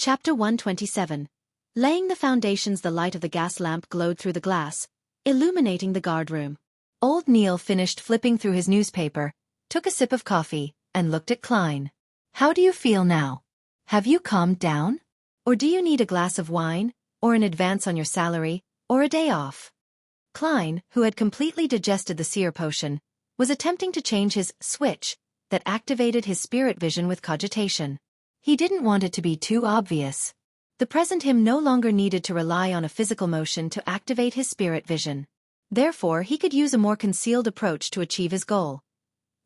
Chapter 127. Laying the foundations. The light of the gas lamp glowed through the glass, illuminating the guardroom. Old Neil finished flipping through his newspaper, took a sip of coffee, and looked at Klein. "How do you feel now? Have you calmed down? Or do you need a glass of wine, or an advance on your salary, or a day off?" Klein, who had completely digested the seer potion, was attempting to change his switch that activated his spirit vision with cogitation. He didn't want it to be too obvious. The present him no longer needed to rely on a physical motion to activate his spirit vision. Therefore, he could use a more concealed approach to achieve his goal.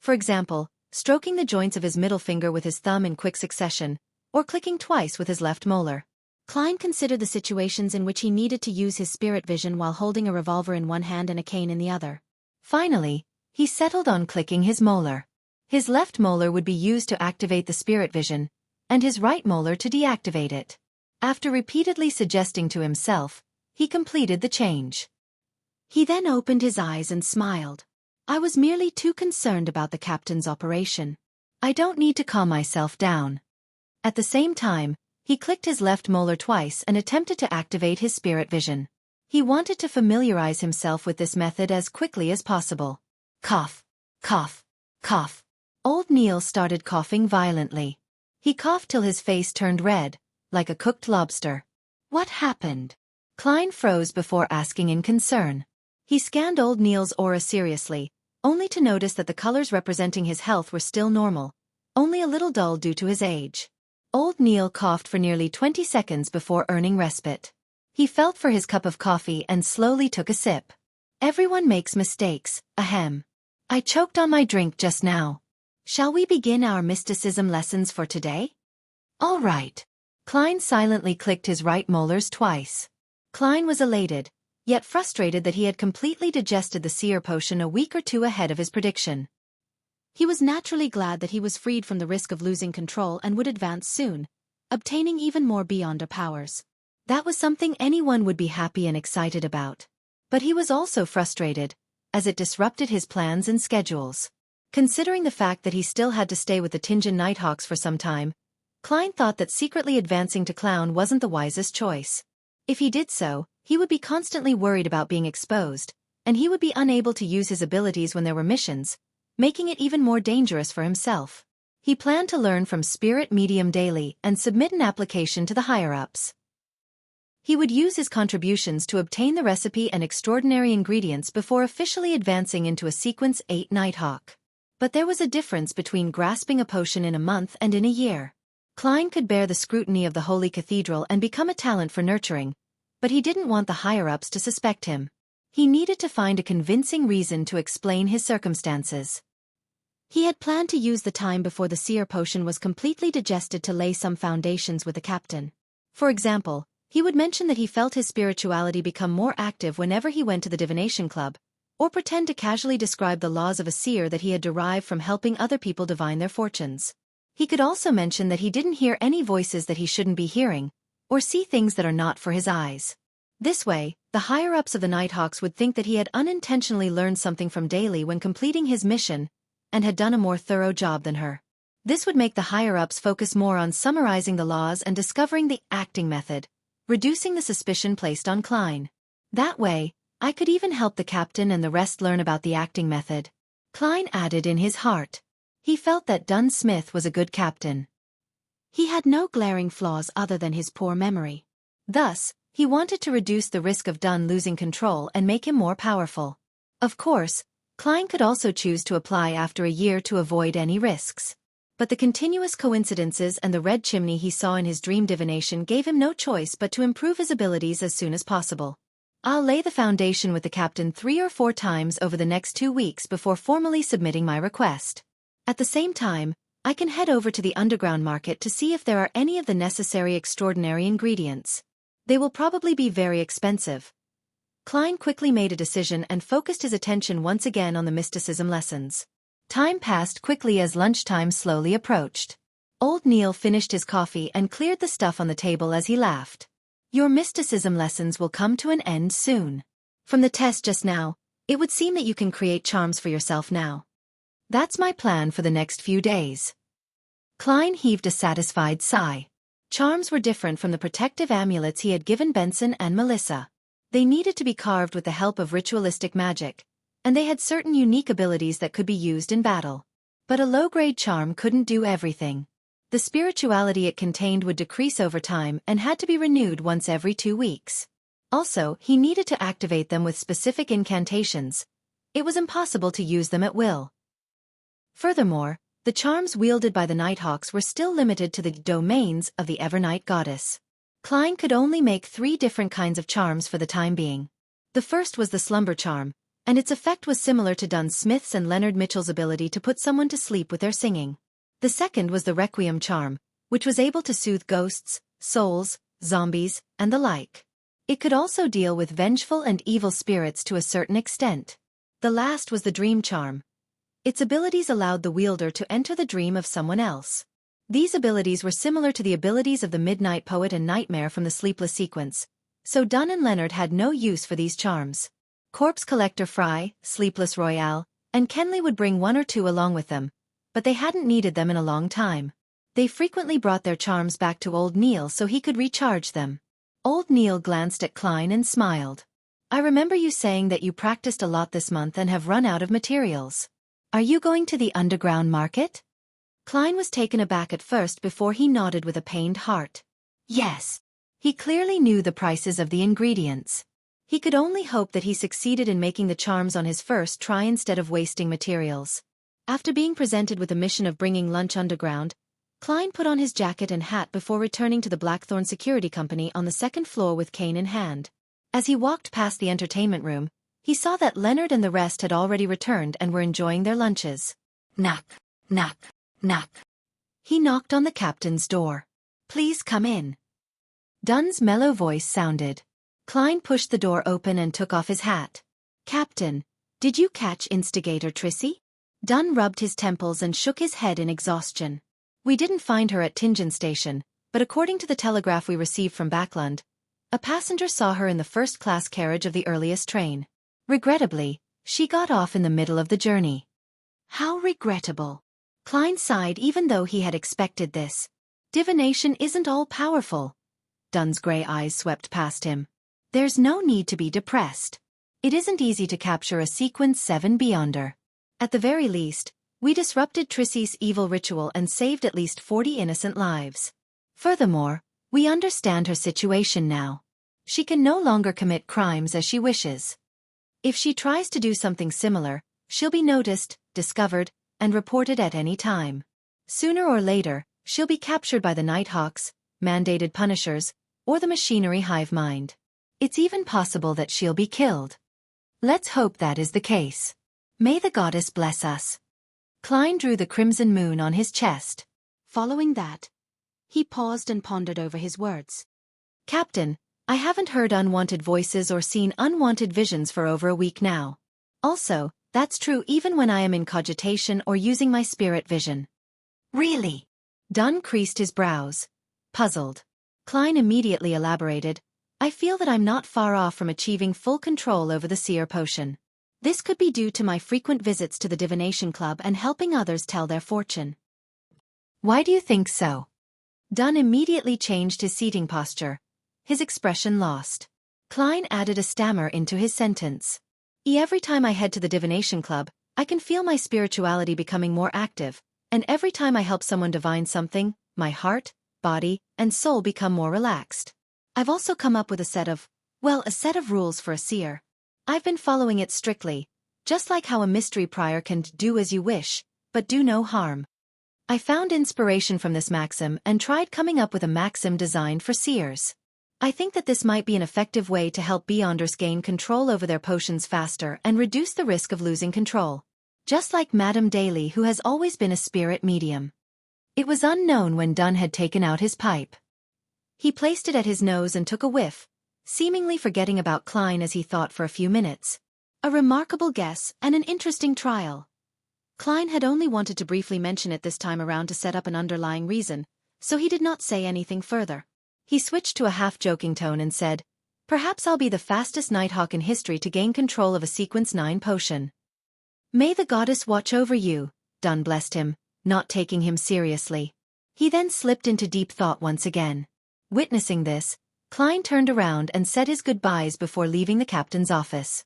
For example, stroking the joints of his middle finger with his thumb in quick succession, or clicking twice with his left molar. Klein considered the situations in which he needed to use his spirit vision while holding a revolver in one hand and a cane in the other. Finally, he settled on clicking his molar. His left molar would be used to activate the spirit vision, and his right molar to deactivate it. After repeatedly suggesting to himself, he completed the change. He then opened his eyes and smiled. "I was merely too concerned about the captain's operation. I don't need to calm myself down." At the same time, he clicked his left molar twice and attempted to activate his spirit vision. He wanted to familiarize himself with this method as quickly as possible. Cough, cough, cough. Old Neil started coughing violently. He coughed till his face turned red, like a cooked lobster. "What happened?" Klein froze before asking in concern. He scanned old Neil's aura seriously, only to notice that the colors representing his health were still normal, only a little dull due to his age. Old Neil coughed for nearly 20 seconds before earning respite. He felt for his cup of coffee and slowly took a sip. "Everyone makes mistakes, ahem. I choked on my drink just now. Shall we begin our mysticism lessons for today?" "All right." Klein silently clicked his right molars twice. Klein was elated, yet frustrated that he had completely digested the seer potion a week or two ahead of his prediction. He was naturally glad that he was freed from the risk of losing control and would advance soon, obtaining even more beyonder powers. That was something anyone would be happy and excited about. But he was also frustrated, as it disrupted his plans and schedules. Considering the fact that he still had to stay with the Tinjin Nighthawks for some time, Klein thought that secretly advancing to clown wasn't the wisest choice. If he did so, he would be constantly worried about being exposed, and he would be unable to use his abilities when there were missions, making it even more dangerous for himself. He planned to learn from Spirit Medium daily and submit an application to the higher-ups. He would use his contributions to obtain the recipe and extraordinary ingredients before officially advancing into a Sequence 8 Nighthawk. But there was a difference between grasping a potion in a month and in a year. Klein could bear the scrutiny of the Holy Cathedral and become a talent for nurturing, but he didn't want the higher-ups to suspect him. He needed to find a convincing reason to explain his circumstances. He had planned to use the time before the seer potion was completely digested to lay some foundations with the captain. For example, he would mention that he felt his spirituality become more active whenever he went to the divination club, or pretend to casually describe the laws of a seer that he had derived from helping other people divine their fortunes. He could also mention that he didn't hear any voices that he shouldn't be hearing, or see things that are not for his eyes. This way, the higher-ups of the Nighthawks would think that he had unintentionally learned something from Daly when completing his mission, and had done a more thorough job than her. This would make the higher-ups focus more on summarizing the laws and discovering the acting method, reducing the suspicion placed on Klein. That way, I could even help the captain and the rest learn about the acting method. Klein added in his heart. He felt that Dunn Smith was a good captain. He had no glaring flaws other than his poor memory. Thus, he wanted to reduce the risk of Dunn losing control and make him more powerful. Of course, Klein could also choose to apply after a year to avoid any risks. But the continuous coincidences and the red chimney he saw in his dream divination gave him no choice but to improve his abilities as soon as possible. "I'll lay the foundation with the captain 3 or 4 times over the next 2 weeks before formally submitting my request. At the same time, I can head over to the underground market to see if there are any of the necessary extraordinary ingredients. They will probably be very expensive." Klein quickly made a decision and focused his attention once again on the mysticism lessons. Time passed quickly as lunchtime slowly approached. Old Neil finished his coffee and cleared the stuff on the table as he laughed. "Your mysticism lessons will come to an end soon. From the test just now, it would seem that you can create charms for yourself now. That's my plan for the next few days." Klein heaved a satisfied sigh. Charms were different from the protective amulets he had given Benson and Melissa. They needed to be carved with the help of ritualistic magic, and they had certain unique abilities that could be used in battle. But a low-grade charm couldn't do everything. The spirituality it contained would decrease over time and had to be renewed once every 2 weeks. Also, he needed to activate them with specific incantations. It was impossible to use them at will. Furthermore, the charms wielded by the Nighthawks were still limited to the domains of the Evernight goddess. Klein could only make 3 different kinds of charms for the time being. The first was the slumber charm, and its effect was similar to Dunn Smith's and Leonard Mitchell's ability to put someone to sleep with their singing. The second was the requiem charm, which was able to soothe ghosts, souls, zombies, and the like. It could also deal with vengeful and evil spirits to a certain extent. The last was the dream charm. Its abilities allowed the wielder to enter the dream of someone else. These abilities were similar to the abilities of the Midnight Poet and Nightmare from the Sleepless sequence, so Dunn and Leonard had no use for these charms. Corpse Collector Fry, Sleepless Royale, and Kenley would bring 1 or 2 along with them, but they hadn't needed them in a long time. They frequently brought their charms back to Old Neil so he could recharge them. Old Neil glanced at Klein and smiled. "I remember you saying that you practiced a lot this month and have run out of materials. Are you going to the underground market?" Klein was taken aback at first before he nodded with a pained heart. Yes. He clearly knew the prices of the ingredients. He could only hope that he succeeded in making the charms on his first try instead of wasting materials. After being presented with the mission of bringing lunch underground, Klein put on his jacket and hat before returning to the Blackthorn Security Company on the 2nd floor with cane in hand. As he walked past the entertainment room, he saw that Leonard and the rest had already returned and were enjoying their lunches. Knock, knock, knock. He knocked on the captain's door. "Please come in." Dunn's mellow voice sounded. Klein pushed the door open and took off his hat. "Captain, did you catch Instigator Trissy?" Dunn rubbed his temples and shook his head in exhaustion. "We didn't find her at Tingen Station, but according to the telegraph we received from Backlund, a passenger saw her in the first-class carriage of the earliest train. Regrettably, she got off in the middle of the journey." "How regrettable." Klein sighed even though he had expected this. "Divination isn't all-powerful." Dunn's gray eyes swept past him. "There's no need to be depressed. It isn't easy to capture a Sequence 7 Beyonder. At the very least, we disrupted Trissy's evil ritual and saved at least 40 innocent lives. Furthermore, we understand her situation now. She can no longer commit crimes as she wishes. If she tries to do something similar, she'll be noticed, discovered, and reported at any time. Sooner or later, she'll be captured by the Nighthawks, mandated punishers, or the machinery hive mind. It's even possible that she'll be killed. Let's hope that is the case. May the goddess bless us." Klein drew the crimson moon on his chest. Following that, he paused and pondered over his words. "Captain, I haven't heard unwanted voices or seen unwanted visions for over a week now. Also, that's true even when I am in cogitation or using my spirit vision." "Really?" Dunn creased his brows, puzzled. Klein immediately elaborated, "I feel that I'm not far off from achieving full control over the seer potion. This could be due to my frequent visits to the Divination Club and helping others tell their fortune." "Why do you think so?" Dunn immediately changed his seating posture, his expression lost. Klein added a stammer into his sentence. Every time I head to the Divination Club, I can feel my spirituality becoming more active, and every time I help someone divine something, my heart, body, and soul become more relaxed. I've also come up with a set of rules for a seer. I've been following it strictly, just like how a mystery prior can do as you wish, but do no harm. I found inspiration from this maxim and tried coming up with a maxim designed for seers. I think that this might be an effective way to help Beyonders gain control over their potions faster and reduce the risk of losing control. Just like Madame Daly, who has always been a spirit medium. It was unknown when Dunn had taken out his pipe. He placed it at his nose and took a whiff, seemingly forgetting about Klein as he thought for a few minutes. A remarkable guess and an interesting trial. Klein had only wanted to briefly mention it this time around to set up an underlying reason, so he did not say anything further. He switched to a half-joking tone and said, "Perhaps I'll be the fastest Nighthawk in history to gain control of a Sequence 9 potion." "May the goddess watch over you," Dunn blessed him, not taking him seriously. He then slipped into deep thought once again. Witnessing this, Klein turned around and said his goodbyes before leaving the captain's office.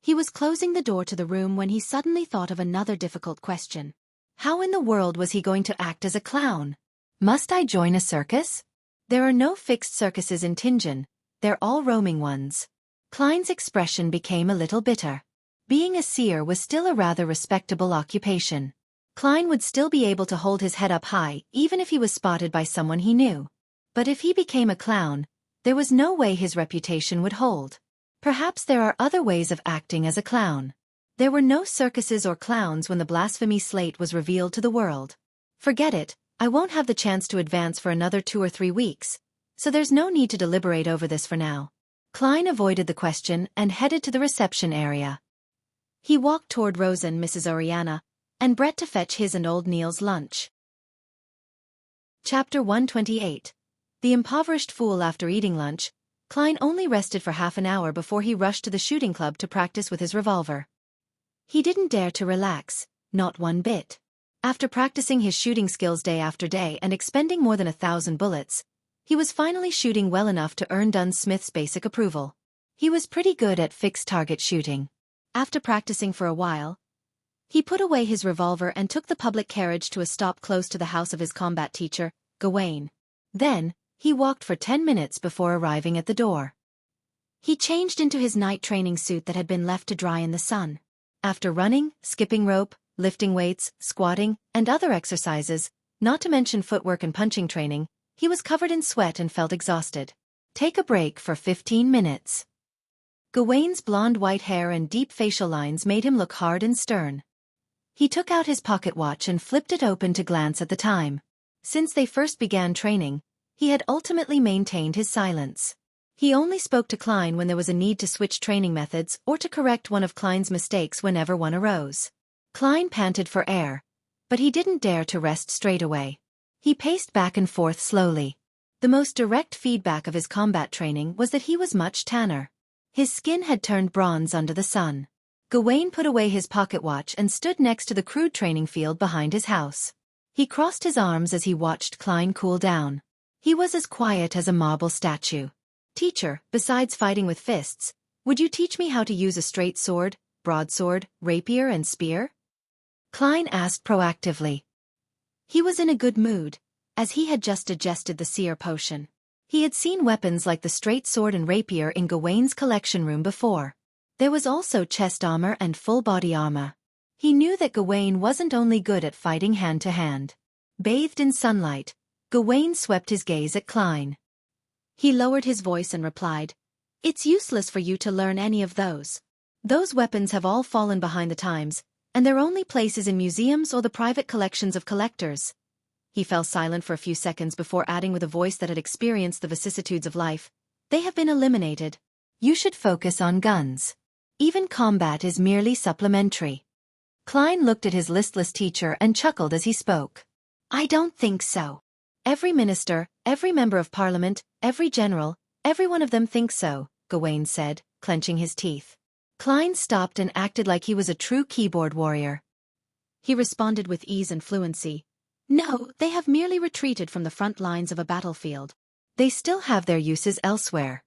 He was closing the door to the room when he suddenly thought of another difficult question. How in the world was he going to act as a clown? Must I join a circus? There are no fixed circuses in Tianjin, they're all roaming ones. Klein's expression became a little bitter. Being a seer was still a rather respectable occupation. Klein would still be able to hold his head up high even if he was spotted by someone he knew. But if he became a clown, there was no way his reputation would hold. Perhaps there are other ways of acting as a clown. There were no circuses or clowns when the blasphemy slate was revealed to the world. Forget it, I won't have the chance to advance for another 2 or 3 weeks, so there's no need to deliberate over this for now. Klein avoided the question and headed to the reception area. He walked toward Rosa and Mrs. Oriana, and Brett to fetch his and old Neil's lunch. Chapter 128. The Impoverished Fool. After eating lunch, Klein only rested for half an hour before he rushed to the shooting club to practice with his revolver. He didn't dare to relax, not one bit. After practicing his shooting skills day after day and expending more than 1,000 bullets, he was finally shooting well enough to earn Dunn Smith's basic approval. He was pretty good at fixed target shooting. After practicing for a while, he put away his revolver and took the public carriage to a stop close to the house of his combat teacher, Gawain. Then, he walked for 10 minutes before arriving at the door. He changed into his night training suit that had been left to dry in the sun. After running, skipping rope, lifting weights, squatting, and other exercises, not to mention footwork and punching training, he was covered in sweat and felt exhausted. Take a break for 15 minutes. Gawain's blonde white hair and deep facial lines made him look hard and stern. He took out his pocket watch and flipped it open to glance at the time. Since they first began training, he had ultimately maintained his silence. He only spoke to Klein when there was a need to switch training methods or to correct one of Klein's mistakes whenever one arose. Klein panted for air, but he didn't dare to rest straight away. He paced back and forth slowly. The most direct feedback of his combat training was that he was much tanner. His skin had turned bronze under the sun. Gawain put away his pocket watch and stood next to the crude training field behind his house. He crossed his arms as he watched Klein cool down. He was as quiet as a marble statue. Teacher, besides fighting with fists, would you teach me how to use a straight sword, broadsword, rapier and spear? Klein asked proactively. He was in a good mood, as he had just digested the seer potion. He had seen weapons like the straight sword and rapier in Gawain's collection room before. There was also chest armor and full-body armor. He knew that Gawain wasn't only good at fighting hand-to-hand. Bathed in sunlight, Gawain swept his gaze at Klein. He lowered his voice and replied, "It's useless for you to learn any of those. Those weapons have all fallen behind the times, and their only place is in museums or the private collections of collectors." He fell silent for a few seconds before adding with a voice that had experienced the vicissitudes of life, "They have been eliminated. You should focus on guns. Even combat is merely supplementary." Klein looked at his listless teacher and chuckled as he spoke. "I don't think so. Every minister, every member of parliament, every general, every one of them thinks so," Gawain said, clenching his teeth. Klein stopped and acted like he was a true keyboard warrior. He responded with ease and fluency. "No, they have merely retreated from the front lines of a battlefield. They still have their uses elsewhere.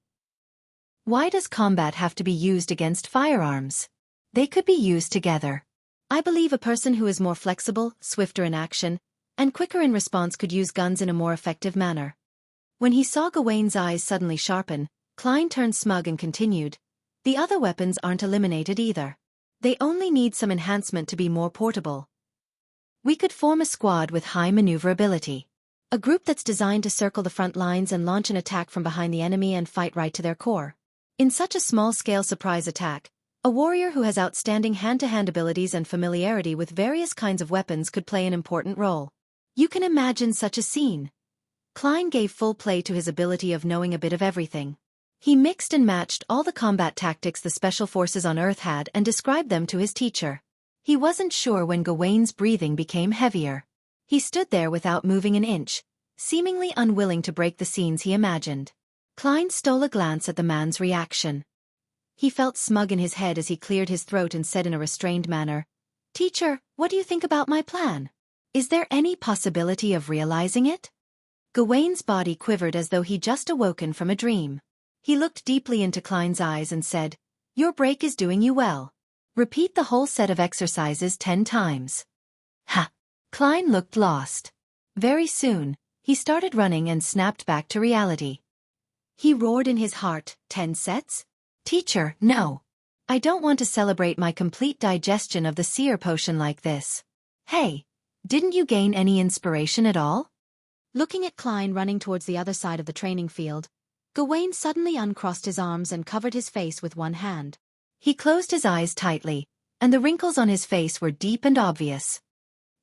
Why does combat have to be used against firearms? They could be used together. I believe a person who is more flexible, swifter in action, and quicker in response could use guns in a more effective manner." When he saw Gawain's eyes suddenly sharpen, Klein turned smug and continued, "The other weapons aren't eliminated either. They only need some enhancement to be more portable. We could form a squad with high maneuverability. A group that's designed to circle the front lines and launch an attack from behind the enemy and fight right to their core. In such a small-scale surprise attack, a warrior who has outstanding hand-to-hand abilities and familiarity with various kinds of weapons could play an important role. You can imagine such a scene." Klein gave full play to his ability of knowing a bit of everything. He mixed and matched all the combat tactics the special forces on Earth had and described them to his teacher. He wasn't sure when Gawain's breathing became heavier. He stood there without moving an inch, seemingly unwilling to break the scenes he imagined. Klein stole a glance at the man's reaction. He felt smug in his head as he cleared his throat and said in a restrained manner, "Teacher, what do you think about my plan?" Is there any possibility of realizing it? Gawain's body quivered as though he'd just awoken from a dream. He looked deeply into Klein's eyes and said, "Your break is doing you well. Repeat the whole set of exercises 10 times. Ha! Klein looked lost. Very soon, he started running and snapped back to reality. He roared in his heart, 10 sets? Teacher, no. I don't want to celebrate my complete digestion of the seer potion like this. Hey, didn't you gain any inspiration at all? Looking at Klein running towards the other side of the training field, Gawain suddenly uncrossed his arms and covered his face with one hand. He closed his eyes tightly, and the wrinkles on his face were deep and obvious.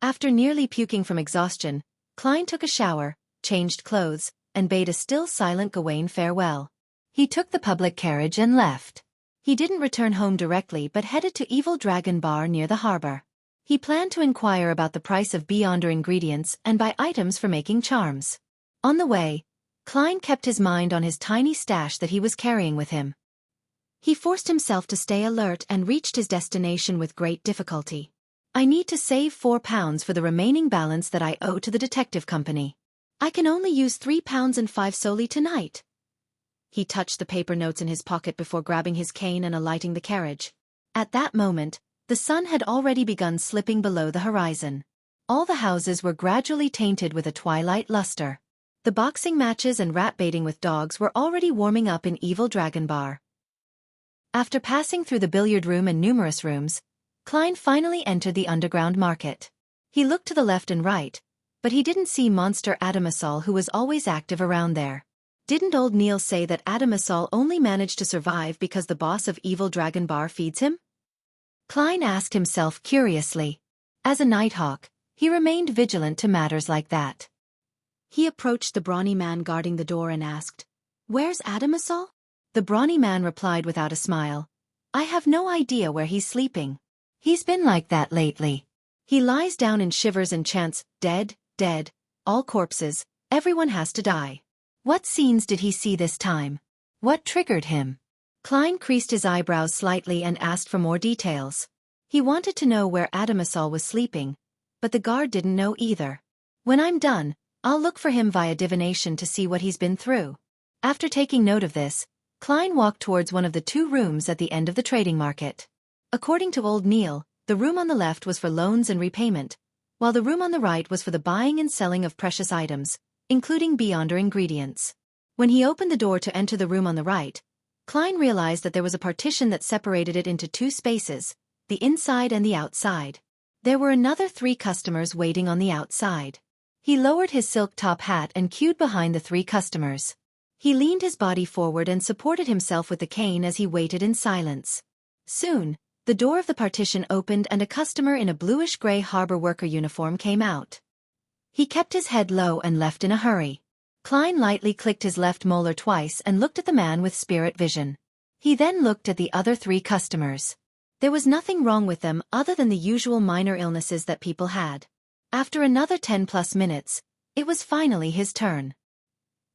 After nearly puking from exhaustion, Klein took a shower, changed clothes, and bade a still silent Gawain farewell. He took the public carriage and left. He didn't return home directly but headed to Evil Dragon Bar near the harbor. He planned to inquire about the price of beyonder ingredients and buy items for making charms. On the way, Klein kept his mind on his tiny stash that he was carrying with him. He forced himself to stay alert and reached his destination with great difficulty. I need to save £4 for the remaining balance that I owe to the detective company. I can only use £3.05 solely tonight. He touched the paper notes in his pocket before grabbing his cane and alighting the carriage. At that moment, the sun had already begun slipping below the horizon. All the houses were gradually tainted with a twilight luster. The boxing matches and rat baiting with dogs were already warming up in Evil Dragon Bar. After passing through the billiard room and numerous rooms, Klein finally entered the underground market. He looked to the left and right, but he didn't see Monster Adamasol, who was always active around there. Didn't old Neil say that Adamasol only managed to survive because the boss of Evil Dragon Bar feeds him? Klein asked himself curiously. As a nighthawk, he remained vigilant to matters like that. He approached the brawny man guarding the door and asked, "Where's Adamasol?" The brawny man replied without a smile, "I have no idea where he's sleeping. He's been like that lately. He lies down and shivers and chants, 'Dead, dead, all corpses, everyone has to die.' What scenes did he see this time? What triggered him?" Klein creased his eyebrows slightly and asked for more details. He wanted to know where Adamasol was sleeping, but the guard didn't know either. "When I'm done, I'll look for him via divination to see what he's been through." After taking note of this, Klein walked towards one of the 2 rooms at the end of the trading market. According to old Neil, the room on the left was for loans and repayment, while the room on the right was for the buying and selling of precious items, including beyonder ingredients. When he opened the door to enter the room on the right, Klein realized that there was a partition that separated it into 2 spaces, the inside and the outside. There were another 3 customers waiting on the outside. He lowered his silk top hat and queued behind the 3 customers. He leaned his body forward and supported himself with the cane as he waited in silence. Soon, the door of the partition opened and a customer in a bluish-gray harbor worker uniform came out. He kept his head low and left in a hurry. Klein lightly clicked his left molar twice and looked at the man with spirit vision. He then looked at the other 3 customers. There was nothing wrong with them other than the usual minor illnesses that people had. After another 10+ minutes, it was finally his turn.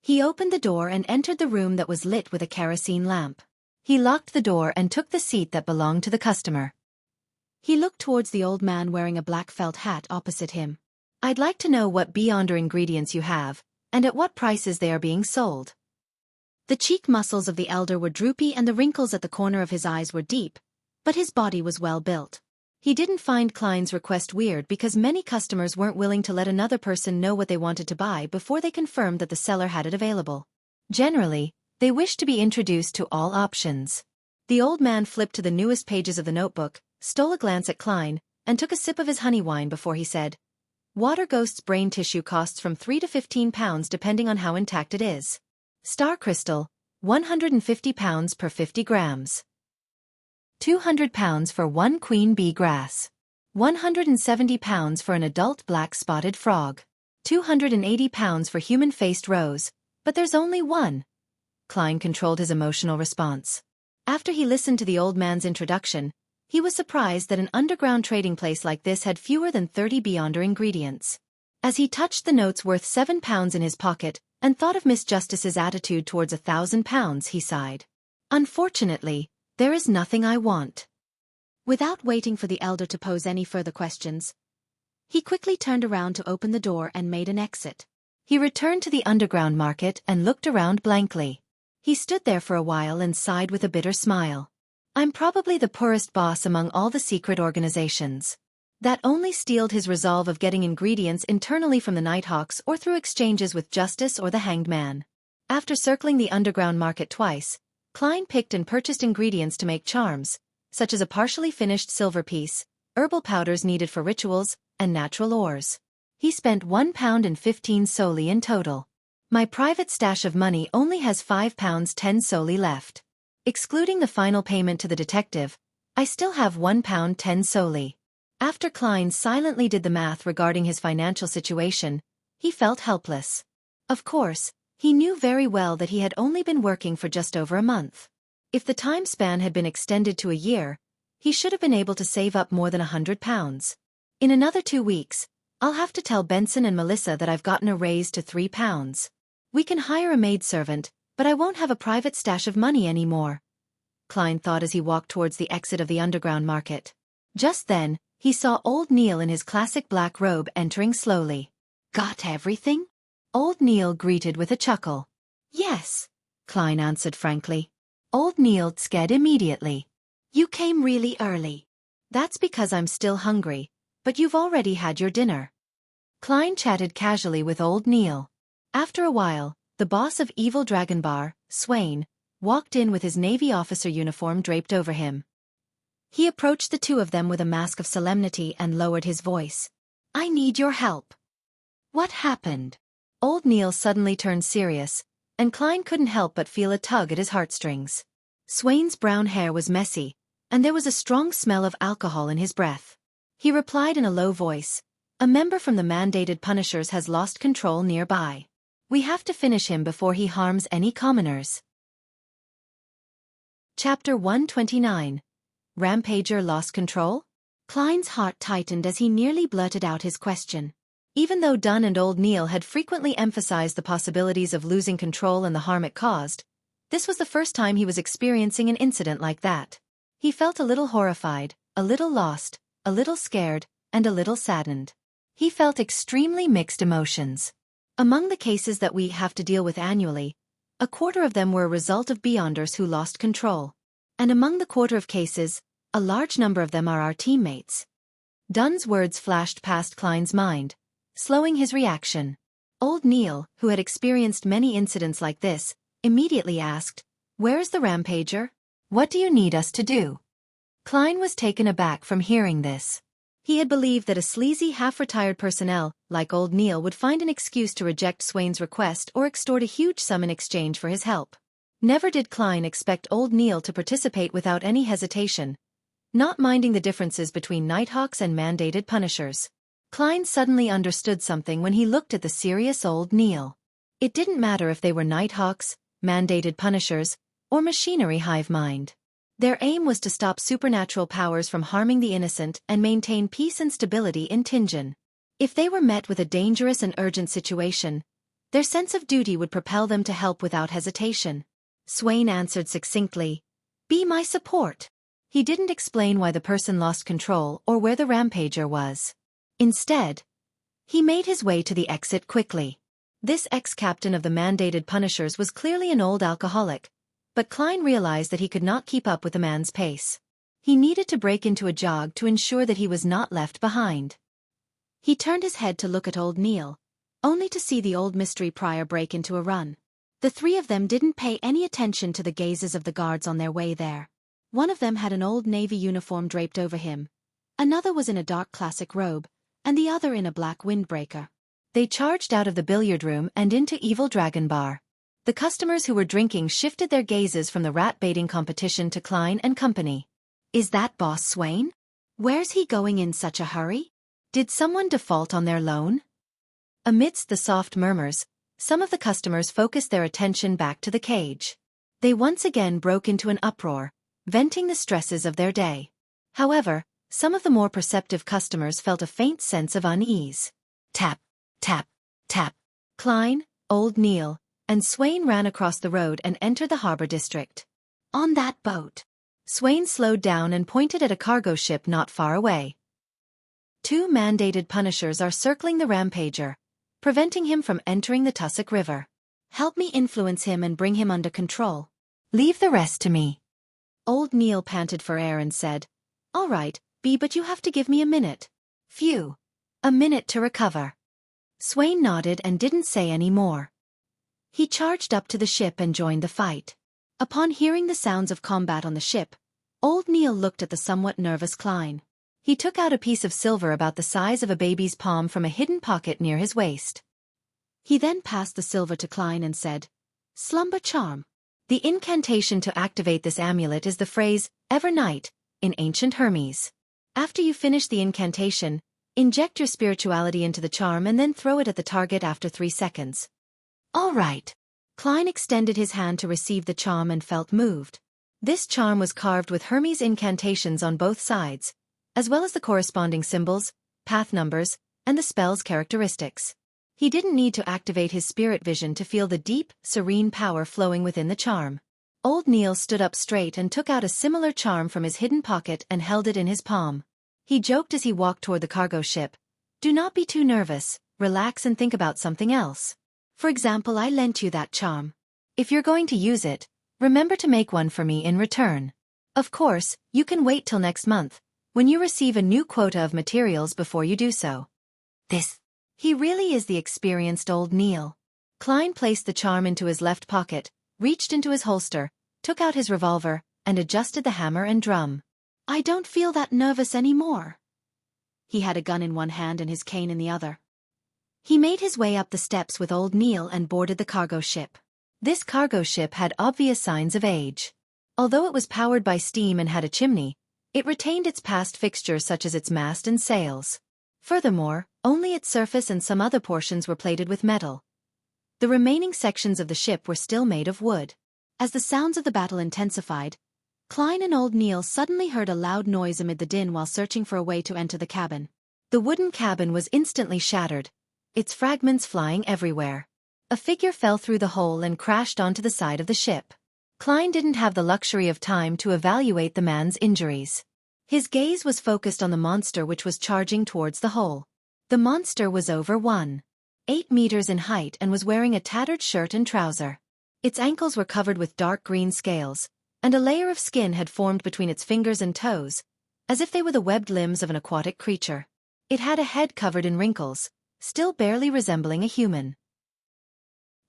He opened the door and entered the room that was lit with a kerosene lamp. He locked the door and took the seat that belonged to the customer. He looked towards the old man wearing a black felt hat opposite him. "I'd like to know what beyonder ingredients you have, and at what prices they are being sold." The cheek muscles of the elder were droopy and the wrinkles at the corner of his eyes were deep, but his body was well built. He didn't find Klein's request weird because many customers weren't willing to let another person know what they wanted to buy before they confirmed that the seller had it available. Generally, they wished to be introduced to all options. The old man flipped to the newest pages of the notebook, stole a glance at Klein, and took a sip of his honey wine before he said, "Water Ghost's brain tissue costs from £3 to £15 depending on how intact it is. Star crystal, £150 per 50 grams. £200 for 1 queen bee grass. £170 for an adult black spotted frog. £280 for human-faced rose, but there's only one." Klein controlled his emotional response. After he listened to the old man's introduction, he was surprised that an underground trading place like this had fewer than 30 beyonder ingredients. As he touched the notes worth £7 in his pocket and thought of Miss Justice's attitude towards £1,000, he sighed. "Unfortunately, there is nothing I want." Without waiting for the elder to pose any further questions, He quickly turned around to open the door and made an exit. He returned to the underground market and looked around blankly. He stood there for a while and sighed with a bitter smile. I'm probably the poorest boss among all the secret organizations. That only steeled his resolve of getting ingredients internally from the Nighthawks or through exchanges with Justice or the Hanged Man. After circling the underground market twice, Klein picked and purchased ingredients to make charms, such as a partially finished silver piece, herbal powders needed for rituals, and natural ores. He spent £1.15 solely in total. My private stash of money only has £5.10 solely left. Excluding the final payment to the detective, I still have £1.10 solely. After Klein silently did the math regarding his financial situation, he felt helpless. Of course, he knew very well that he had only been working for just over a month. If the time span had been extended to a year, he should have been able to save up more than £100. In another 2 weeks, I'll have to tell Benson and Melissa that I've gotten a raise to £3. We can hire a maidservant, but I won't have a private stash of money anymore, Klein thought as he walked towards the exit of the underground market. Just then, he saw old Neil in his classic black robe entering slowly. Got everything? Old Neil greeted with a chuckle. Yes, Klein answered frankly. Old Neil scared immediately. You came really early. That's because I'm still hungry, but you've already had your dinner. Klein chatted casually with old Neil. After a while, the boss of Evil Dragon Bar, Swain, walked in with his Navy officer uniform draped over him. He approached the two of them with a mask of solemnity and lowered his voice. I need your help. What happened? Old Neil suddenly turned serious, and Klein couldn't help but feel a tug at his heartstrings. Swain's brown hair was messy, and there was a strong smell of alcohol in his breath. He replied in a low voice, a member from the mandated punishers has lost control nearby. We have to finish him before he harms any commoners. Chapter 129. Rampager lost control? Klein's heart tightened as he nearly blurted out his question. Even though Dunn and old Neil had frequently emphasized the possibilities of losing control and the harm it caused, this was the first time he was experiencing an incident like that. He felt a little horrified, a little lost, a little scared, and a little saddened. He felt extremely mixed emotions. Among the cases that we have to deal with annually, a quarter of them were a result of Beyonders who lost control. And among the quarter of cases, a large number of them are our teammates. Dunn's words flashed past Klein's mind, slowing his reaction. Old Neil, who had experienced many incidents like this, immediately asked, Where's the Rampager? What do you need us to do? Klein was taken aback from hearing this. He had believed that a sleazy half-retired personnel, like old Neil, would find an excuse to reject Swain's request or extort a huge sum in exchange for his help. Never did Klein expect old Neil to participate without any hesitation, not minding the differences between Nighthawks and mandated punishers. Klein suddenly understood something when he looked at the serious old Neil. It didn't matter if they were Nighthawks, mandated punishers, or machinery hive mind. Their aim was to stop supernatural powers from harming the innocent and maintain peace and stability in Tingen. If they were met with a dangerous and urgent situation, their sense of duty would propel them to help without hesitation. Swain answered succinctly, Be my support. He didn't explain why the person lost control or where the Rampager was. Instead, he made his way to the exit quickly. This ex-captain of the mandated punishers was clearly an old alcoholic, but Klein realized that he could not keep up with the man's pace. He needed to break into a jog to ensure that he was not left behind. He turned his head to look at old Neil, only to see the old mystery prior break into a run. The three of them didn't pay any attention to the gazes of the guards on their way there. One of them had an old Navy uniform draped over him. Another was in a dark classic robe, and the other in a black windbreaker. They charged out of the billiard room and into Evil Dragon Bar. The customers who were drinking shifted their gazes from the rat-baiting competition to Klein and company. Is that Boss Swain? Where's he going in such a hurry? Did someone default on their loan? Amidst the soft murmurs, some of the customers focused their attention back to the cage. They once again broke into an uproar, venting the stresses of their day. However, some of the more perceptive customers felt a faint sense of unease. Tap, tap, tap. Klein, old Neil, and Swain ran across the road and entered the harbor district. On that boat. Swain slowed down and pointed at a cargo ship not far away. 2 mandated punishers are circling the rampager, preventing him from entering the tussock river. Help me influence him and bring him under control. Leave the rest to me. Old Neil panted for air and said, All right, B, but you have to give me a minute. Phew. A minute to recover. Swain nodded and didn't say any more. He charged up to the ship and joined the fight. Upon hearing the sounds of combat on the ship, Old Neil looked at the somewhat nervous Klein. He took out a piece of silver about the size of a baby's palm from a hidden pocket near his waist. He then passed the silver to Klein and said, Slumber charm. The incantation to activate this amulet is the phrase, Ever Night, in ancient Hermes. After you finish the incantation, inject your spirituality into the charm and then throw it at the target after 3 seconds. All right. Klein extended his hand to receive the charm and felt moved. This charm was carved with Hermes incantations on both sides, as well as the corresponding symbols, path numbers, and the spell's characteristics. He didn't need to activate his spirit vision to feel the deep, serene power flowing within the charm. Old Neil stood up straight and took out a similar charm from his hidden pocket and held it in his palm. He joked as he walked toward the cargo ship, Do not be too nervous, relax and think about something else. For example, I lent you that charm. If you're going to use it, remember to make one for me in return. Of course, you can wait till next month, when you receive a new quota of materials before you do so. He really is the experienced Old Neil. Klein placed the charm into his left pocket, reached into his holster, took out his revolver, and adjusted the hammer and drum. I don't feel that nervous anymore. He had a gun in one hand and his cane in the other. He made his way up the steps with Old Neil and boarded the cargo ship. This cargo ship had obvious signs of age. Although it was powered by steam and had a chimney, it retained its past fixtures such as its mast and sails. Furthermore, only its surface and some other portions were plated with metal. The remaining sections of the ship were still made of wood. As the sounds of the battle intensified, Klein and Old Neil suddenly heard a loud noise amid the din while searching for a way to enter the cabin. The wooden cabin was instantly shattered, its fragments flying everywhere. A figure fell through the hole and crashed onto the side of the ship. Klein didn't have the luxury of time to evaluate the man's injuries. His gaze was focused on the monster which was charging towards the hole. The monster was over 1.8 meters in height and was wearing a tattered shirt and trouser. Its ankles were covered with dark green scales, and a layer of skin had formed between its fingers and toes, as if they were the webbed limbs of an aquatic creature. It had a head covered in wrinkles, still barely resembling a human.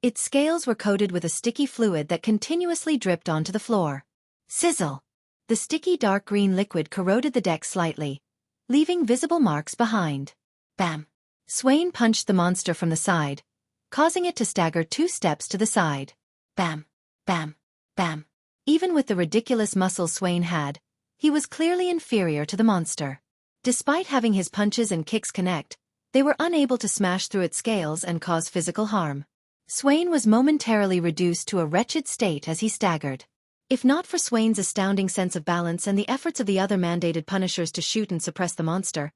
Its scales were coated with a sticky fluid that continuously dripped onto the floor. Sizzle! The sticky dark green liquid corroded the deck slightly, leaving visible marks behind. Bam! Swain punched the monster from the side, causing it to stagger 2 steps to the side. Bam! Bam! Bam! Even with the ridiculous muscles Swain had, he was clearly inferior to the monster. Despite having his punches and kicks connect, they were unable to smash through its scales and cause physical harm. Swain was momentarily reduced to a wretched state as he staggered. If not for Swain's astounding sense of balance and the efforts of the other mandated punishers to shoot and suppress the monster,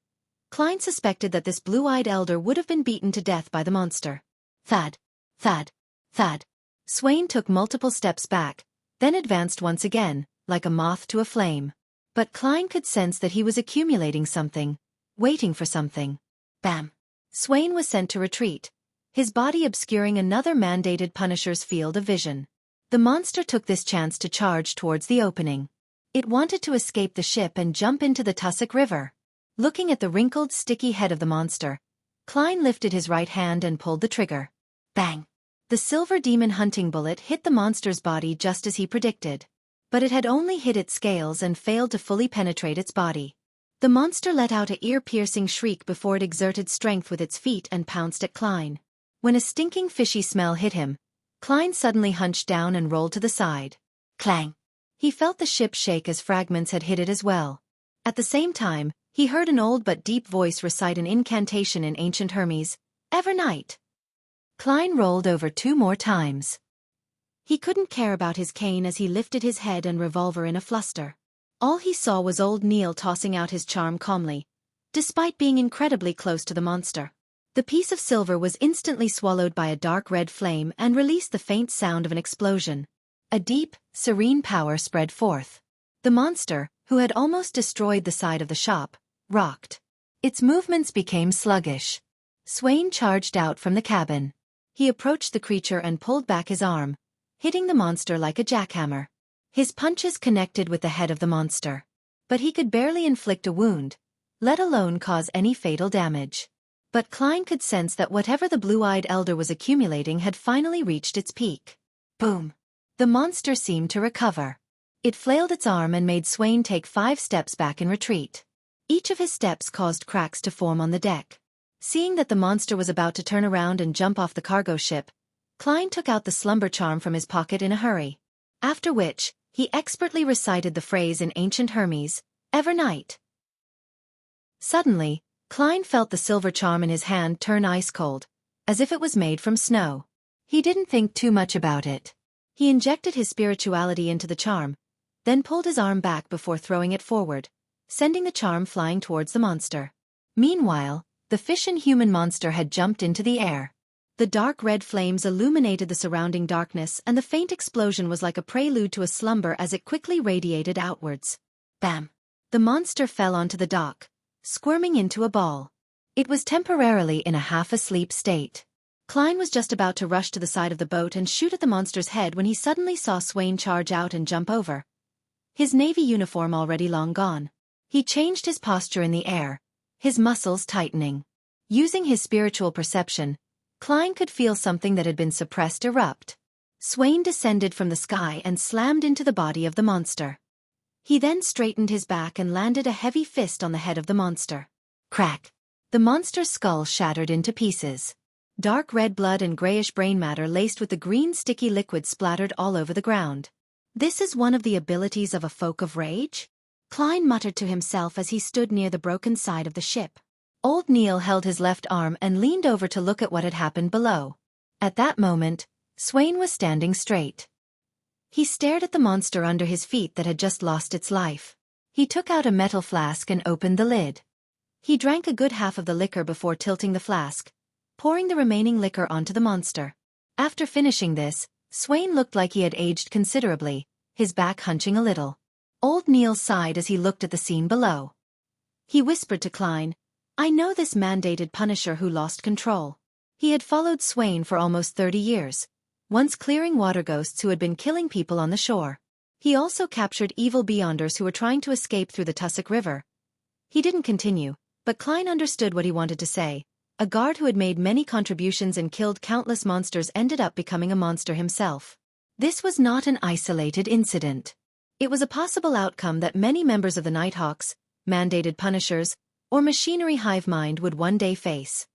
Klein suspected that this blue-eyed elder would have been beaten to death by the monster. Thud! Thud! Thud! Swain took multiple steps back, then advanced once again, like a moth to a flame. But Klein could sense that he was accumulating something, waiting for something. Bam! Swain was sent to retreat, his body obscuring another mandated punisher's field of vision. The monster took this chance to charge towards the opening. It wanted to escape the ship and jump into the tussock river. Looking at the wrinkled, sticky head of the monster, Klein lifted his right hand and pulled the trigger. Bang! The silver demon hunting bullet hit the monster's body just as he predicted. But it had only hit its scales and failed to fully penetrate its body. The monster let out a ear-piercing shriek before it exerted strength with its feet and pounced at Klein. When a stinking fishy smell hit him, Klein suddenly hunched down and rolled to the side. Clang! He felt the ship shake as fragments had hit it as well. At the same time, he heard an old but deep voice recite an incantation in ancient Hermes, Ever Night. Klein rolled over 2 more times. He couldn't care about his cane as he lifted his head and revolver in a fluster. All he saw was Old Neil tossing out his charm calmly, despite being incredibly close to the monster. The piece of silver was instantly swallowed by a dark red flame and released the faint sound of an explosion. A deep, serene power spread forth. The monster, who had almost destroyed the side of the shop, rocked. Its movements became sluggish. Swain charged out from the cabin. He approached the creature and pulled back his arm, hitting the monster like a jackhammer. His punches connected with the head of the monster. But he could barely inflict a wound, let alone cause any fatal damage. But Klein could sense that whatever the blue-eyed elder was accumulating had finally reached its peak. Boom! The monster seemed to recover. It flailed its arm and made Swain take 5 steps back in retreat. Each of his steps caused cracks to form on the deck. Seeing that the monster was about to turn around and jump off the cargo ship, Klein took out the slumber charm from his pocket in a hurry. After which, he expertly recited the phrase in ancient Hermes, "Ever night." Suddenly, Klein felt the silver charm in his hand turn ice-cold, as if it was made from snow. He didn't think too much about it. He injected his spirituality into the charm, then pulled his arm back before throwing it forward, sending the charm flying towards the monster. Meanwhile, the fish-and-human monster had jumped into the air. The dark red flames illuminated the surrounding darkness, and the faint explosion was like a prelude to a slumber as it quickly radiated outwards. Bam! The monster fell onto the dock, squirming into a ball. It was temporarily in a half-asleep state. Klein was just about to rush to the side of the boat and shoot at the monster's head when he suddenly saw Swain charge out and jump over. His navy uniform already long gone. He changed his posture in the air, his muscles tightening. Using his spiritual perception, Klein could feel something that had been suppressed erupt. Swain descended from the sky and slammed into the body of the monster. He then straightened his back and landed a heavy fist on the head of the monster. Crack! The monster's skull shattered into pieces. Dark red blood and grayish brain matter laced with the green sticky liquid splattered all over the ground. This is one of the abilities of a folk of rage? Klein muttered to himself as he stood near the broken side of the ship. Old Neil held his left arm and leaned over to look at what had happened below. At that moment, Swain was standing straight. He stared at the monster under his feet that had just lost its life. He took out a metal flask and opened the lid. He drank a good half of the liquor before tilting the flask, pouring the remaining liquor onto the monster. After finishing this, Swain looked like he had aged considerably, his back hunching a little. Old Neil sighed as he looked at the scene below. He whispered to Klein, "I know this mandated punisher who lost control." He had followed Swain for almost 30 years, once clearing water ghosts who had been killing people on the shore. He also captured evil beyonders who were trying to escape through the Tussock River. He didn't continue, but Klein understood what he wanted to say. A guard who had made many contributions and killed countless monsters ended up becoming a monster himself. This was not an isolated incident. It was a possible outcome that many members of the Nighthawks, mandated punishers, or machinery hive mind would one day face.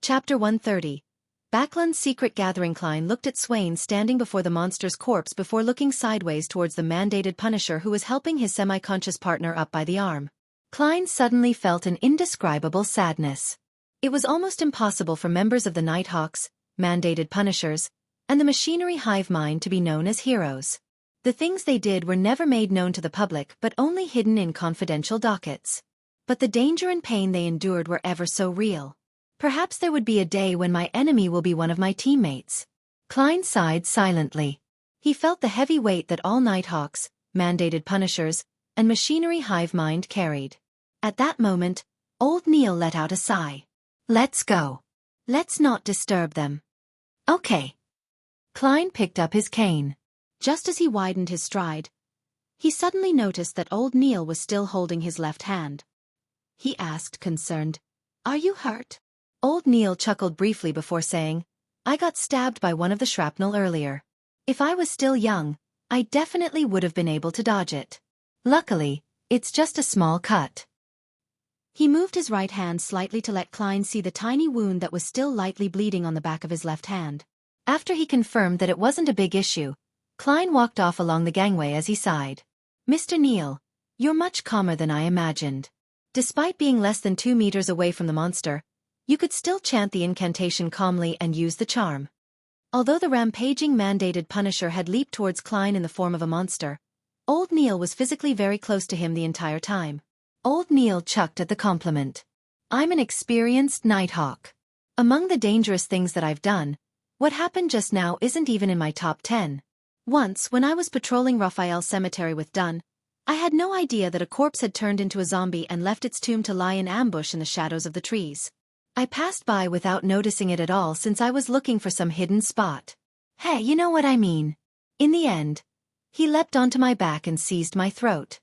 Chapter 130. Backlund's secret gathering. Klein looked at Swain standing before the monster's corpse before looking sideways towards the mandated punisher who was helping his semi-conscious partner up by the arm. Klein suddenly felt an indescribable sadness. It was almost impossible for members of the Nighthawks, mandated punishers, and the machinery hive mind to be known as heroes. The things they did were never made known to the public but only hidden in confidential dockets. But the danger and pain they endured were ever so real. Perhaps there would be a day when my enemy will be one of my teammates. Klein sighed silently. He felt the heavy weight that all Nighthawks, mandated punishers, and machinery hive mind carried. At that moment, old Neil let out a sigh. "Let's go. Let's not disturb them." "Okay." Klein picked up his cane. Just as he widened his stride, he suddenly noticed that old Neil was still holding his left hand. He asked, concerned, "Are you hurt?" Old Neil chuckled briefly before saying, "I got stabbed by one of the shrapnel earlier. If I was still young, I definitely would have been able to dodge it. Luckily, it's just a small cut." He moved his right hand slightly to let Klein see the tiny wound that was still lightly bleeding on the back of his left hand. After he confirmed that it wasn't a big issue, Klein walked off along the gangway as he sighed. "Mr. Neil, you're much calmer than I imagined. Despite being less than 2 meters away from the monster, you could still chant the incantation calmly and use the charm." Although the rampaging mandated punisher had leaped towards Klein in the form of a monster, old Neil was physically very close to him the entire time. Old Neil chucked at the compliment. "I'm an experienced Nighthawk. Among the dangerous things that I've done, what happened just now isn't even in my top 10. Once, when I was patrolling Raphael Cemetery with Dunn, I had no idea that a corpse had turned into a zombie and left its tomb to lie in ambush in the shadows of the trees. I passed by without noticing it at all since I was looking for some hidden spot. Hey, you know what I mean. In the end, he leapt onto my back and seized my throat.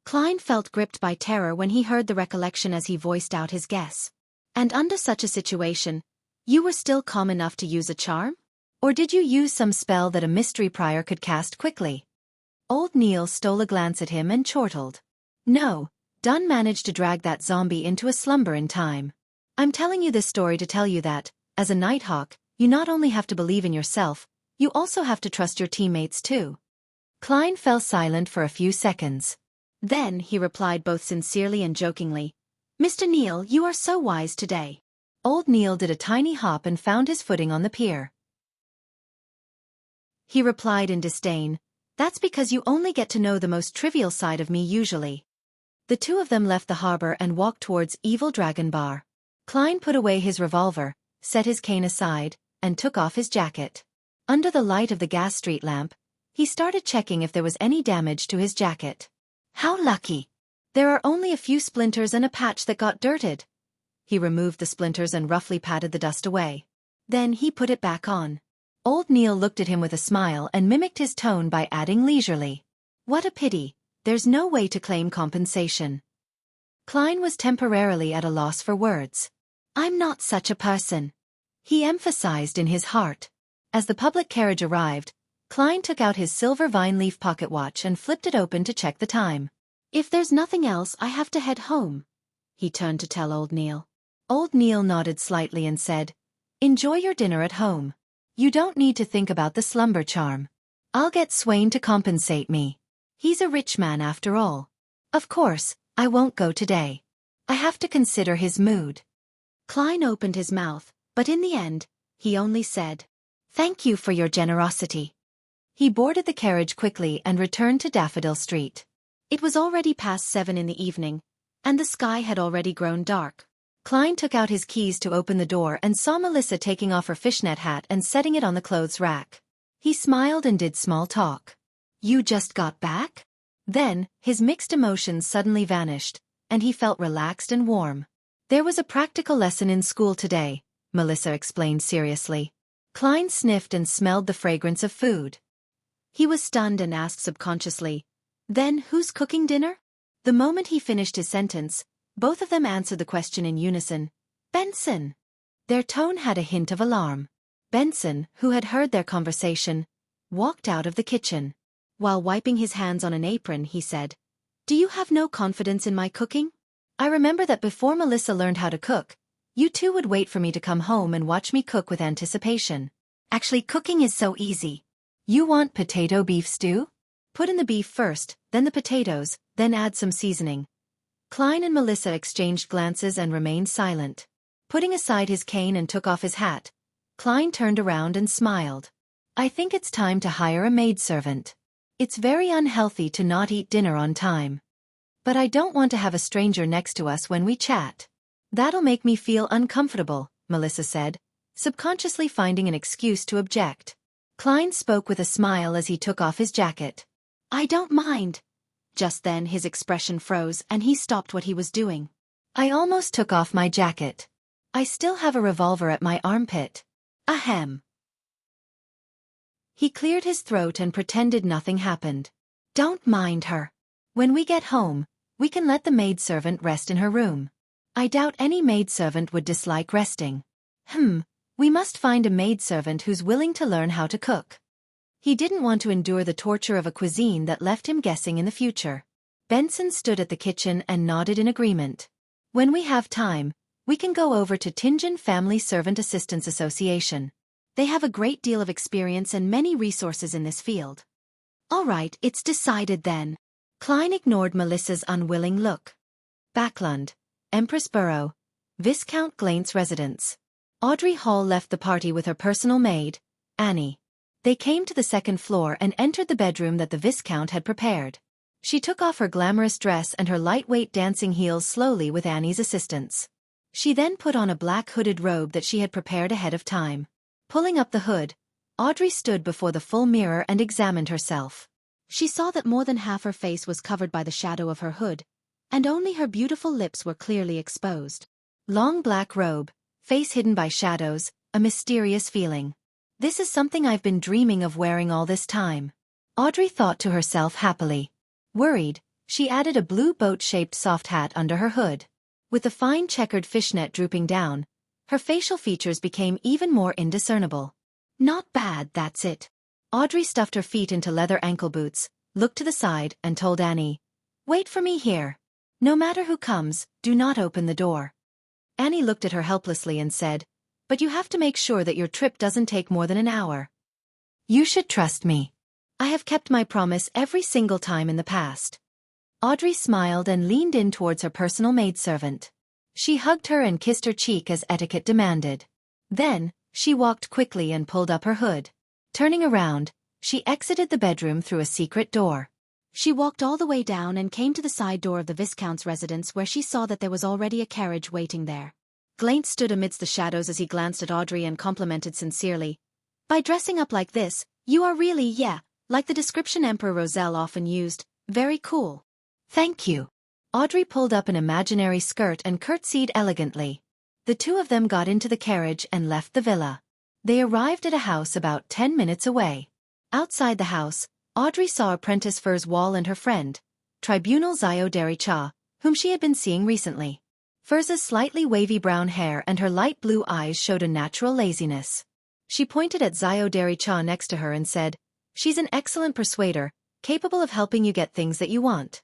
Klein felt gripped by terror when he heard the recollection as he voiced out his guess. And under such a situation, you were still calm enough to use a charm? Or did you use some spell that a mystery prior could cast quickly? Old Neil stole a glance at him and chortled. No, Dunn managed to drag that zombie into a slumber in time. I'm telling you this story to tell you that, as a Nighthawk, you not only have to believe in yourself, you also have to trust your teammates too. Klein fell silent for a few seconds. Then he replied both sincerely and jokingly, Mr. Neil, you are so wise today. Old Neil did a tiny hop and found his footing on the pier. He replied in disdain, That's because you only get to know the most trivial side of me usually. The two of them left the harbor and walked towards Evil Dragon Bar. Klein put away his revolver, set his cane aside, and took off his jacket. Under the light of the gas street lamp, he started checking if there was any damage to his jacket. How lucky! There are only a few splinters and a patch that got dirted. He removed the splinters and roughly patted the dust away. Then he put it back on. Old Neil looked at him with a smile and mimicked his tone by adding leisurely, What a pity, there's no way to claim compensation. Klein was temporarily at a loss for words. I'm not such a person. He emphasized in his heart. As the public carriage arrived, Klein took out his silver vine-leaf pocket watch and flipped it open to check the time. If there's nothing else, I have to head home. He turned to tell Old Neil. Old Neil nodded slightly and said, Enjoy your dinner at home. You don't need to think about the slumber charm. I'll get Swain to compensate me. He's a rich man after all. Of course, I won't go today. I have to consider his mood. Klein opened his mouth, but in the end, he only said, Thank you for your generosity. He boarded the carriage quickly and returned to Daffodil Street. It was already past 7 in the evening, and the sky had already grown dark. Klein took out his keys to open the door and saw Melissa taking off her fishnet hat and setting it on the clothes rack. He smiled and did small talk. You just got back? Then, his mixed emotions suddenly vanished, and he felt relaxed and warm. There was a practical lesson in school today, Melissa explained seriously. Klein sniffed and smelled the fragrance of food. He was stunned and asked subconsciously, Then who's cooking dinner? The moment he finished his sentence, both of them answered the question in unison, Benson. Their tone had a hint of alarm. Benson, who had heard their conversation, walked out of the kitchen. While wiping his hands on an apron, he said, Do you have no confidence in my cooking? I remember that before Melissa learned how to cook, you two would wait for me to come home and watch me cook with anticipation. Actually, cooking is so easy. You want potato beef stew? Put in the beef first, then the potatoes, then add some seasoning. Klein and Melissa exchanged glances and remained silent. Putting aside his cane and took off his hat, Klein turned around and smiled. I think it's time to hire a maidservant. It's very unhealthy to not eat dinner on time. But I don't want to have a stranger next to us when we chat. That'll make me feel uncomfortable, Melissa said, subconsciously finding an excuse to object. Klein spoke with a smile as he took off his jacket. I don't mind. Just then his expression froze and he stopped what he was doing. I almost took off my jacket. I still have a revolver at my armpit. Ahem. He cleared his throat and pretended nothing happened. Don't mind her. When we get home, we can let the maidservant rest in her room. I doubt any maidservant would dislike resting. We must find a maidservant who's willing to learn how to cook. He didn't want to endure the torture of a cuisine that left him guessing in the future. Benson stood at the kitchen and nodded in agreement. When we have time, we can go over to Tingen Family Servant Assistance Association. They have a great deal of experience and many resources in this field. All right, it's decided then. Klein ignored Melissa's unwilling look. Backlund, Empress Borough, Viscount Glaint's residence. Audrey Hall left the party with her personal maid, Annie. They came to the second floor and entered the bedroom that the Viscount had prepared. She took off her glamorous dress and her lightweight dancing heels slowly with Annie's assistance. She then put on a black hooded robe that she had prepared ahead of time. Pulling up the hood, Audrey stood before the full mirror and examined herself. She saw that more than half her face was covered by the shadow of her hood, and only her beautiful lips were clearly exposed. Long black robe, face hidden by shadows, a mysterious feeling. This is something I've been dreaming of wearing all this time. Audrey thought to herself happily. Worried, she added a blue boat-shaped soft hat under her hood. With the fine checkered fishnet drooping down, her facial features became even more indiscernible. Not bad, that's it. Audrey stuffed her feet into leather ankle boots, looked to the side, and told Annie, "Wait for me here. No matter who comes, do not open the door." Annie looked at her helplessly and said, "But you have to make sure that your trip doesn't take more than an hour." "You should trust me. I have kept my promise every single time in the past." Audrey smiled and leaned in towards her personal maidservant. She hugged her and kissed her cheek as etiquette demanded. Then, she walked quickly and pulled up her hood. Turning around, she exited the bedroom through a secret door. She walked all the way down and came to the side door of the Viscount's residence, where she saw that there was already a carriage waiting there. Glaint stood amidst the shadows as he glanced at Audrey and complimented sincerely. "By dressing up like this, you are really, like the description Emperor Roselle often used, very cool." "Thank you." Audrey pulled up an imaginary skirt and curtsied elegantly. The two of them got into the carriage and left the villa. They arrived at a house about 10 minutes away. Outside the house, Audrey saw Apprentice Furs Wall and her friend, Tribunal Xiao Dericha, whom she had been seeing recently. Furs's slightly wavy brown hair and her light blue eyes showed a natural laziness. She pointed at Xiao Dericha next to her and said, "She's an excellent persuader, capable of helping you get things that you want."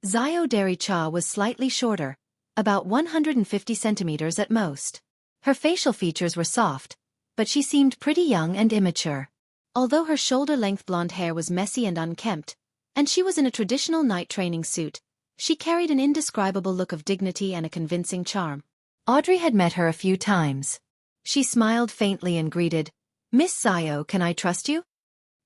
Xiao Dericha was slightly shorter, about 150 centimeters at most. Her facial features were soft, but she seemed pretty young and immature. Although her shoulder-length blonde hair was messy and unkempt, and she was in a traditional night training suit, she carried an indescribable look of dignity and a convincing charm. Audrey had met her a few times. She smiled faintly and greeted, "Miss Xiao, can I trust you?"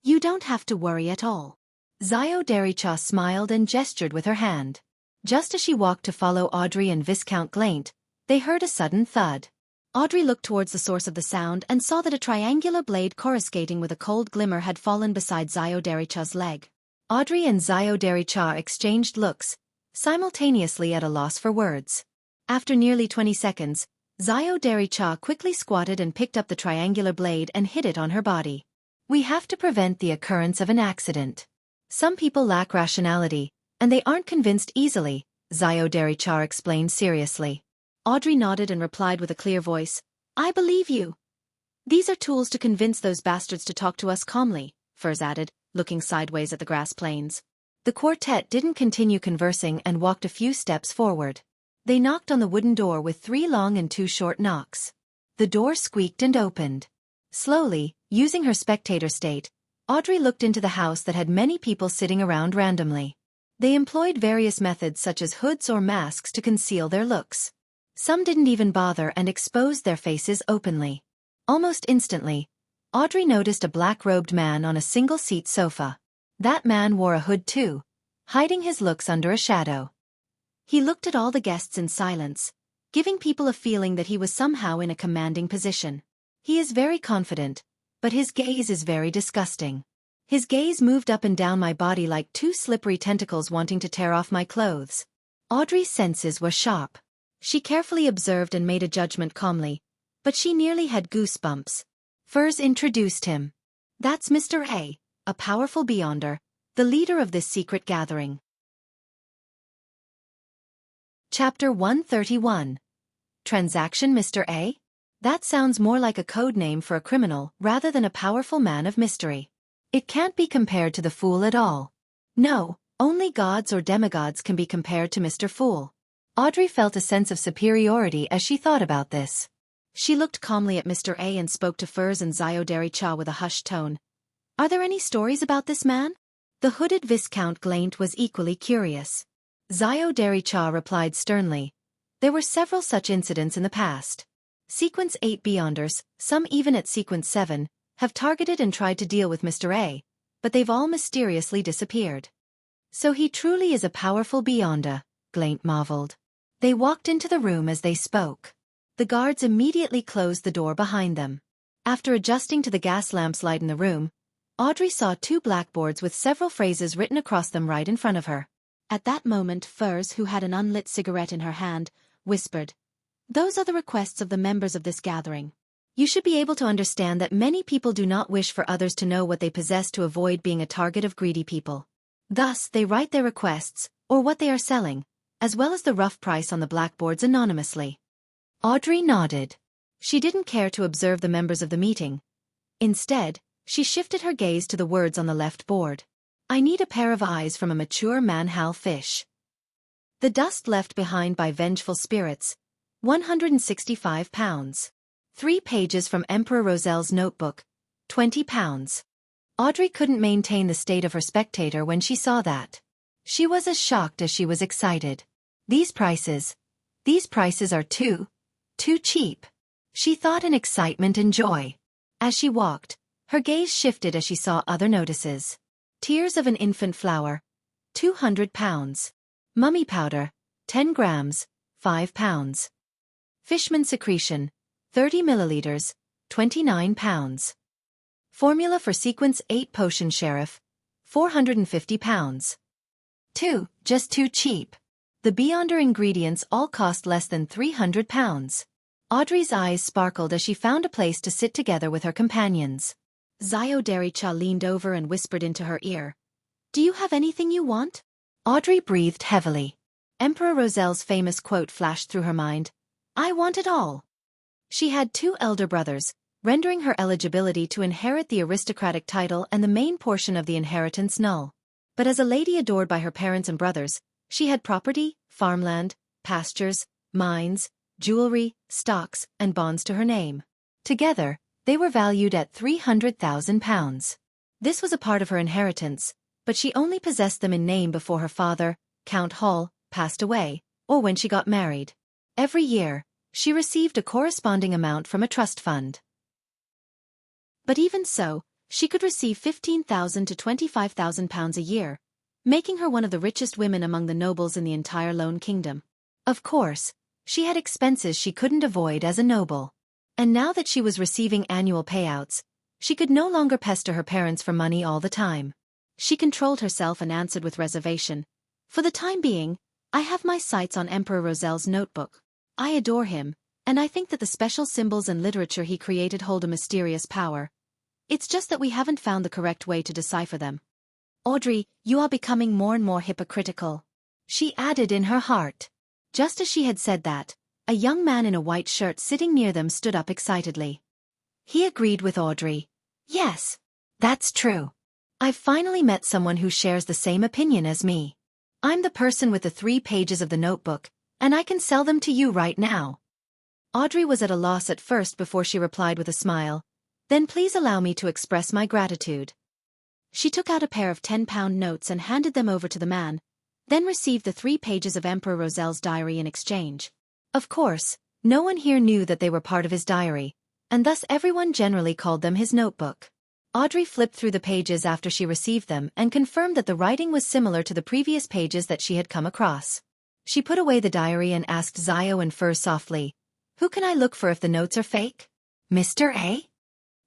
"You don't have to worry at all." Xiao Dericha smiled and gestured with her hand. Just as she walked to follow Audrey and Viscount Glaint, they heard a sudden thud. Audrey looked towards the source of the sound and saw that a triangular blade coruscating with a cold glimmer had fallen beside Xiao Dericha's leg. Audrey and Xiao Dericha exchanged looks, simultaneously at a loss for words. After nearly 20 seconds, Xiao Dericha quickly squatted and picked up the triangular blade and hid it on her body. "We have to prevent the occurrence of an accident. Some people lack rationality, and they aren't convinced easily," Xiao Dericha explained seriously. Audrey nodded and replied with a clear voice, "I believe you." "These are tools to convince those bastards to talk to us calmly," Furs added, looking sideways at the grass plains. The quartet didn't continue conversing and walked a few steps forward. They knocked on the wooden door with 3 long and 2 short knocks. The door squeaked and opened. Slowly, using her spectator state, Audrey looked into the house that had many people sitting around randomly. They employed various methods such as hoods or masks to conceal their looks. Some didn't even bother and exposed their faces openly. Almost instantly, Audrey noticed a black-robed man on a single-seat sofa. That man wore a hood too, hiding his looks under a shadow. He looked at all the guests in silence, giving people a feeling that he was somehow in a commanding position. He is very confident, but his gaze is very disgusting. His gaze moved up and down my body like 2 slippery tentacles wanting to tear off my clothes. Audrey's senses were sharp. She carefully observed and made a judgment calmly, but she nearly had goosebumps. Furs introduced him. "That's Mr. A powerful Beyonder, the leader of this secret gathering." Chapter 131. Transaction Mr. A? That sounds more like a code name for a criminal rather than a powerful man of mystery. It can't be compared to the Fool at all. No, only gods or demigods can be compared to Mr. Fool. Audrey felt a sense of superiority as she thought about this. She looked calmly at Mr. A and spoke to Furs and Xiao Dericha with a hushed tone. "Are there any stories about this man?" The hooded Viscount Glaint was equally curious. Xiao Dericha replied sternly, "There were several such incidents in the past. Sequence 8 Beyonders, some even at Sequence 7, have targeted and tried to deal with Mr. A, but they've all mysteriously disappeared." "So he truly is a powerful Beyonder," Glaint marveled. They walked into the room as they spoke. The guards immediately closed the door behind them. After adjusting to the gas lamp's light in the room, Audrey saw two blackboards with several phrases written across them right in front of her. At that moment Furs, who had an unlit cigarette in her hand, whispered, "Those are the requests of the members of this gathering. You should be able to understand that many people do not wish for others to know what they possess to avoid being a target of greedy people. Thus, they write their requests, or what they are selling, as well as the rough price on the blackboards anonymously." Audrey nodded. She didn't care to observe the members of the meeting. Instead, she shifted her gaze to the words on the left board. "I need a pair of eyes from a mature manhal fish. The dust left behind by vengeful spirits, £165. 3 pages from Emperor Roselle's notebook, £20. Audrey couldn't maintain the state of her spectator when she saw that. She was as shocked as she was excited. These prices are too cheap," she thought in excitement and joy. As she walked, her gaze shifted as she saw other notices. Tears of an infant flower, £200. Mummy powder, 10 grams, £5. Fishman secretion, 30 milliliters, £29. Formula for sequence 8 potion sheriff, £450. Just too cheap. The Beyonder ingredients all cost less than £300. Audrey's eyes sparkled as she found a place to sit together with her companions. Xiao Dericha leaned over and whispered into her ear, "Do you have anything you want?" Audrey breathed heavily. Emperor Roselle's famous quote flashed through her mind, "I want it all." She had 2 elder brothers, rendering her eligibility to inherit the aristocratic title and the main portion of the inheritance null. But as a lady adored by her parents and brothers, she had property, farmland, pastures, mines, jewelry, stocks, and bonds to her name. Together, they were valued at £300,000. This was a part of her inheritance, but she only possessed them in name before her father, Count Hall, passed away, or when she got married. Every year, she received a corresponding amount from a trust fund. But even so, she could receive £15,000 to £25,000 a year, making her one of the richest women among the nobles in the entire Lone Kingdom. Of course, she had expenses she couldn't avoid as a noble. And now that she was receiving annual payouts, she could no longer pester her parents for money all the time. She controlled herself and answered with reservation, "For the time being, I have my sights on Emperor Roselle's notebook. I adore him, and I think that the special symbols and literature he created hold a mysterious power. It's just that we haven't found the correct way to decipher them." "Audrey, you are becoming more and more hypocritical," she added in her heart. Just as she had said that, a young man in a white shirt sitting near them stood up excitedly. He agreed with Audrey. "Yes, that's true. I've finally met someone who shares the same opinion as me. I'm the person with the 3 pages of the notebook, and I can sell them to you right now." Audrey was at a loss at first before she replied with a smile, "Then please allow me to express my gratitude." She took out a pair of £10 notes and handed them over to the man, then received the 3 pages of Emperor Roselle's diary in exchange. Of course, no one here knew that they were part of his diary, and thus everyone generally called them his notebook. Audrey flipped through the pages after she received them and confirmed that the writing was similar to the previous pages that she had come across. She put away the diary and asked Xiao and Furs softly, "Who can I look for if the notes are fake?" "Mr. A?"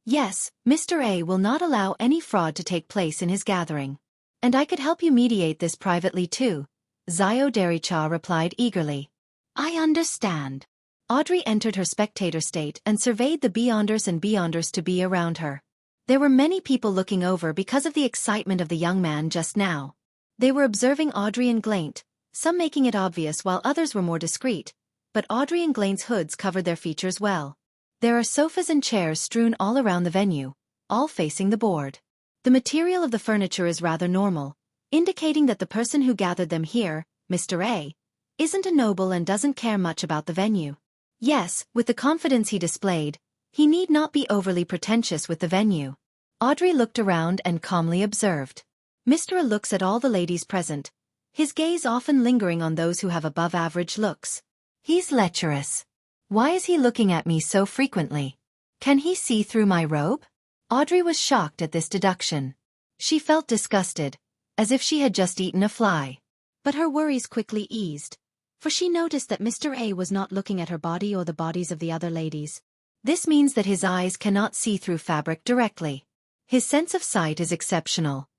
"Yes, Mr. A will not allow any fraud to take place in his gathering. And I could help you mediate this privately too," Xiao Dericha replied eagerly. "I understand." Audrey entered her spectator state and surveyed the Beyonders and Beyonders to be around her. There were many people looking over because of the excitement of the young man just now. They were observing Audrey and Glaint, some making it obvious while others were more discreet, but Audrey and Glaint's hoods covered their features well. There are sofas and chairs strewn all around the venue, all facing the board. The material of the furniture is rather normal, indicating that the person who gathered them here, Mr. A, isn't a noble and doesn't care much about the venue. Yes, with the confidence he displayed, he need not be overly pretentious with the venue. Audrey looked around and calmly observed. Mr. A looks at all the ladies present, his gaze often lingering on those who have above-average looks. He's lecherous. Why is he looking at me so frequently? Can he see through my robe? Audrey was shocked at this deduction. She felt disgusted, as if she had just eaten a fly. But her worries quickly eased, for she noticed that Mr. A was not looking at her body or the bodies of the other ladies. This means that his eyes cannot see through fabric directly. His sense of sight is exceptional.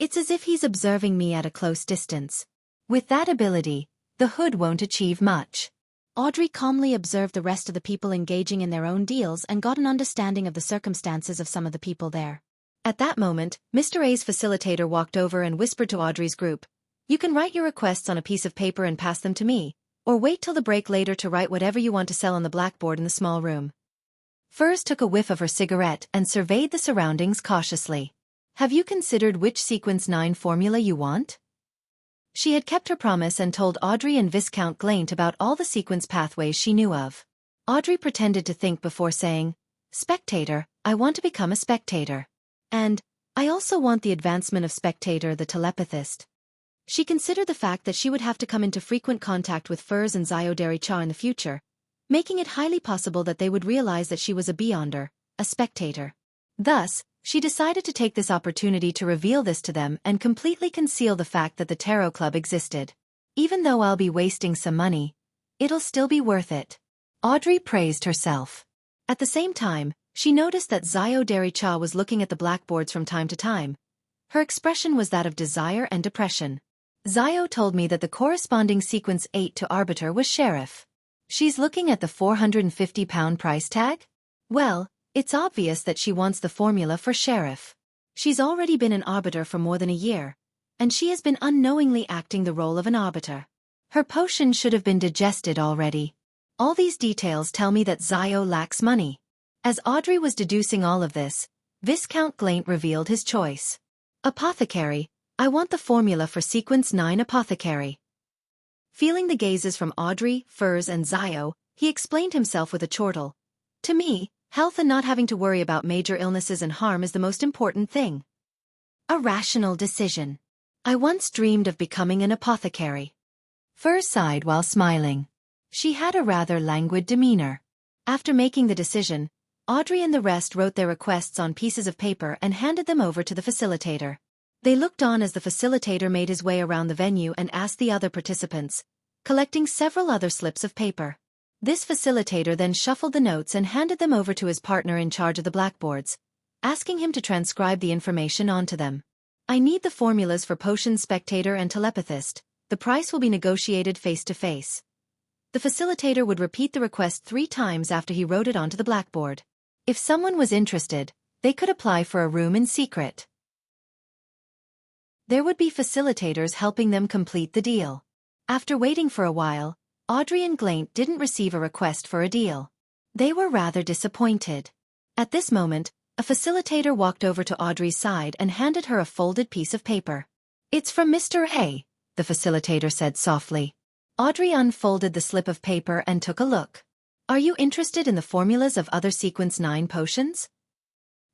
It's as if he's observing me at a close distance. With that ability, the hood won't achieve much. Audrey calmly observed the rest of the people engaging in their own deals and got an understanding of the circumstances of some of the people there. At that moment, Mr. A's facilitator walked over and whispered to Audrey's group, "You can write your requests on a piece of paper and pass them to me, or wait till the break later to write whatever you want to sell on the blackboard in the small room." Furs took a whiff of her cigarette and surveyed the surroundings cautiously. "Have you considered which Sequence 9 formula you want?" She had kept her promise and told Audrey and Viscount Glaint about all the sequence pathways she knew of. Audrey pretended to think before saying, "Spectator, I want to become a spectator. And, I also want the advancement of Spectator the telepathist." She considered the fact that she would have to come into frequent contact with Furs and Xiaoderi Cha in the future, making it highly possible that they would realize that she was a beyonder, a spectator. Thus, she decided to take this opportunity to reveal this to them and completely conceal the fact that the Tarot Club existed. "Even though I'll be wasting some money, it'll still be worth it," Audrey praised herself. At the same time, she noticed that Xiaoderi Cha was looking at the blackboards from time to time. Her expression was that of desire and depression. "Zio told me that the corresponding Sequence 8 to Arbiter was Sheriff. She's looking at the £450 price tag? Well, it's obvious that she wants the formula for Sheriff. She's already been an Arbiter for more than a year, and she has been unknowingly acting the role of an Arbiter. Her potion should have been digested already. All these details tell me that Zio lacks money." As Audrey was deducing all of this, Viscount Glaint revealed his choice. "Apothecary, I want the formula for Sequence 9 Apothecary." Feeling the gazes from Audrey, Furs and Zio, he explained himself with a chortle. "To me, health and not having to worry about major illnesses and harm is the most important thing. A rational decision. I once dreamed of becoming an apothecary." Furs sighed while smiling. She had a rather languid demeanor. After making the decision, Audrey and the rest wrote their requests on pieces of paper and handed them over to the facilitator. They looked on as the facilitator made his way around the venue and asked the other participants, collecting several other slips of paper. This facilitator then shuffled the notes and handed them over to his partner in charge of the blackboards, asking him to transcribe the information onto them. "I need the formulas for Potion Spectator and Telepathist. The price will be negotiated face-to-face." The facilitator would repeat the request 3 times after he wrote it onto the blackboard. If someone was interested, they could apply for a room in secret. There would be facilitators helping them complete the deal. After waiting for a while, Audrey and Glaint didn't receive a request for a deal. They were rather disappointed. At this moment, a facilitator walked over to Audrey's side and handed her a folded piece of paper. "It's from Mr. A," the facilitator said softly. Audrey unfolded the slip of paper and took a look. "Are you interested in the formulas of other Sequence 9 potions?"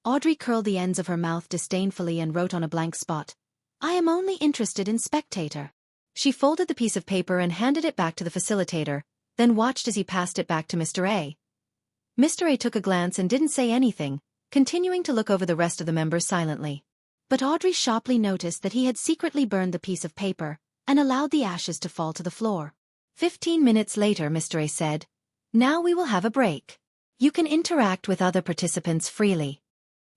Audrey curled the ends of her mouth disdainfully and wrote on a blank spot, "I am only interested in Spectator." She folded the piece of paper and handed it back to the facilitator, then watched as he passed it back to Mr. A. Mr. A took a glance and didn't say anything, continuing to look over the rest of the members silently. But Audrey sharply noticed that he had secretly burned the piece of paper and allowed the ashes to fall to the floor. 15 minutes later, Mr. A said, "Now we will have a break. You can interact with other participants freely."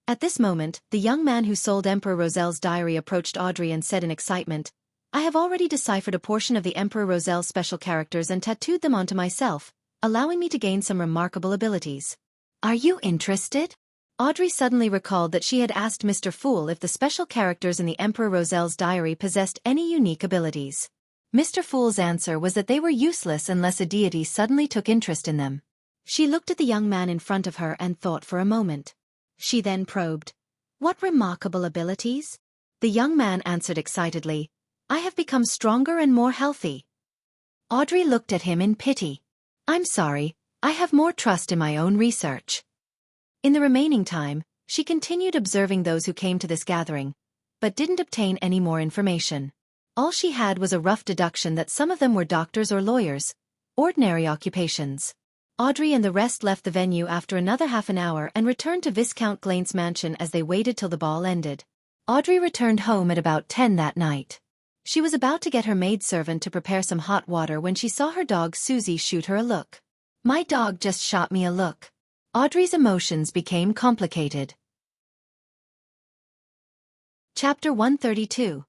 At this moment, the young man who sold Emperor Roselle's diary approached Audrey and said in excitement, "I have already deciphered a portion of the Emperor Roselle's special characters and tattooed them onto myself, allowing me to gain some remarkable abilities. Are you interested?" Audrey suddenly recalled that she had asked Mr. Fool if the special characters in the Emperor Roselle's diary possessed any unique abilities. Mr. Fool's answer was that they were useless unless a deity suddenly took interest in them. She looked at the young man in front of her and thought for a moment. She then probed, "What remarkable abilities?" The young man answered excitedly, "I have become stronger and more healthy." Audrey looked at him in pity. "I'm sorry, I have more trust in my own research." In the remaining time, she continued observing those who came to this gathering, but didn't obtain any more information. All she had was a rough deduction that some of them were doctors or lawyers, ordinary occupations. Audrey and the rest left the venue after another half an hour and returned to Viscount Glaint's mansion as they waited till the ball ended. Audrey returned home at about 10 that night. She was about to get her maidservant to prepare some hot water when she saw her dog Susie shoot her a look. "My dog just shot me a look. Audrey's emotions became complicated. Chapter 132.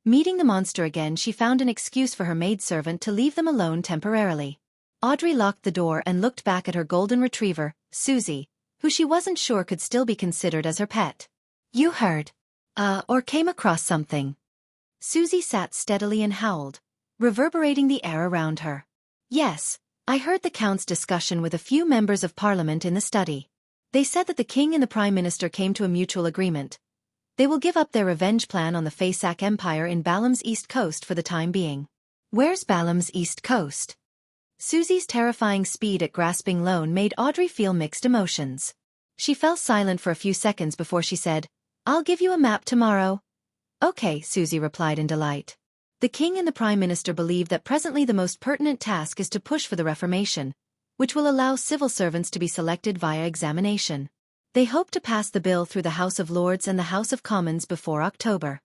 Meeting the monster again, she found an excuse for her maidservant to leave them alone temporarily. Audrey locked the door and looked back at her golden retriever, Susie, who she wasn't sure could still be considered as her pet. You heard, or came across something. Susie sat steadily and howled, reverberating the air around her. Yes, I heard the Count's discussion with a few members of Parliament in the study. They said that the King and the Prime Minister came to a mutual agreement. They will give up their revenge plan on the Faisak Empire in Balam's East Coast for the time being. Where's Balam's East Coast? Susie's terrifying speed at grasping loan made Audrey feel mixed emotions. She fell silent for a few seconds before she said, I'll give you a map tomorrow. Okay, Susie replied in delight. The King and the Prime Minister believe that presently the most pertinent task is to push for the Reformation, which will allow civil servants to be selected via examination. They hope to pass the bill through the House of Lords and the House of Commons before October.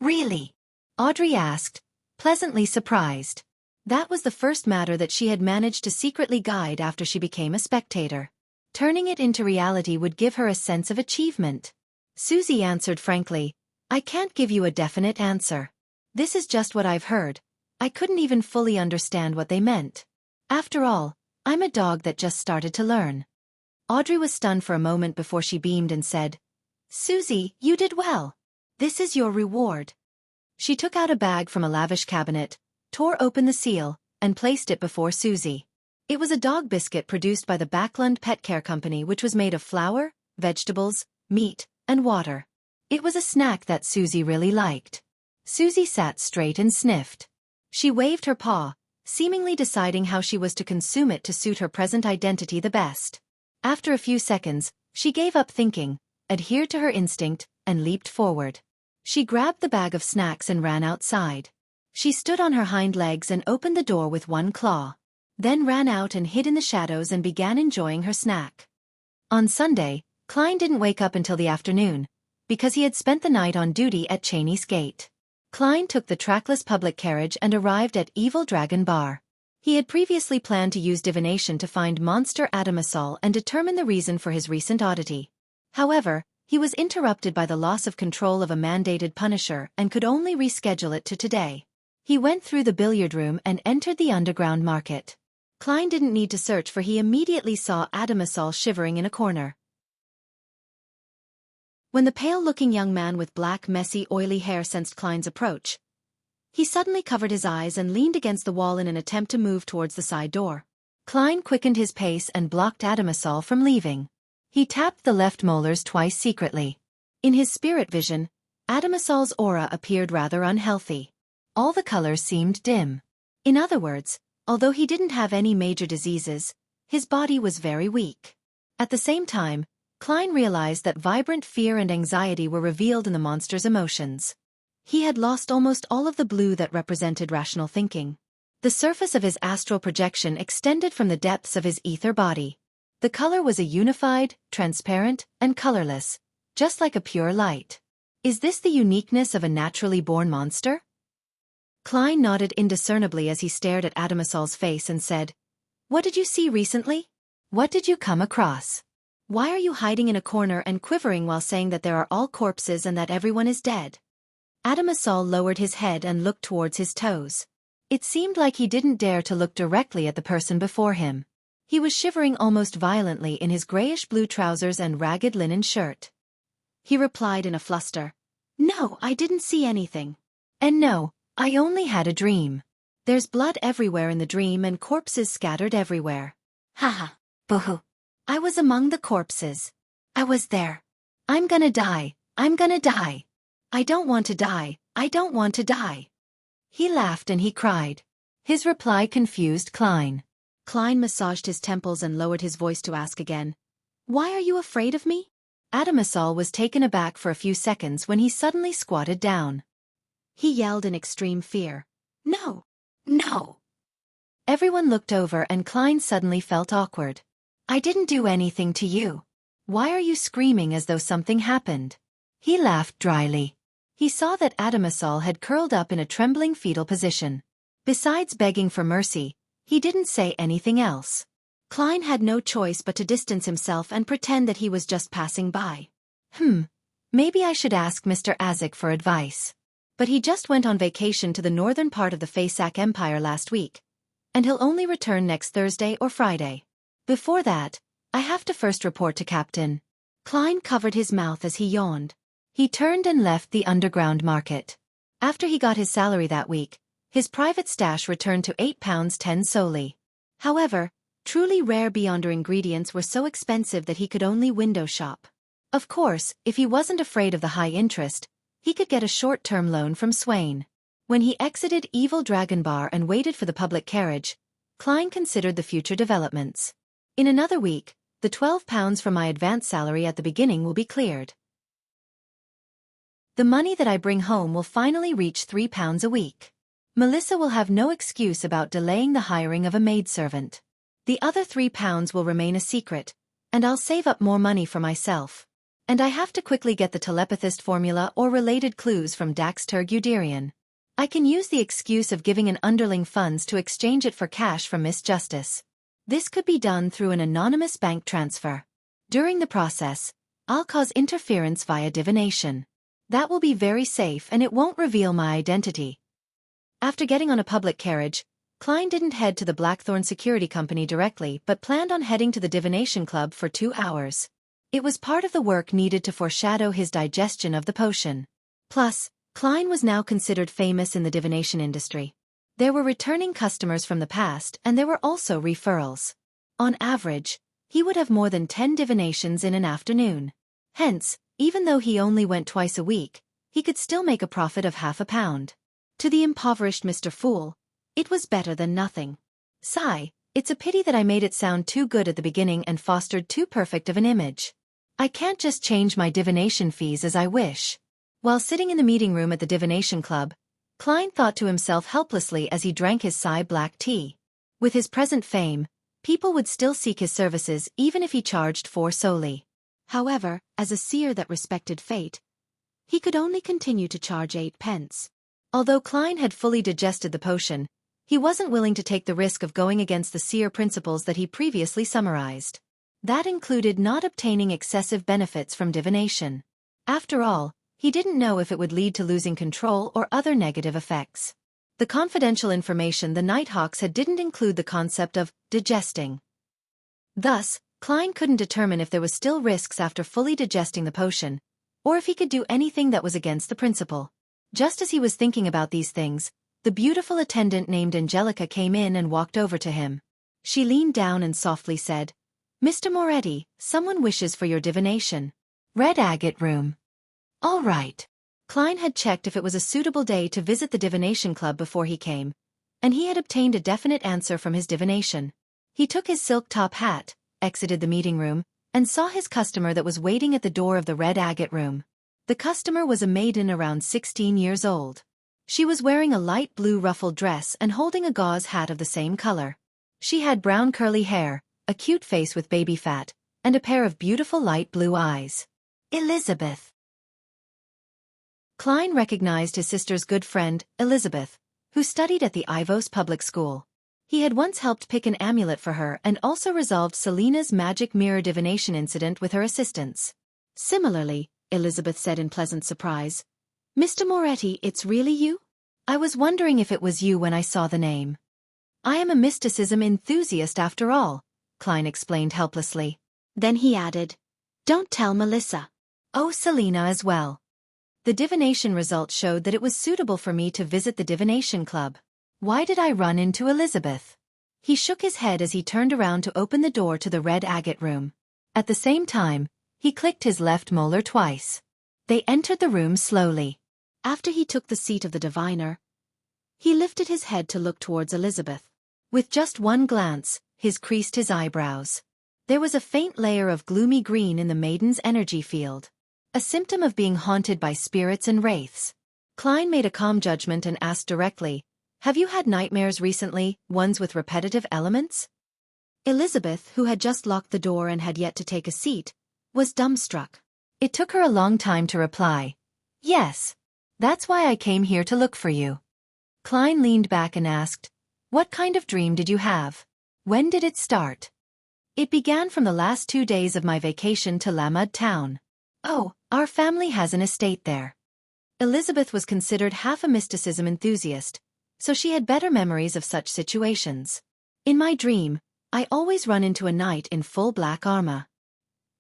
Really? Audrey asked, pleasantly surprised. That was the first matter that she had managed to secretly guide after she became a spectator. Turning it into reality would give her a sense of achievement. Susie answered frankly, I can't give you a definite answer. This is just what I've heard. I couldn't even fully understand what they meant. After all, I'm a dog that just started to learn. Audrey was stunned for a moment before she beamed and said, Susie, you did well. This is your reward. She took out a bag from a lavish cabinet, tore open the seal, and placed it before Susie. It was a dog biscuit produced by the Backlund Pet Care Company, which was made of flour, vegetables, meat, and water. It was a snack that Susie really liked. Susie sat straight and sniffed. She waved her paw, seemingly deciding how she was to consume it to suit her present identity the best. After a few seconds, she gave up thinking, adhered to her instinct, and leaped forward. She grabbed the bag of snacks and ran outside. She stood on her hind legs and opened the door with one claw. Then ran out and hid in the shadows and began enjoying her snack. On Sunday, Klein didn't wake up until the afternoon, because he had spent the night on duty at Cheney's Gate. Klein took the trackless public carriage and arrived at Evil Dragon Bar. He had previously planned to use divination to find Monster Adamasol and determine the reason for his recent oddity. However, he was interrupted by the loss of control of a mandated punisher and could only reschedule it to today. He went through the billiard room and entered the underground market. Klein didn't need to search, for he immediately saw Adamasol shivering in a corner. When the pale-looking young man with black, messy, oily hair sensed Klein's approach, he suddenly covered his eyes and leaned against the wall in an attempt to move towards the side door. Klein quickened his pace and blocked Adamasol from leaving. He tapped the left molars twice secretly. In his spirit vision, Adamasol's aura appeared rather unhealthy. All the colors seemed dim. In other words, although he didn't have any major diseases, his body was very weak. At the same time, Klein realized that vibrant fear and anxiety were revealed in the monster's emotions. He had lost almost all of the blue that represented rational thinking. The surface of his astral projection extended from the depths of his ether body. The color was a unified, transparent, and colorless, just like a pure light. Is this the uniqueness of a naturally born monster? Klein nodded indiscernibly as he stared at Adamasol's face and said, What did you see recently? What did you come across? Why are you hiding in a corner and quivering while saying that there are all corpses and that everyone is dead? Adamasol lowered his head and looked towards his toes. It seemed like he didn't dare to look directly at the person before him. He was shivering almost violently in his grayish-blue trousers and ragged linen shirt. He replied in a fluster, No, I didn't see anything. And no, I only had a dream. There's blood everywhere in the dream and corpses scattered everywhere. Haha, boo-hoo. I was among the corpses. I was there. I'm gonna die. I'm gonna die. I don't want to die. I don't want to die. He laughed and he cried. His reply confused Klein. Klein massaged his temples and lowered his voice to ask again, Why are you afraid of me? Adamasol was taken aback for a few seconds when he suddenly squatted down. He yelled in extreme fear, No! No! Everyone looked over and Klein suddenly felt awkward. I didn't do anything to you. Why are you screaming as though something happened? He laughed dryly. He saw that Adamasol had curled up in a trembling fetal position. Besides begging for mercy, he didn't say anything else. Klein had no choice but to distance himself and pretend that he was just passing by. Maybe I should ask Mr. Azik for advice. But he just went on vacation to the northern part of the Faisak Empire last week, and he'll only return next Thursday or Friday. Before that, I have to first report to Captain. Klein covered his mouth as he yawned. He turned and left the underground market. After he got his salary that week, his private stash returned to £8.10 solely. However, truly rare Beyonder ingredients were so expensive that he could only window shop. Of course, if he wasn't afraid of the high interest, he could get a short-term loan from Swain. When he exited Evil Dragon Bar and waited for the public carriage, Klein considered the future developments. In another week, the £12 from my advance salary at the beginning will be cleared. The money that I bring home will finally reach £3 a week. Melissa will have no excuse about delaying the hiring of a maidservant. The other £3 will remain a secret, and I'll save up more money for myself. And I have to quickly get the telepathist formula or related clues from Daxter Guderian. I can use the excuse of giving an underling funds to exchange it for cash from Miss Justice. This could be done through an anonymous bank transfer. During the process, I'll cause interference via divination. That will be very safe and it won't reveal my identity. After getting on a public carriage, Klein didn't head to the Blackthorn Security Company directly but planned on heading to the Divination Club for 2 hours. It was part of the work needed to foreshadow his digestion of the potion. Plus, Klein was now considered famous in the divination industry. There were returning customers from the past and there were also referrals. On average, he would have more than 10 divinations in an afternoon. Hence, even though he only went twice a week, he could still make a profit of £0.50. To the impoverished Mr. Fool, it was better than nothing. Sigh, it's a pity that I made it sound too good at the beginning and fostered too perfect of an image. I can't just change my divination fees as I wish. While sitting in the meeting room at the Divination Club, Klein thought to himself helplessly as he drank his Psy black tea. With his present fame, people would still seek his services even if he charged 4 solely. However, as a seer that respected fate, he could only continue to charge 8 pence. Although Klein had fully digested the potion, he wasn't willing to take the risk of going against the seer principles that he previously summarized. That included not obtaining excessive benefits from divination. After all, he didn't know if it would lead to losing control or other negative effects. The confidential information the Nighthawks had didn't include the concept of digesting. Thus, Klein couldn't determine if there was still risks after fully digesting the potion, or if he could do anything that was against the principle. Just as he was thinking about these things, the beautiful attendant named Angelica came in and walked over to him. She leaned down and softly said, "Mr. Moretti, someone wishes for your divination. Red agate room." All right. Klein had checked if it was a suitable day to visit the Divination Club before he came, and he had obtained a definite answer from his divination. He took his silk top hat, exited the meeting room, and saw his customer that was waiting at the door of the red agate room. The customer was a maiden around 16 years old. She was wearing a light blue ruffled dress and holding a gauze hat of the same color. She had brown curly hair, a cute face with baby fat, and a pair of beautiful light blue eyes. Elizabeth. Klein recognized his sister's good friend, Elizabeth, who studied at the Ivos public school. He had once helped pick an amulet for her and also resolved Selena's magic mirror divination incident with her assistance. Similarly, Elizabeth said in pleasant surprise, "Mr. Moretti, it's really you? I was wondering if it was you when I saw the name." "I am a mysticism enthusiast after all," Klein explained helplessly. Then he added, "Don't tell Melissa. Oh, Selena as well." The divination results showed that it was suitable for me to visit the Divination Club. Why did I run into Elizabeth? He shook his head as he turned around to open the door to the red agate room. At the same time, he clicked his left molar twice. They entered the room slowly. After he took the seat of the diviner, he lifted his head to look towards Elizabeth. With just one glance, he creased his eyebrows. There was a faint layer of gloomy green in the maiden's energy field. A symptom of being haunted by spirits and wraiths. Klein made a calm judgment and asked directly, "Have you had nightmares recently, ones with repetitive elements?" Elizabeth, who had just locked the door and had yet to take a seat, was dumbstruck. It took her a long time to reply, "Yes. That's why I came here to look for you." Klein leaned back and asked, "What kind of dream did you have? When did it start?" It began from the last 2 days of my vacation to Lamud town. Oh, our family has an estate there. Elizabeth was considered half a mysticism enthusiast, so she had better memories of such situations. In my dream, I always run into a knight in full black armor.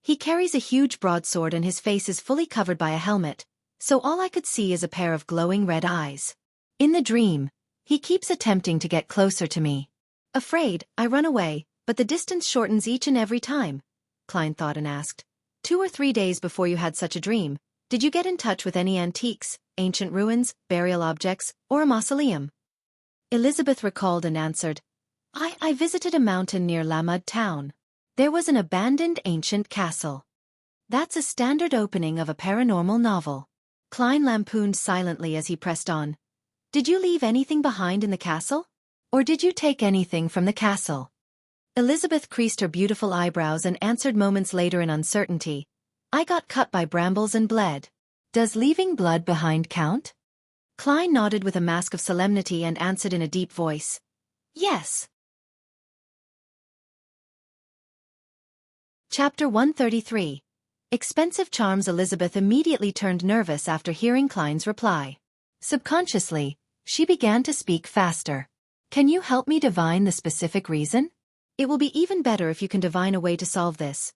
He carries a huge broadsword and his face is fully covered by a helmet, so all I could see is a pair of glowing red eyes. In the dream, he keeps attempting to get closer to me. Afraid, I run away, but the distance shortens each and every time. Klein thought and asked, 2 or 3 days before you had such a dream, did you get in touch with any antiques, ancient ruins, burial objects, or a mausoleum? Elizabeth recalled and answered, I visited a mountain near Lamud town. There was an abandoned ancient castle. That's a standard opening of a paranormal novel. Klein lampooned silently as he pressed on. Did you leave anything behind in the castle? Or did you take anything from the castle? Elizabeth creased her beautiful eyebrows and answered moments later in uncertainty. I got cut by brambles and bled. Does leaving blood behind count? Klein nodded with a mask of solemnity and answered in a deep voice. Yes. Chapter 133. Expensive charms. Elizabeth immediately turned nervous after hearing Klein's reply. Subconsciously, she began to speak faster. Can you help me divine the specific reason? It will be even better if you can divine a way to solve this.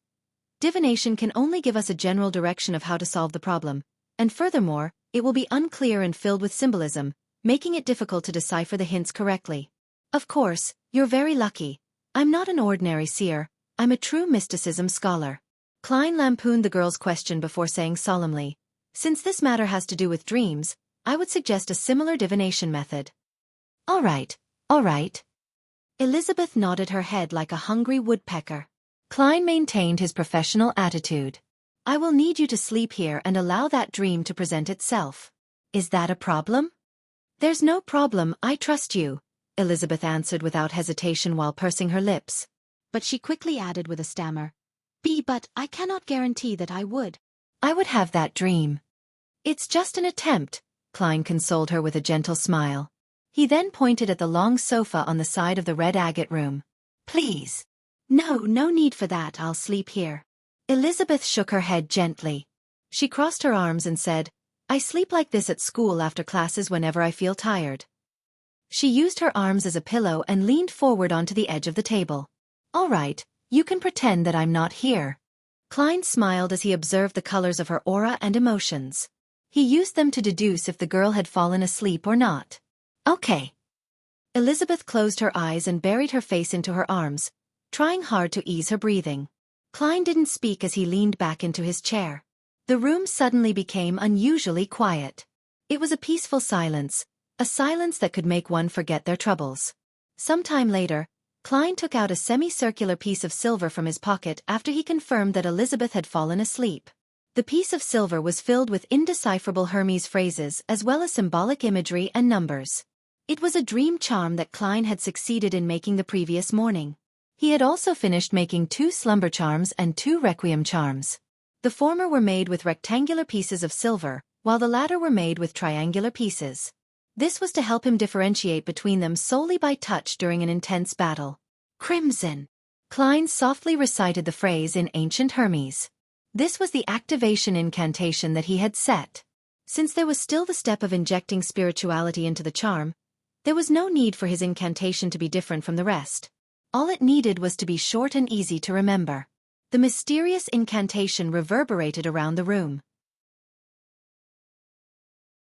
Divination can only give us a general direction of how to solve the problem, and furthermore, it will be unclear and filled with symbolism, making it difficult to decipher the hints correctly. Of course, you're very lucky. I'm not an ordinary seer, I'm a true mysticism scholar. Klein lampooned the girl's question before saying solemnly, since this matter has to do with dreams, I would suggest a similar divination method. All right. Elizabeth nodded her head like a hungry woodpecker. Klein maintained his professional attitude. I will need you to sleep here and allow that dream to present itself. Is that a problem? There's no problem, I trust you, Elizabeth answered without hesitation while pursing her lips. But she quickly added with a stammer. But I cannot guarantee that I would. I would have that dream. It's just an attempt, Klein consoled her with a gentle smile. He then pointed at the long sofa on the side of the red agate room. Please. No need for that, I'll sleep here. Elizabeth shook her head gently. She crossed her arms and said, I sleep like this at school after classes whenever I feel tired. She used her arms as a pillow and leaned forward onto the edge of the table. All right, you can pretend that I'm not here. Klein smiled as he observed the colors of her aura and emotions. He used them to deduce if the girl had fallen asleep or not. Okay. Elizabeth closed her eyes and buried her face into her arms, trying hard to ease her breathing. Klein didn't speak as he leaned back into his chair. The room suddenly became unusually quiet. It was a peaceful silence, a silence that could make one forget their troubles. Some time later, Klein took out a semicircular piece of silver from his pocket after he confirmed that Elizabeth had fallen asleep. The piece of silver was filled with indecipherable Hermes phrases as well as symbolic imagery and numbers. It was a dream charm that Klein had succeeded in making the previous morning. He had also finished making 2 slumber charms and 2 requiem charms. The former were made with rectangular pieces of silver, while the latter were made with triangular pieces. This was to help him differentiate between them solely by touch during an intense battle. Crimson. Klein softly recited the phrase in ancient Hermes. This was the activation incantation that he had set. Since there was still the step of injecting spirituality into the charm, there was no need for his incantation to be different from the rest. All it needed was to be short and easy to remember. The mysterious incantation reverberated around the room.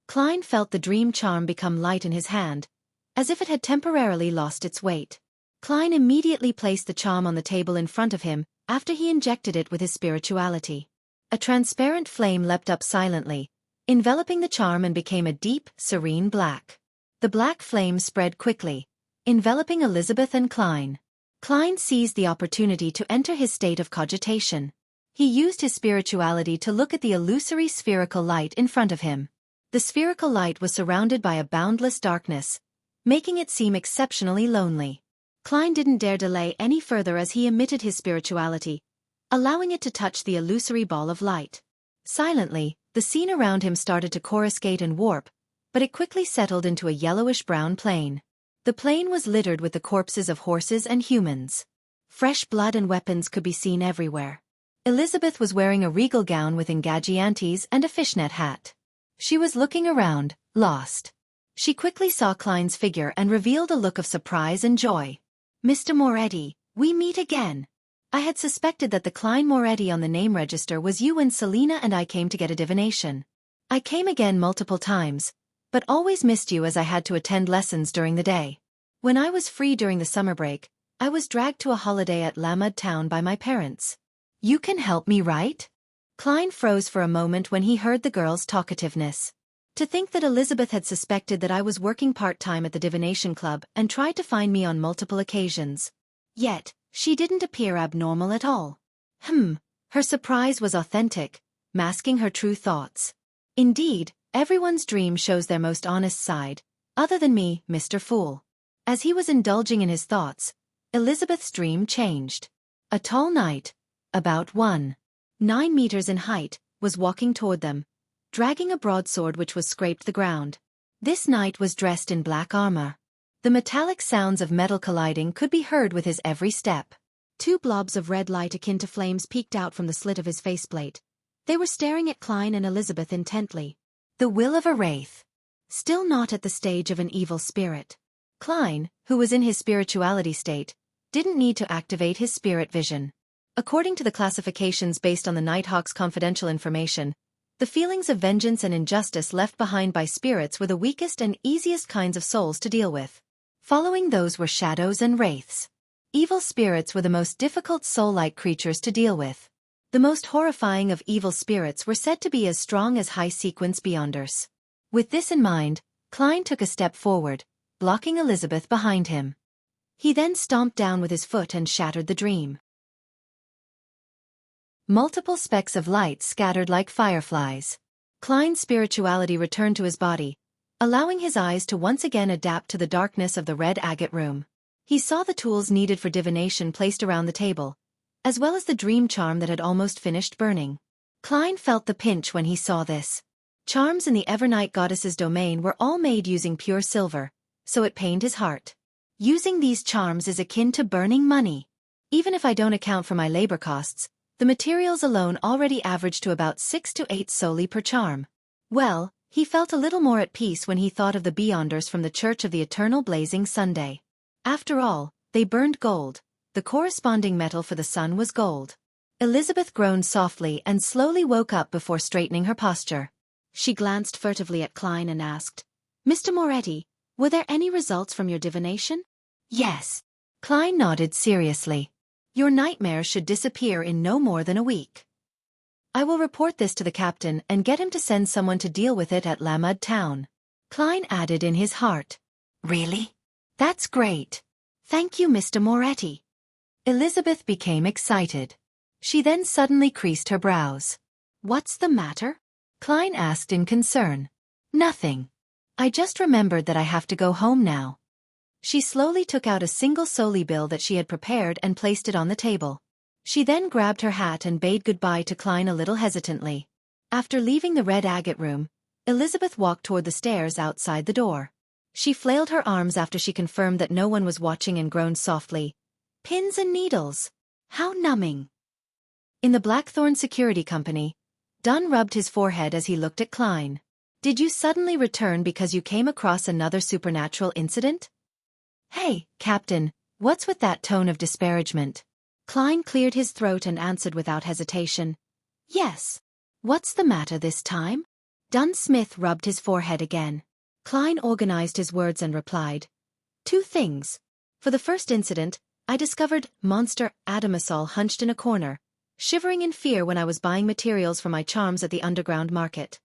Klein felt the dream charm become light in his hand, as if it had temporarily lost its weight. Klein immediately placed the charm on the table in front of him, after he injected it with his spirituality. A transparent flame leapt up silently, enveloping the charm and became a deep, serene black. The black flame spread quickly, enveloping Elizabeth and Klein. Klein seized the opportunity to enter his state of cogitation. He used his spirituality to look at the illusory spherical light in front of him. The spherical light was surrounded by a boundless darkness, making it seem exceptionally lonely. Klein didn't dare delay any further as he emitted his spirituality, allowing it to touch the illusory ball of light. Silently, the scene around him started to coruscate and warp, but it quickly settled into a yellowish-brown plain. The plain was littered with the corpses of horses and humans. Fresh blood and weapons could be seen everywhere. Elizabeth was wearing a regal gown with engadgiantes and a fishnet hat. She was looking around, lost. She quickly saw Klein's figure and revealed a look of surprise and joy. "Mr. Moretti, we meet again. I had suspected that the Klein Moretti on the name register was you when Selina and I came to get a divination. I came again multiple times, but always missed you as I had to attend lessons during the day. When I was free during the summer break, I was dragged to a holiday at Lamud Town by my parents. You can help me, right?" Klein froze for a moment when he heard the girl's talkativeness. To think that Elizabeth had suspected that I was working part-time at the divination club and tried to find me on multiple occasions. Yet, she didn't appear abnormal at all. Her surprise was authentic, masking her true thoughts. Indeed, everyone's dream shows their most honest side, other than me, Mr. Fool. As he was indulging in his thoughts, Elizabeth's dream changed. A tall knight, about 1.9 meters in height, was walking toward them, dragging a broadsword which was scraped the ground. This knight was dressed in black armor. The metallic sounds of metal colliding could be heard with his every step. Two blobs of red light akin to flames peeked out from the slit of his faceplate. They were staring at Klein and Elizabeth intently. The will of a wraith. Still not at the stage of an evil spirit. Klein, who was in his spirituality state, didn't need to activate his spirit vision. According to the classifications based on the Nighthawk's confidential information, the feelings of vengeance and injustice left behind by spirits were the weakest and easiest kinds of souls to deal with. Following those were shadows and wraiths. Evil spirits were the most difficult soul-like creatures to deal with. The most horrifying of evil spirits were said to be as strong as high-sequence beyonders. With this in mind, Klein took a step forward, blocking Elizabeth behind him. He then stomped down with his foot and shattered the dream. Multiple specks of light scattered like fireflies. Klein's spirituality returned to his body, allowing his eyes to once again adapt to the darkness of the red agate room. He saw the tools needed for divination placed around the table, as well as the dream charm that had almost finished burning. Klein felt the pinch when he saw this. Charms in the Evernight goddess's domain were all made using pure silver, so it pained his heart. Using these charms is akin to burning money. Even if I don't account for my labor costs, the materials alone already average to about 6 to 8 soli per charm. Well, he felt a little more at peace when he thought of the Beyonders from the Church of the Eternal Blazing Sunday. After all, they burned gold. The corresponding metal for the sun was gold. Elizabeth groaned softly and slowly woke up before straightening her posture. She glanced furtively at Klein and asked, "Mr. Moretti, were there any results from your divination?" "Yes." Klein nodded seriously. "Your nightmare should disappear in no more than a week. I will report this to the captain and get him to send someone to deal with it at Lamud Town." Klein added in his heart, "Really? That's great. Thank you, Mr. Moretti." Elizabeth became excited. She then suddenly creased her brows. "What's the matter?" Klein asked in concern. "Nothing. I just remembered that I have to go home now." She slowly took out a single soli bill that she had prepared and placed it on the table. She then grabbed her hat and bade goodbye to Klein a little hesitantly. After leaving the red agate room, Elizabeth walked toward the stairs outside the door. She flailed her arms after she confirmed that no one was watching and groaned softly, "Pins and needles! How numbing!" In the Blackthorn Security Company, Dunn rubbed his forehead as he looked at Klein. "Did you suddenly return because you came across another supernatural incident?" "Hey, Captain, what's with that tone of disparagement?" Klein cleared his throat and answered without hesitation, "Yes. What's the matter this time?" Dunn Smith rubbed his forehead again. Klein organized his words and replied, "Two things. For the first incident, I discovered monster Adamasol hunched in a corner, shivering in fear when I was buying materials for my charms at the underground market."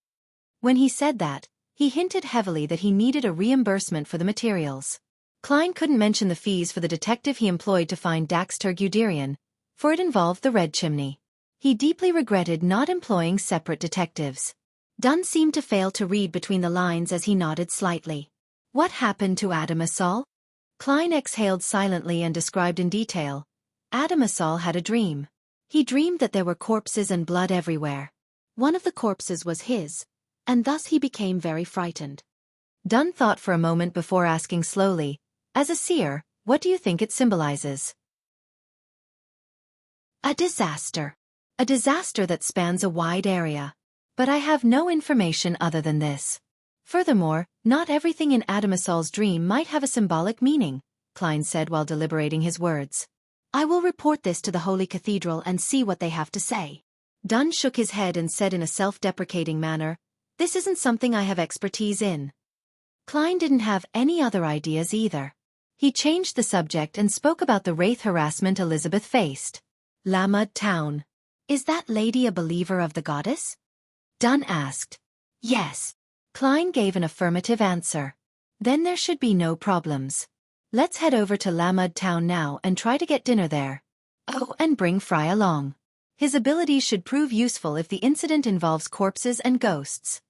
When he said that, he hinted heavily that he needed a reimbursement for the materials. Klein couldn't mention the fees for the detective he employed to find Daxter Guderian, for it involved the Red Chimney. He deeply regretted not employing separate detectives. Dunn seemed to fail to read between the lines as he nodded slightly. "What happened to Adamasol?" Klein exhaled silently and described in detail. Adamasol had a dream. He dreamed that there were corpses and blood everywhere. One of the corpses was his, and thus he became very frightened. Dunn thought for a moment before asking slowly, "As a seer, what do you think it symbolizes?" A disaster. A disaster that spans a wide area. But I have no information other than this. Furthermore, not everything in Adamasol's dream might have a symbolic meaning, Klein said while deliberating his words. I will report this to the Holy Cathedral and see what they have to say. Dunn shook his head and said in a self-deprecating manner, this isn't something I have expertise in. Klein didn't have any other ideas either. He changed the subject and spoke about the wraith harassment Elizabeth faced. Lamud Town. Is that lady a believer of the goddess? Dunn asked. Yes. Klein gave an affirmative answer. Then there should be no problems. Let's head over to Lamud Town now and try to get dinner there. Oh, and bring Fry along. His abilities should prove useful if the incident involves corpses and ghosts.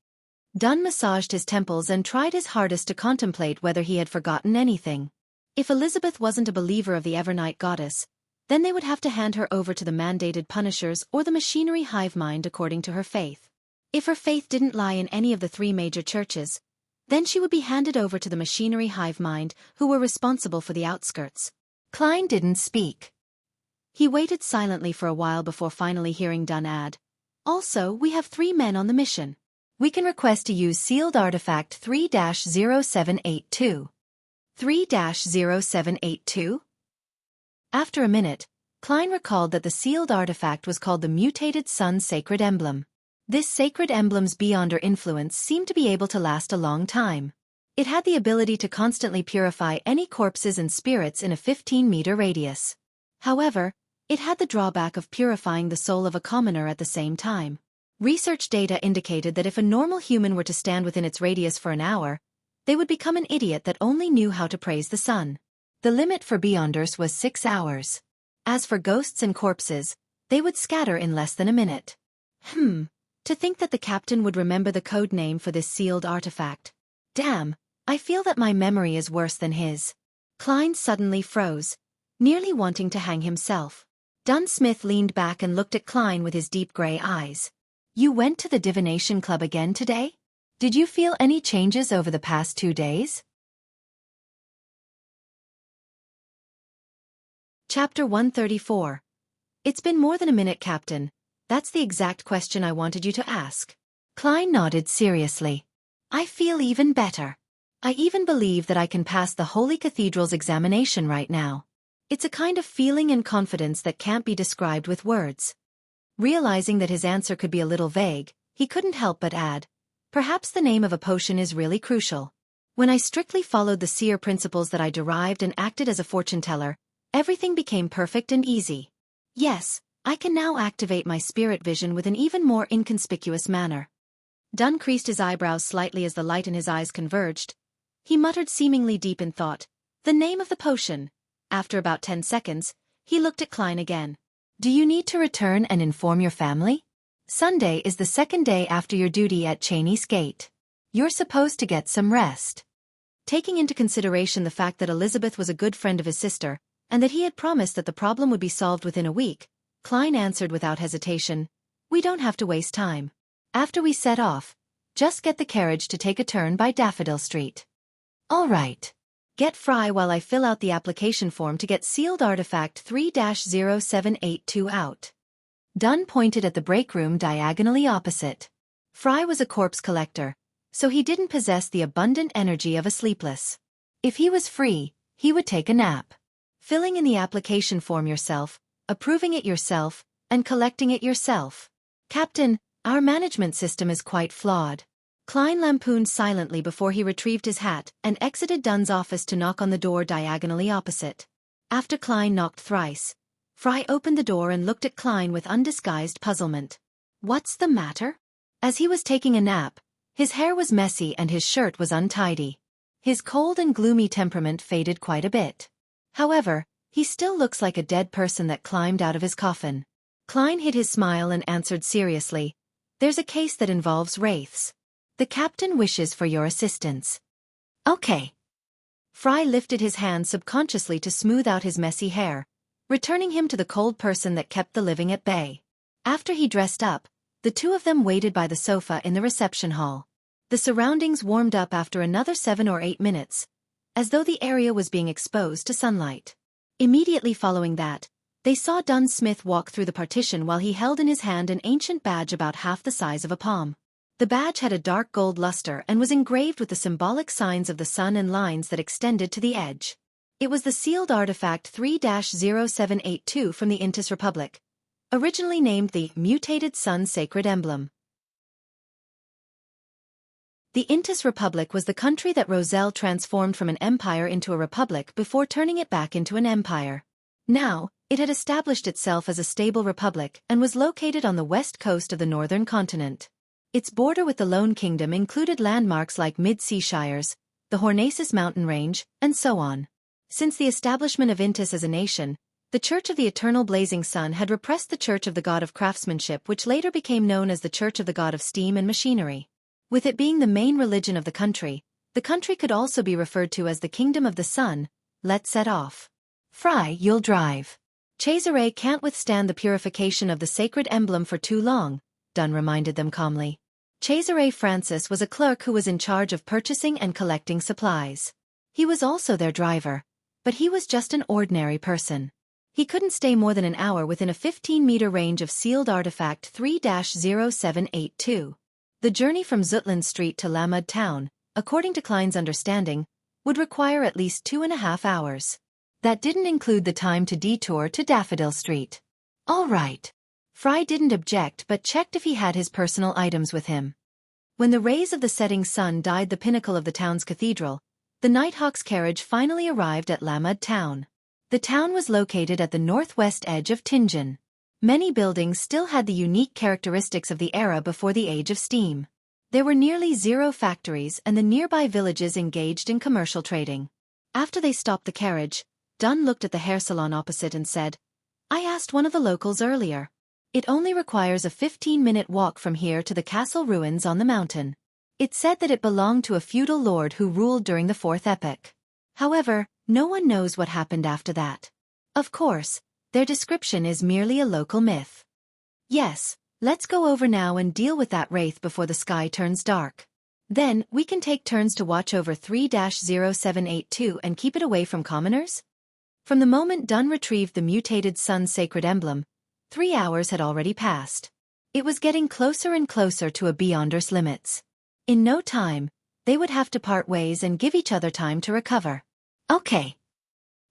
Dunn massaged his temples and tried his hardest to contemplate whether he had forgotten anything. If Elizabeth wasn't a believer of the Evernight goddess, then they would have to hand her over to the mandated punishers or the machinery hive mind according to her faith. If her faith didn't lie in any of the 3 major churches, then she would be handed over to the machinery hive mind who were responsible for the outskirts. Klein didn't speak. He waited silently for a while before finally hearing Dunn add, also, we have 3 men on the mission. We can request to use sealed artifact 3-0782. 3-0782? After a minute, Klein recalled that the sealed artifact was called the Mutated Sun Sacred Emblem. This sacred emblem's Beyonder influence seemed to be able to last a long time. It had the ability to constantly purify any corpses and spirits in a 15-meter radius. However, it had the drawback of purifying the soul of a commoner at the same time. Research data indicated that if a normal human were to stand within its radius for an hour, they would become an idiot that only knew how to praise the sun. The limit for Beyonders was 6 hours. As for ghosts and corpses, they would scatter in less than a minute. To think that the captain would remember the code name for this sealed artifact. Damn, I feel that my memory is worse than his. Klein suddenly froze, nearly wanting to hang himself. Dunn Smith leaned back and looked at Klein with his deep gray eyes. You went to the divination club again today? Did you feel any changes over the past 2 days? Chapter 134. It's been more than a minute, Captain. That's the exact question I wanted you to ask. Klein nodded seriously. I feel even better. I even believe that I can pass the Holy Cathedral's examination right now. It's a kind of feeling and confidence that can't be described with words. Realizing that his answer could be a little vague, he couldn't help but add, perhaps the name of a potion is really crucial. When I strictly followed the seer principles that I derived and acted as a fortune teller, everything became perfect and easy. Yes, I can now activate my spirit vision with an even more inconspicuous manner. Dunn creased his eyebrows slightly as the light in his eyes converged. He muttered seemingly deep in thought, the name of the potion. After about 10 seconds, he looked at Klein again. Do you need to return and inform your family? Sunday is the 2nd day after your duty at Cheney's Gate. You're supposed to get some rest. Taking into consideration the fact that Elizabeth was a good friend of his sister, and that he had promised that the problem would be solved within a week, Klein answered without hesitation, we don't have to waste time. After we set off, just get the carriage to take a turn by Daffodil Street. All right. Get Fry while I fill out the application form to get sealed artifact 3-0782 out. Dunn pointed at the break room diagonally opposite. Fry was a corpse collector, so he didn't possess the abundant energy of a sleepless. If he was free, he would take a nap. Filling in the application form yourself, approving it yourself, and collecting it yourself. Captain, our management system is quite flawed. Klein lampooned silently before he retrieved his hat and exited Dunn's office to knock on the door diagonally opposite. After Klein knocked thrice, Fry opened the door and looked at Klein with undisguised puzzlement. What's the matter? As he was taking a nap, his hair was messy and his shirt was untidy. His cold and gloomy temperament faded quite a bit. However, he still looks like a dead person that climbed out of his coffin. Klein hid his smile and answered seriously, there's a case that involves wraiths. The captain wishes for your assistance. Okay. Fry lifted his hand subconsciously to smooth out his messy hair, returning him to the cold person that kept the living at bay. After he dressed up, the two of them waited by the sofa in the reception hall. The surroundings warmed up after another 7 or 8 minutes, as though the area was being exposed to sunlight. Immediately following that, They saw Dunn Smith walk through the partition while he held in his hand an ancient badge about half the size of a palm. The badge had a dark gold luster and was engraved with the symbolic signs of the sun and lines that extended to the edge. It was the sealed artifact 3-0782 from the Intis Republic, originally named the Mutated Sun Sacred Emblem. The Intis Republic was the country that Roselle transformed from an empire into a republic before turning it back into an empire. Now, it had established itself as a stable republic and was located on the west coast of the northern continent. Its border with the Lone Kingdom included landmarks like Mid-Sea Shires, the Hornacis mountain range, and so on. Since the establishment of Intis as a nation, the Church of the Eternal Blazing Sun had repressed the Church of the God of Craftsmanship, which later became known as the Church of the God of Steam and Machinery. With it being the main religion of the country could also be referred to as the Kingdom of the Sun. Let's set off. Fry, you'll drive. Cesare can't withstand the purification of the sacred emblem for too long, Dunn reminded them calmly. Cesare Francis was a clerk who was in charge of purchasing and collecting supplies. He was also their driver, but he was just an ordinary person. He couldn't stay more than an hour within a 15-meter range of sealed artifact 3-0782. The journey from Zutland Street to Lamud Town, according to Klein's understanding, would require at least 2.5 hours. That didn't include the time to detour to Daffodil Street. All right. Fry didn't object but checked if he had his personal items with him. When the rays of the setting sun dyed the pinnacle of the town's cathedral, the Nighthawk's carriage finally arrived at Lamud Town. The town was located at the northwest edge of Tingen. Many buildings still had the unique characteristics of the era before the age of steam. There were nearly 0 factories and the nearby villages engaged in commercial trading. After they stopped the carriage, Dunn looked at the hair salon opposite and said, "I asked one of the locals earlier. It only requires a 15-minute walk from here to the castle ruins on the mountain. It said that it belonged to a feudal lord who ruled during the Fourth Epoch. However, no one knows what happened after that. Of course, their description is merely a local myth. Yes, let's go over now and deal with that wraith before the sky turns dark. Then, we can take turns to watch over 3-0782 and keep it away from commoners?" From the moment Dunn retrieved the mutated sun sacred emblem, 3 hours had already passed. It was getting closer and closer to a Beyonder's limits. In no time, they would have to part ways and give each other time to recover. "Okay."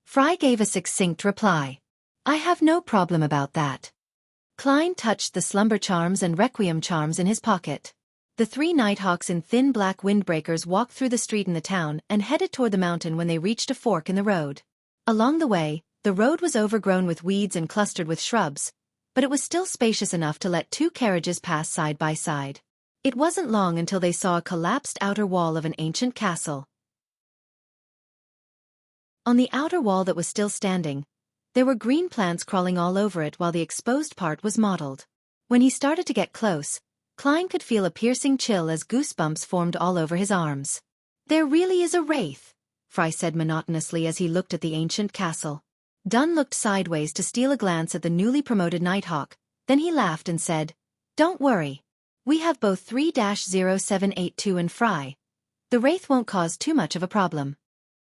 Fry gave a succinct reply. "I have no problem about that." Klein touched the slumber charms and requiem charms in his pocket. The 3 Nighthawks in thin black windbreakers walked through the street in the town and headed toward the mountain when they reached a fork in the road. Along the way, the road was overgrown with weeds and clustered with shrubs, but it was still spacious enough to let 2 carriages pass side by side. It wasn't long until they saw a collapsed outer wall of an ancient castle. On the outer wall that was still standing, there were green plants crawling all over it while the exposed part was mottled. When he started to get close, Klein could feel a piercing chill as goosebumps formed all over his arms. "There really is a wraith," Fry said monotonously as he looked at the ancient castle. Dunn looked sideways to steal a glance at the newly promoted Nighthawk, then he laughed and said, "Don't worry. We have both 3-0782 and Fry. The wraith won't cause too much of a problem."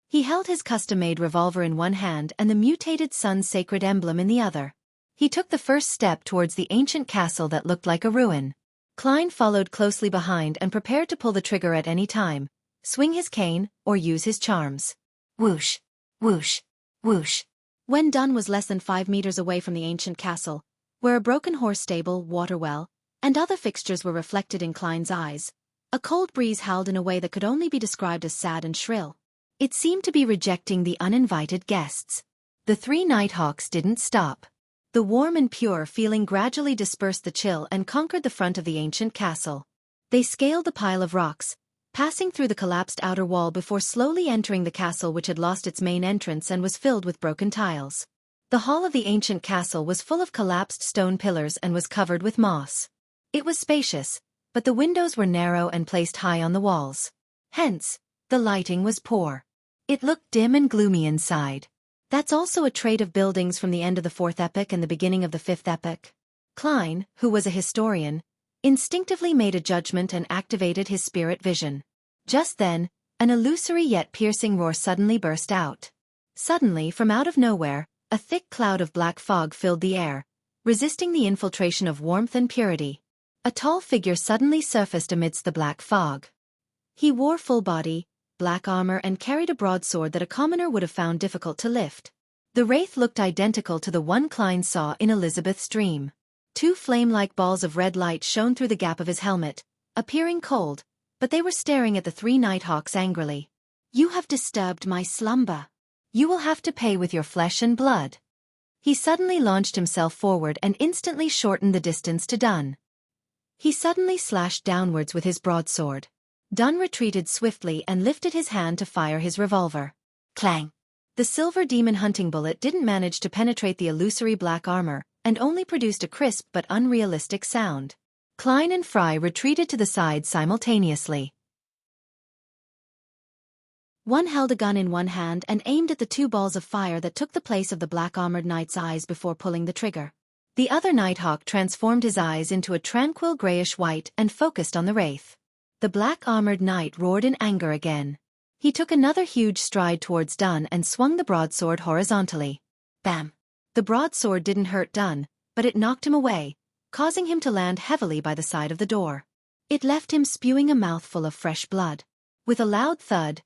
He held his custom-made revolver in one hand and the mutated sun sacred emblem in the other. He took the first step towards the ancient castle that looked like a ruin. Klein followed closely behind and prepared to pull the trigger at any time, swing his cane, or use his charms. Whoosh, whoosh, whoosh. When Dunn was less than 5 meters away from the ancient castle, where a broken horse stable, water well, and other fixtures were reflected in Klein's eyes, a cold breeze howled in a way that could only be described as sad and shrill. It seemed to be rejecting the uninvited guests. The 3 Nighthawks didn't stop. The warm and pure feeling gradually dispersed the chill and conquered the front of the ancient castle. They scaled the pile of rocks, passing through the collapsed outer wall before slowly entering the castle, which had lost its main entrance and was filled with broken tiles. The hall of the ancient castle was full of collapsed stone pillars and was covered with moss. It was spacious, but the windows were narrow and placed high on the walls. Hence, the lighting was poor. It looked dim and gloomy inside. That's also a trait of buildings from the end of the Fourth Epoch and the beginning of the Fifth Epoch. Klein, who was a historian, instinctively made a judgment and activated his spirit vision. Just then, an illusory yet piercing roar suddenly burst out. Suddenly, from out of nowhere, A thick cloud of black fog filled the air, resisting the infiltration of warmth and purity. A tall figure suddenly surfaced amidst the black fog. He wore full body, black armor and carried a broadsword that a commoner would have found difficult to lift. The wraith looked identical to the one Klein saw in Elizabeth's dream. Two flame-like balls of red light shone through the gap of his helmet, appearing cold, but they were staring at the three Nighthawks angrily. "You have disturbed my slumber. You will have to pay with your flesh and blood." He suddenly launched himself forward and instantly shortened the distance to Dun. He suddenly slashed downwards with his broadsword. Dun retreated swiftly and lifted his hand to fire his revolver. Clang! The silver demon hunting bullet didn't manage to penetrate the illusory black armor, and only produced a crisp but unrealistic sound. Klein and Fry retreated to the side simultaneously. One held a gun in one hand and aimed at the two balls of fire that took the place of the black-armored knight's eyes before pulling the trigger. The other Nighthawk transformed his eyes into a tranquil grayish-white and focused on the wraith. The black-armored knight roared in anger again. He took another huge stride towards Dun and swung the broadsword horizontally. Bam! The broadsword didn't hurt Dun, but it knocked him away, causing him to land heavily by the side of the door. It left him spewing a mouthful of fresh blood. With a loud thud,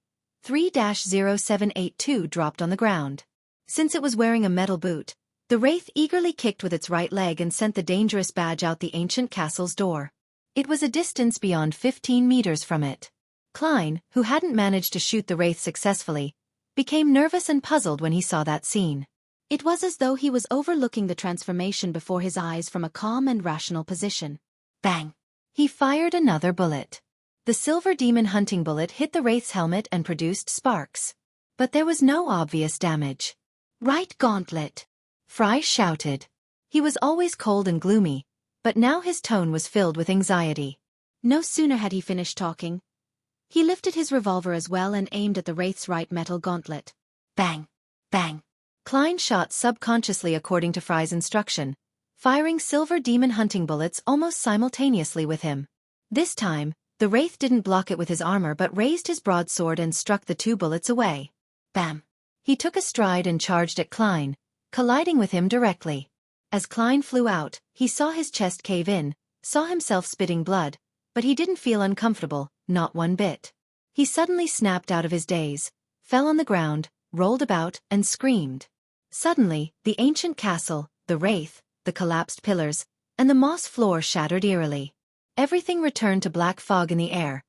3-0782 dropped on the ground. Since it was wearing a metal boot, the wraith eagerly kicked with its right leg and sent the dangerous badge out the ancient castle's door. It was a distance beyond 15 meters from it. Klein, who hadn't managed to shoot the wraith successfully, became nervous and puzzled when he saw that scene. It was as though he was overlooking the transformation before his eyes from a calm and rational position. Bang! He fired another bullet. The silver demon hunting bullet hit the wraith's helmet and produced sparks. But there was no obvious damage. "Right gauntlet!" Fry shouted. He was always cold and gloomy, but now his tone was filled with anxiety. No sooner had he finished talking, he lifted his revolver as well and aimed at the wraith's right metal gauntlet. Bang! Bang! Klein shot subconsciously according to Fry's instruction, firing silver demon hunting bullets almost simultaneously with him. This time, the wraith didn't block it with his armor but raised his broadsword and struck the two bullets away. Bam! He took a stride and charged at Klein, colliding with him directly. As Klein flew out, he saw his chest cave in, saw himself spitting blood, but he didn't feel uncomfortable, not one bit. He suddenly snapped out of his daze, fell on the ground, rolled about, and screamed. Suddenly, the ancient castle, the wraith, the collapsed pillars, and the moss floor shattered eerily. Everything returned to black fog in the air,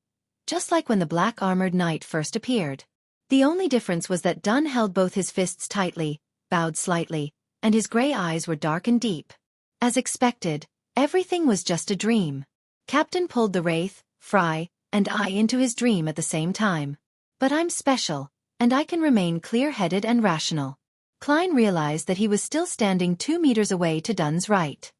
just like when the black-armored knight first appeared. The only difference was that Dun held both his fists tightly, bowed slightly, and his gray eyes were dark and deep. As expected, everything was just a dream. Captain pulled the wraith, Fry, and I into his dream at the same time. But I'm special, and I can remain clear-headed and rational. Klein realized that he was still standing 2 meters away to Dun's right.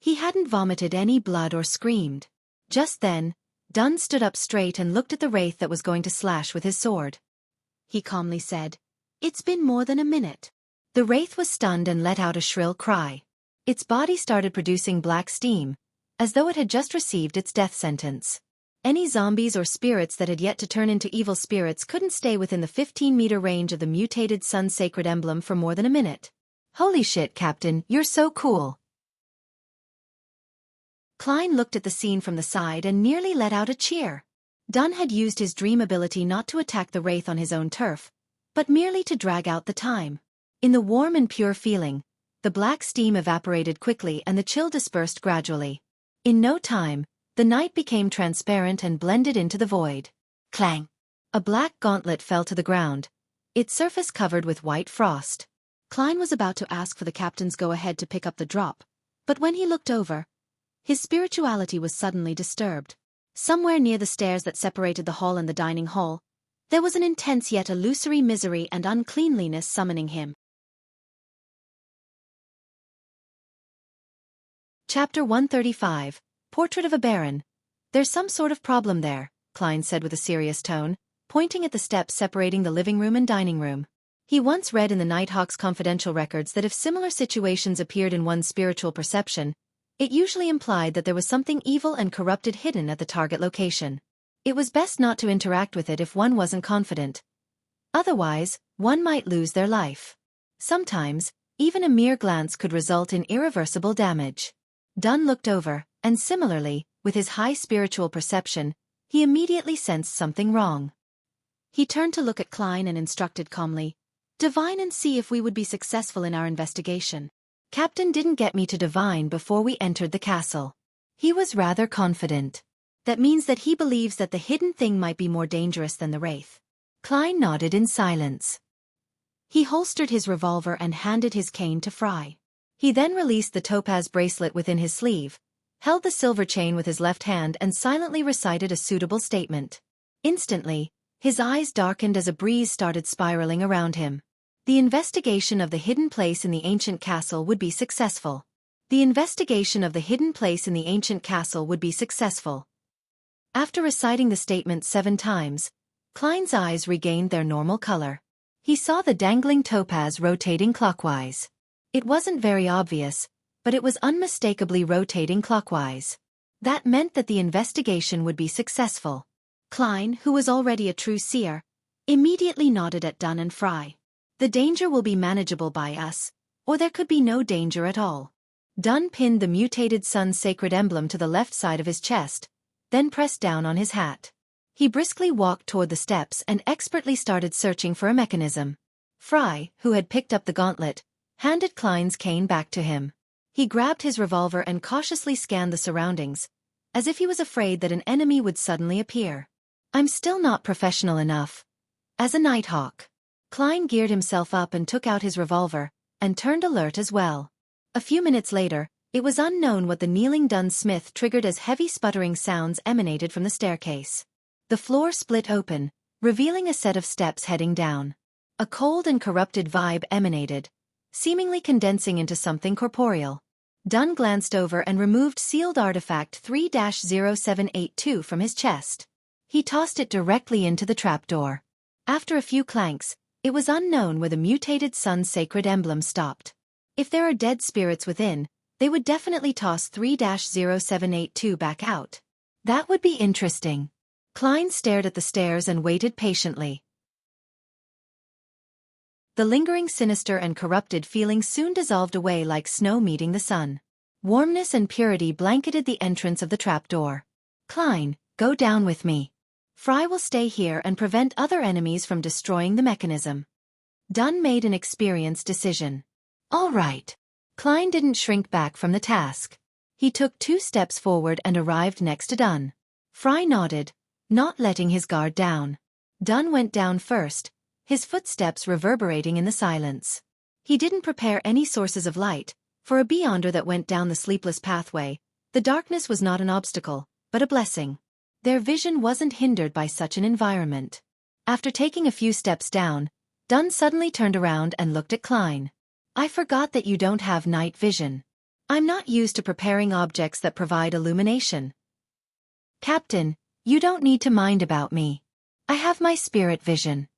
He hadn't vomited any blood or screamed. Just then, Dun stood up straight and looked at the wraith that was going to slash with his sword. He calmly said, "It's been more than a minute." The wraith was stunned and let out a shrill cry. Its body started producing black steam, as though it had just received its death sentence. Any zombies or spirits that had yet to turn into evil spirits couldn't stay within the 15-meter range of the mutated sun sacred emblem for more than a minute. "Holy shit, Captain, you're so cool." Klein looked at the scene from the side and nearly let out a cheer. Dun had used his dream ability not to attack the wraith on his own turf, but merely to drag out the time. In the warm and pure feeling, the black steam evaporated quickly and the chill dispersed gradually. In no time, the night became transparent and blended into the void. Clang! A black gauntlet fell to the ground, its surface covered with white frost. Klein was about to ask for the captain's go-ahead to pick up the drop, but when he looked over, his spirituality was suddenly disturbed. Somewhere near the stairs that separated the hall and the dining hall, there was an intense yet illusory misery and uncleanliness summoning him. Chapter 135, Portrait of a Baron. "There's some sort of problem there," Klein said with a serious tone, pointing at the steps separating the living room and dining room. He once read in the Nighthawk's confidential records that if similar situations appeared in one's spiritual perception, it usually implied that there was something evil and corrupted hidden at the target location. It was best not to interact with it if one wasn't confident. Otherwise, one might lose their life. Sometimes, Even a mere glance could result in irreversible damage. Dunn looked over, and similarly, with his high spiritual perception, he immediately sensed something wrong. He turned to look at Klein and instructed calmly, "Divine and see if we would be successful in our investigation." Captain didn't get me to divine before we entered the castle. He was rather confident. That means that he believes that the hidden thing might be more dangerous than the wraith. Klein nodded in silence. He holstered his revolver and handed his cane to Fry. He then released the topaz bracelet within his sleeve, held the silver chain with his left hand and silently recited a suitable statement. Instantly, his eyes darkened as a breeze started spiraling around him. The investigation of the hidden place in the ancient castle would be successful. The investigation of the hidden place in the ancient castle would be successful. After reciting the statement 7 times, Klein's eyes regained their normal color. He saw the dangling topaz rotating clockwise. It wasn't very obvious, but it was unmistakably rotating clockwise. That meant that the investigation would be successful. Klein, who was already a true seer, immediately nodded at Dunn and Fry. "The danger will be manageable by us, or there could be no danger at all." Dunn pinned the mutated sun's sacred emblem to the left side of his chest, then pressed down on his hat. He briskly walked toward the steps and expertly started searching for a mechanism. Fry, who had picked up the gauntlet, handed Klein's cane back to him. He grabbed his revolver and cautiously scanned the surroundings, as if he was afraid that an enemy would suddenly appear. "I'm still not professional enough. As a nighthawk." Klein geared himself up and took out his revolver, and turned alert as well. A few minutes later, it was unknown what the kneeling Dunn Smith triggered as heavy sputtering sounds emanated from the staircase. The floor split open, revealing a set of steps heading down. A cold and corrupted vibe emanated, seemingly condensing into something corporeal. Dunn glanced over and removed sealed artifact 3-0782 from his chest. He tossed it directly into the trapdoor. After a few clanks, it was unknown where the mutated sun's sacred emblem stopped. If there are dead spirits within, they would definitely toss 3-0782 back out. That would be interesting. Klein stared at the stairs and waited patiently. The lingering sinister and corrupted feeling soon dissolved away like snow meeting the sun. Warmness and purity blanketed the entrance of the trapdoor. "Klein, go down with me. Fry will stay here and prevent other enemies from destroying the mechanism." Dunn made an experienced decision. "All right." Klein didn't shrink back from the task. He took 2 steps forward and arrived next to Dunn. Fry nodded, not letting his guard down. Dunn went down first, his footsteps reverberating in the silence. He didn't prepare any sources of light. For a beyonder that went down the sleepless pathway, the darkness was not an obstacle, but a blessing. Their vision wasn't hindered by such an environment. After taking a few steps down, Dunn suddenly turned around and looked at Klein. "I forgot that you don't have night vision. I'm not used to preparing objects that provide illumination." "Captain, you don't need to mind about me. I have my spirit vision."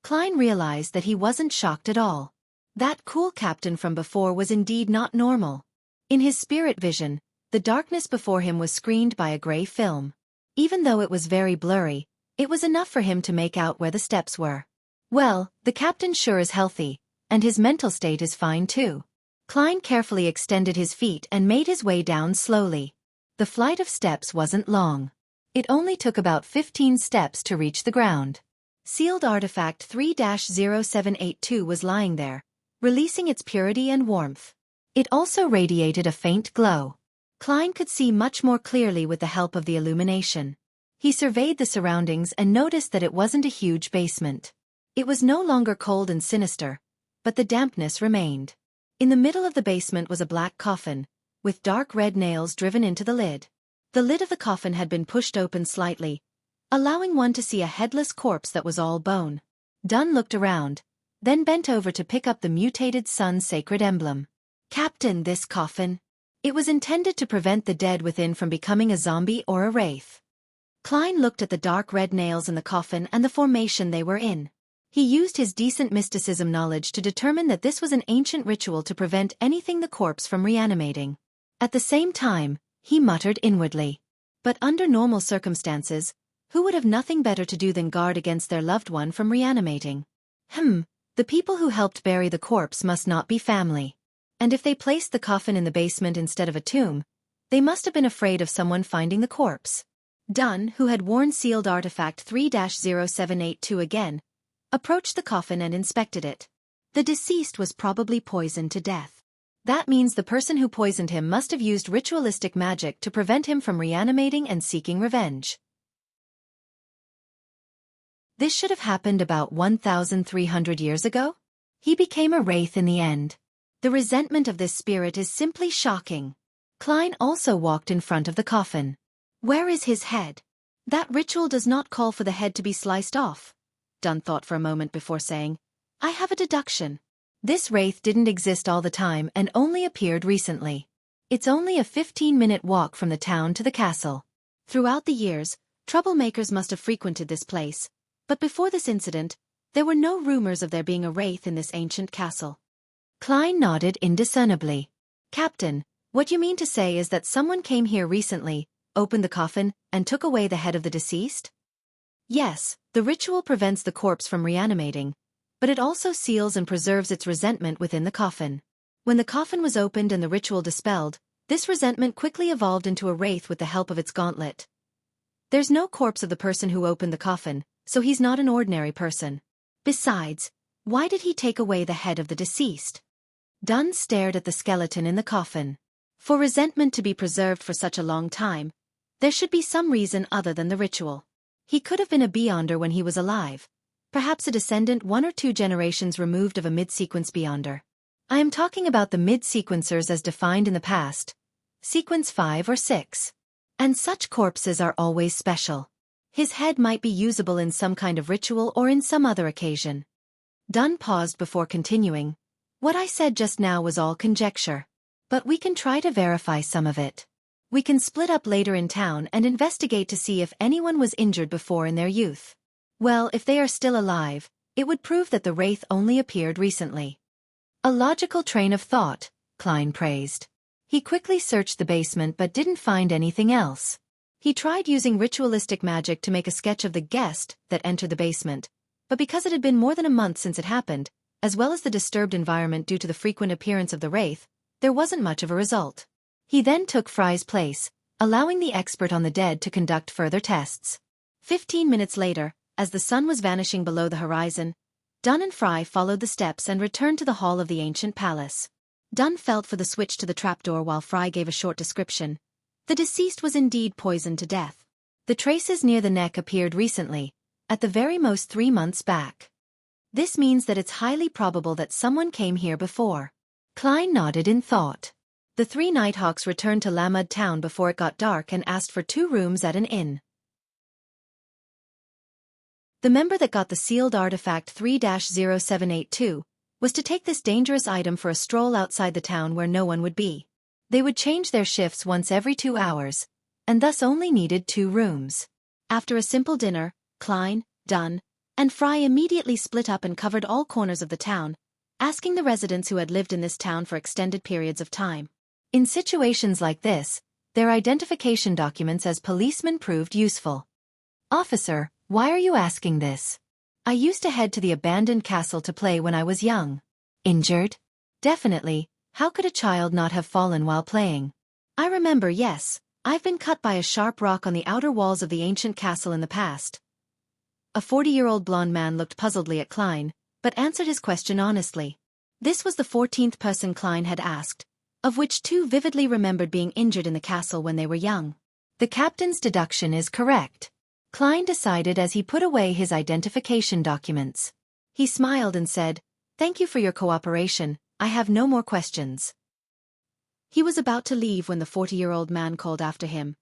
Klein realized that he wasn't shocked at all. That cool captain from before was indeed not normal. In his spirit vision, the darkness before him was screened by a gray film. Even though it was very blurry, it was enough for him to make out where the steps were. "Well, the captain sure is healthy, and his mental state is fine too." Klein carefully extended his feet and made his way down slowly. The flight of steps wasn't long. It only took about 15 steps to reach the ground. Sealed artifact 3-0782 was lying there, releasing its purity and warmth. It also radiated a faint glow. Klein could see much more clearly with the help of the illumination. He surveyed the surroundings and noticed that it wasn't a huge basement. It was no longer cold and sinister, but the dampness remained. In the middle of the basement was a black coffin, with dark red nails driven into the lid. The lid of the coffin had been pushed open slightly, allowing one to see a headless corpse that was all bone. Dunn looked around, then bent over to pick up the mutated sun's sacred emblem. "Captain, this coffin. It was intended to prevent the dead within from becoming a zombie or a wraith." Klein looked at the dark red nails in the coffin and the formation they were in. He used his decent mysticism knowledge to determine that this was an ancient ritual to prevent anything the corpse from reanimating. At the same time, he muttered inwardly. But under normal circumstances, who would have nothing better to do than guard against their loved one from reanimating? The The people who helped bury the corpse must not be family. And if they placed the coffin in the basement instead of a tomb, they must have been afraid of someone finding the corpse. Dunn, who had worn sealed artifact 3-0782 again, approached the coffin and inspected it. The deceased was probably poisoned to death. That means the person who poisoned him must have used ritualistic magic to prevent him from reanimating and seeking revenge. This should have happened about 1,300 years ago? He became a wraith in the end. The resentment of this spirit is simply shocking. Klein also walked in front of the coffin. Where is his head? That ritual does not call for the head to be sliced off. Dunn thought for a moment before saying, I have a deduction. This wraith didn't exist all the time and only appeared recently. It's only a 15-minute walk from the town to the castle. Throughout the years, troublemakers must have frequented this place, but before this incident, there were no rumors of there being a wraith in this ancient castle. Klein nodded indiscernibly. Captain, what you mean to say is that someone came here recently, opened the coffin, and took away the head of the deceased? Yes, the ritual prevents the corpse from reanimating, but it also seals and preserves its resentment within the coffin. When the coffin was opened and the ritual dispelled, this resentment quickly evolved into a wraith with the help of its gauntlet. There's no corpse of the person who opened the coffin, so he's not an ordinary person. Besides, why did he take away the head of the deceased? Dunn stared at the skeleton in the coffin. For resentment to be preserved for such a long time, there should be some reason other than the ritual. He could have been a Beyonder when he was alive, perhaps a descendant 1 or 2 generations removed of a mid-sequence Beyonder. I am talking about the mid-sequencers as defined in the past, sequence 5 or 6. And such corpses are always special. His head might be usable in some kind of ritual or in some other occasion. Dunn paused before continuing. What I said just now was all conjecture. But we can try to verify some of it. We can split up later in town and investigate to see if anyone was injured before in their youth. Well, if they are still alive, it would prove that the wraith only appeared recently. A logical train of thought, Klein praised. He quickly searched the basement but didn't find anything else. He tried using ritualistic magic to make a sketch of the guest that entered the basement, but because it had been more than a month since it happened, as well as the disturbed environment due to the frequent appearance of the wraith, there wasn't much of a result. He then took Fry's place, allowing the expert on the dead to conduct further tests. 15 minutes later, as the sun was vanishing below the horizon, Dunn and Fry followed the steps and returned to the hall of the ancient palace. Dunn felt for the switch to the trapdoor while Fry gave a short description. The deceased was indeed poisoned to death. The traces near the neck appeared recently, at the very most 3 months back. This means that it's highly probable that someone came here before. Klein nodded in thought. The 3 Nighthawks returned to Lamud town before it got dark and asked for 2 rooms at an inn. The member that got the sealed artifact 3-0782 was to take this dangerous item for a stroll outside the town where no one would be. They would change their shifts once every 2 hours, and thus only needed 2 rooms. After a simple dinner, Klein, Dunn, and Fry immediately split up and covered all corners of the town, asking the residents who had lived in this town for extended periods of time. In situations like this, their identification documents as policemen proved useful. Officer, why are you asking this? I used to head to the abandoned castle to play when I was young. Injured? Definitely. How could a child not have fallen while playing? I remember, yes. I've been cut by a sharp rock on the outer walls of the ancient castle in the past. A 40-year-old blonde man looked puzzledly at Klein, but answered his question honestly. This was the 14th person Klein had asked, of which 2 vividly remembered being injured in the castle when they were young. The captain's deduction is correct, Klein decided as he put away his identification documents. He smiled and said, "Thank you for your cooperation, I have no more questions." He was about to leave when the 40-year-old man called after him.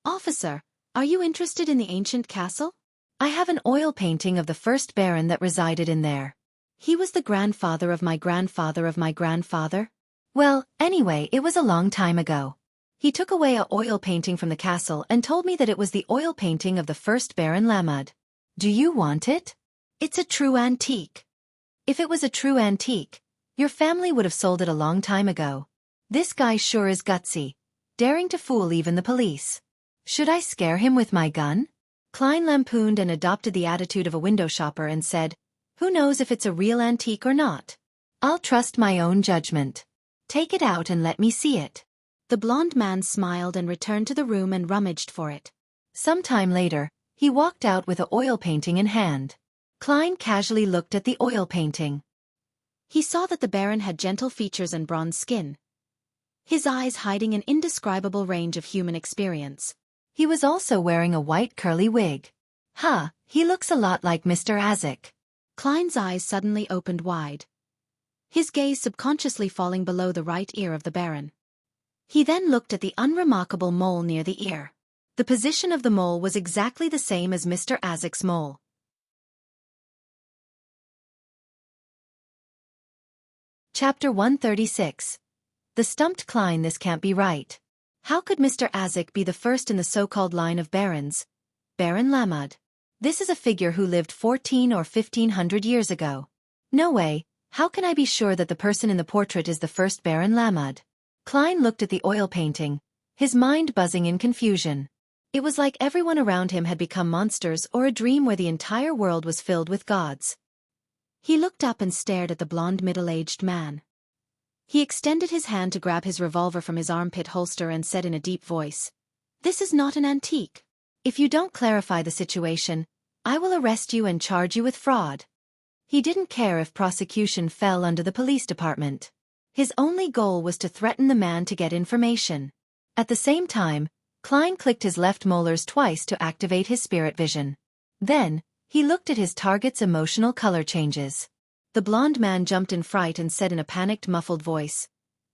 "Officer, are you interested in the ancient castle? I have an oil painting of the first baron that resided in there. He was the grandfather of my grandfather of my grandfather. Well, anyway, it was a long time ago. He took away a oil painting from the castle and told me that it was the oil painting of the first Baron Lamud. Do you want it? It's a true antique. If it was a true antique, your family would have sold it a long time ago. This guy sure is gutsy, daring to fool even the police. Should I scare him with my gun?" Klein lampooned and adopted the attitude of a window shopper and said, Who knows if it's a real antique or not? I'll trust my own judgment. Take it out and let me see it. The blond man smiled and returned to the room and rummaged for it. Some time later, he walked out with an oil painting in hand. Klein casually looked at the oil painting. He saw that the Baron had gentle features and bronze skin, his eyes hiding an indescribable range of human experience. He was also wearing a white curly wig. He looks a lot like Mr. Azek. Klein's eyes suddenly opened wide, his gaze subconsciously falling below the right ear of the Baron. He then looked at the unremarkable mole near the ear. The position of the mole was exactly the same as Mr. Azek's mole. Chapter 136. The stumped Klein. This can't be right. How could Mr. Azek be the first in the so-called line of barons? Baron Lamud. This is a figure who lived 14 or 1500 years ago. No way, how can I be sure that the person in the portrait is the first Baron Lamud? Klein looked at the oil painting, his mind buzzing in confusion. It was like everyone around him had become monsters or a dream where the entire world was filled with gods. He looked up and stared at the blond middle-aged man. He extended his hand to grab his revolver from his armpit holster and said in a deep voice, "This is not an antique. If you don't clarify the situation, I will arrest you and charge you with fraud." He didn't care if prosecution fell under the police department. His only goal was to threaten the man to get information. At the same time, Klein clicked his left molars twice to activate his spirit vision. Then, he looked at his target's emotional color changes. The blond man jumped in fright and said in a panicked, muffled voice,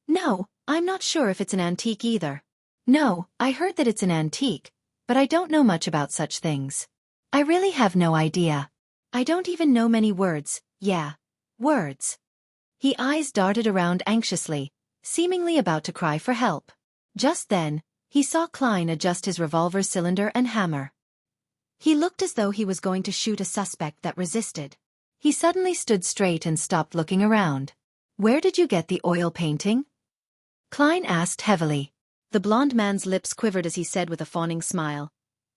"No, I'm not sure if it's an antique either. No, I heard that it's an antique, but I don't know much about such things. I really have no idea. I don't even know many words, words." His eyes darted around anxiously, seemingly about to cry for help. Just then, he saw Klein adjust his revolver cylinder and hammer. He looked as though he was going to shoot a suspect that resisted. He suddenly stood straight and stopped looking around. "Where did you get the oil painting?" Klein asked heavily. The blond man's lips quivered as he said with a fawning smile,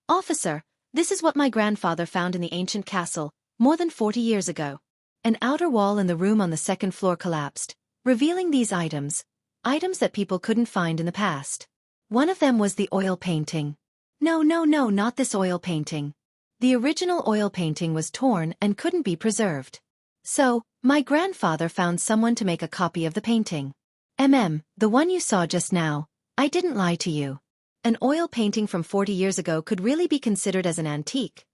"Officer, this is what my grandfather found in the ancient castle, more than 40 years ago." An outer wall in the room on the second floor collapsed, revealing these items that people couldn't find in the past. One of them was the oil painting. No, not this oil painting. The original oil painting was torn and couldn't be preserved. So, my grandfather found someone to make a copy of the painting. The one you saw just now, I didn't lie to you. An oil painting from 40 years ago could really be considered as an antique.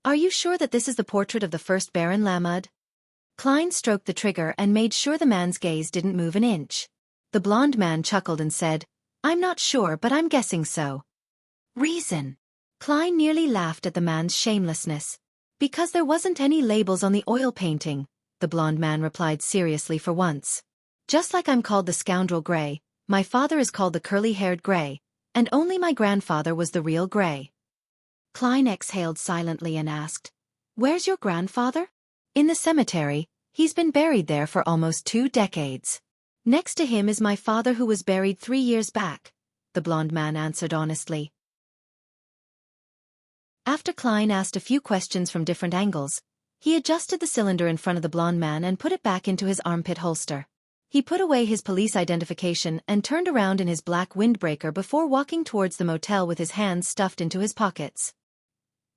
Are you sure that this is the portrait of the first Baron Lamud? Klein stroked the trigger and made sure the man's gaze didn't move an inch. The blond man chuckled and said, "I'm not sure, but I'm guessing so." Reason. Klein nearly laughed at the man's shamelessness. "Because there wasn't any labels on the oil painting," the blond man replied seriously for once. "Just like I'm called the scoundrel Grey, my father is called the curly-haired Grey, and only my grandfather was the real Grey." Klein exhaled silently and asked, "Where's your grandfather?" "In the cemetery. He's been buried there for almost 2 decades. Next to him is my father who was buried 3 years back," the blond man answered honestly. After Klein asked a few questions from different angles, he adjusted the cylinder in front of the blond man and put it back into his armpit holster. He put away his police identification and turned around in his black windbreaker before walking towards the motel with his hands stuffed into his pockets.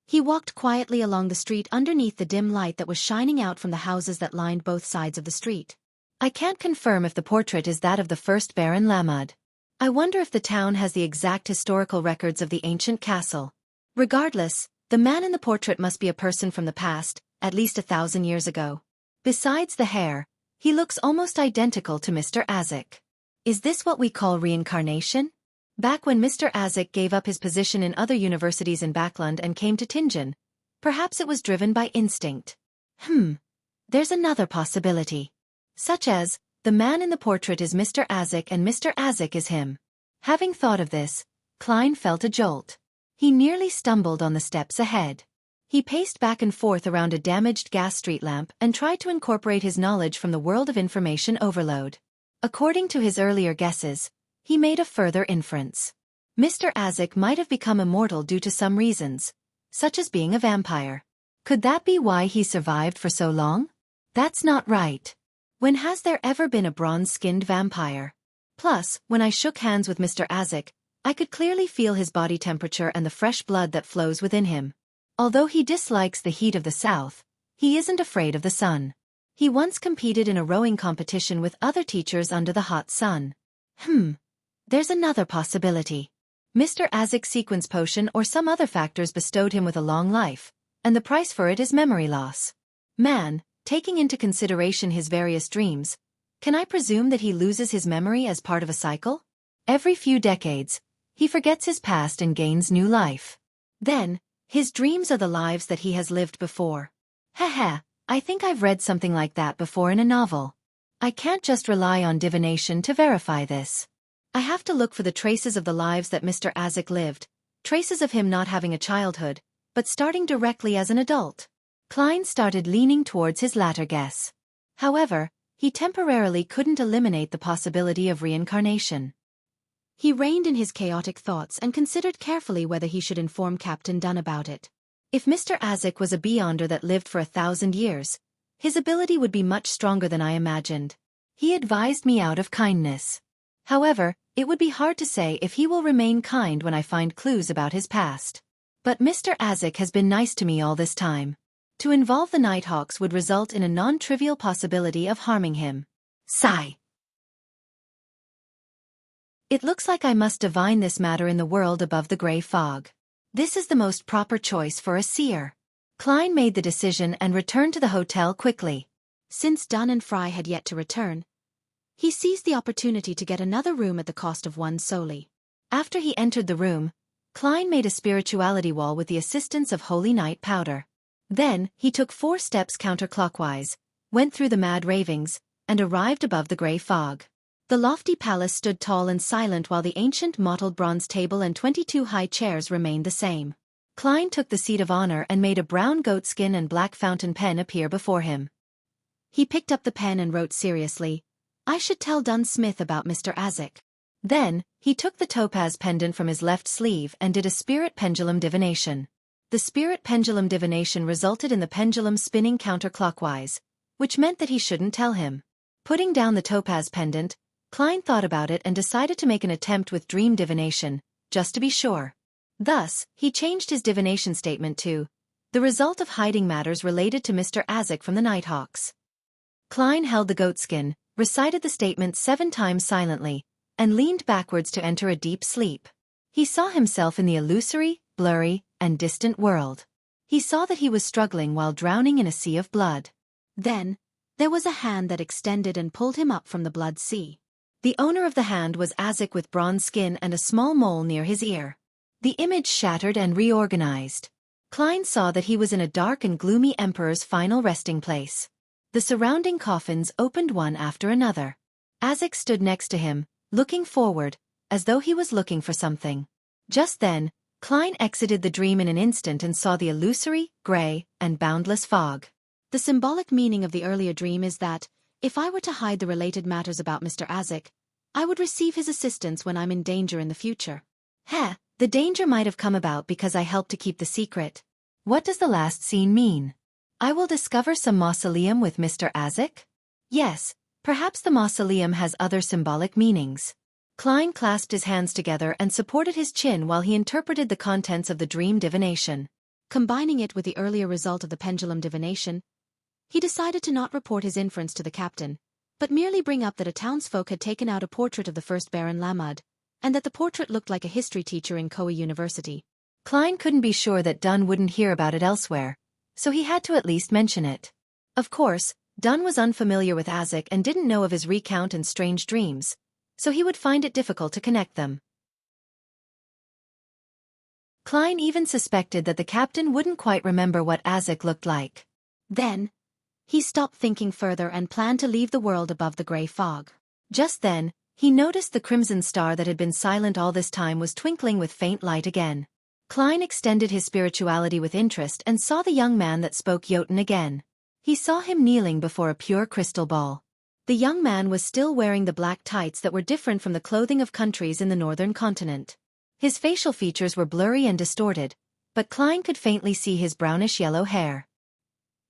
He walked quietly along the street underneath the dim light that was shining out from the houses that lined both sides of the street. "I can't confirm if the portrait is that of the first Baron Lamud. I wonder if the town has the exact historical records of the ancient castle. Regardless, the man in the portrait must be a person from the past, at least 1,000 years ago. Besides the hair, he looks almost identical to Mr. Azek. Is this what we call reincarnation? Back when Mr. Azek gave up his position in other universities in Backland and came to Tingen, perhaps it was driven by instinct. There's another possibility. Such as, the man in the portrait is Mr. Azek and Mr. Azek is him." Having thought of this, Klein felt a jolt. He nearly stumbled on the steps ahead. He paced back and forth around a damaged gas street lamp and tried to incorporate his knowledge from the world of information overload. According to his earlier guesses, he made a further inference. Mr. Azek might have become immortal due to some reasons, such as being a vampire. Could that be why he survived for so long? That's not right. When has there ever been a bronze-skinned vampire? Plus, when I shook hands with Mr. Azik, I could clearly feel his body temperature and the fresh blood that flows within him. Although he dislikes the heat of the south, he isn't afraid of the sun. He once competed in a rowing competition with other teachers under the hot sun. There's another possibility. Mr. Azik's sequence potion or some other factors bestowed him with a long life, and the price for it is memory loss. Man, taking into consideration his various dreams, can I presume that he loses his memory as part of a cycle? Every few decades, he forgets his past and gains new life. Then, his dreams are the lives that he has lived before. Haha, I think I've read something like that before in a novel. I can't just rely on divination to verify this. I have to look for the traces of the lives that Mr. Azik lived, traces of him not having a childhood, but starting directly as an adult. Klein started leaning towards his latter guess. However, he temporarily couldn't eliminate the possibility of reincarnation. He reined in his chaotic thoughts and considered carefully whether he should inform Captain Dunn about it. If Mr. Azik was a beyonder that lived for 1,000 years, his ability would be much stronger than I imagined. He advised me out of kindness. However, it would be hard to say if he will remain kind when I find clues about his past. But Mr. Azik has been nice to me all this time. To involve the Nighthawks would result in a non-trivial possibility of harming him. Sigh. It looks like I must divine this matter in the world above the grey fog. This is the most proper choice for a seer. Klein made the decision and returned to the hotel quickly. Since Dunn and Fry had yet to return, he seized the opportunity to get another room at the cost of one solely. After he entered the room, Klein made a spirituality wall with the assistance of holy night powder. Then, he took 4 steps counterclockwise, went through the mad ravings, and arrived above the grey fog. The lofty palace stood tall and silent while the ancient mottled bronze table and 22 high chairs remained the same. Klein took the seat of honor and made a brown goatskin and black fountain pen appear before him. He picked up the pen and wrote seriously, "I should tell Dunn Smith about Mr. Azik." Then, he took the topaz pendant from his left sleeve and did a spirit pendulum divination. The spirit pendulum divination resulted in the pendulum spinning counterclockwise, which meant that he shouldn't tell him. Putting down the topaz pendant, Klein thought about it and decided to make an attempt with dream divination, just to be sure. Thus, he changed his divination statement to, "The result of hiding matters related to Mr. Azik from the Nighthawks." Klein held the goatskin, recited the statement 7 times silently, and leaned backwards to enter a deep sleep. He saw himself in the illusory, blurry, and distant world. He saw that he was struggling while drowning in a sea of blood. Then, there was a hand that extended and pulled him up from the blood sea. The owner of the hand was Azik with bronze skin and a small mole near his ear. The image shattered and reorganized. Klein saw that he was in a dark and gloomy emperor's final resting place. The surrounding coffins opened one after another. Azik stood next to him, looking forward, as though he was looking for something. Just then, Klein exited the dream in an instant and saw the illusory, grey, and boundless fog. The symbolic meaning of the earlier dream is that, if I were to hide the related matters about Mr. Azik, I would receive his assistance when I'm in danger in the future. The danger might have come about because I helped to keep the secret. What does the last scene mean? I will discover some mausoleum with Mr. Azik? Yes, perhaps the mausoleum has other symbolic meanings. Klein clasped his hands together and supported his chin while he interpreted the contents of the dream divination. Combining it with the earlier result of the pendulum divination, he decided to not report his inference to the captain, but merely bring up that a townsfolk had taken out a portrait of the first Baron Lamud, and that the portrait looked like a history teacher in Koei University. Klein couldn't be sure that Dunn wouldn't hear about it elsewhere, so he had to at least mention it. Of course, Dunn was unfamiliar with Azik and didn't know of his recount and strange dreams, so he would find it difficult to connect them. Klein even suspected that the captain wouldn't quite remember what Azik looked like. Then, he stopped thinking further and planned to leave the world above the grey fog. Just then, he noticed the crimson star that had been silent all this time was twinkling with faint light again. Klein extended his spirituality with interest and saw the young man that spoke Jotun again. He saw him kneeling before a pure crystal ball. The young man was still wearing the black tights that were different from the clothing of countries in the northern continent. His facial features were blurry and distorted, but Klein could faintly see his brownish-yellow hair.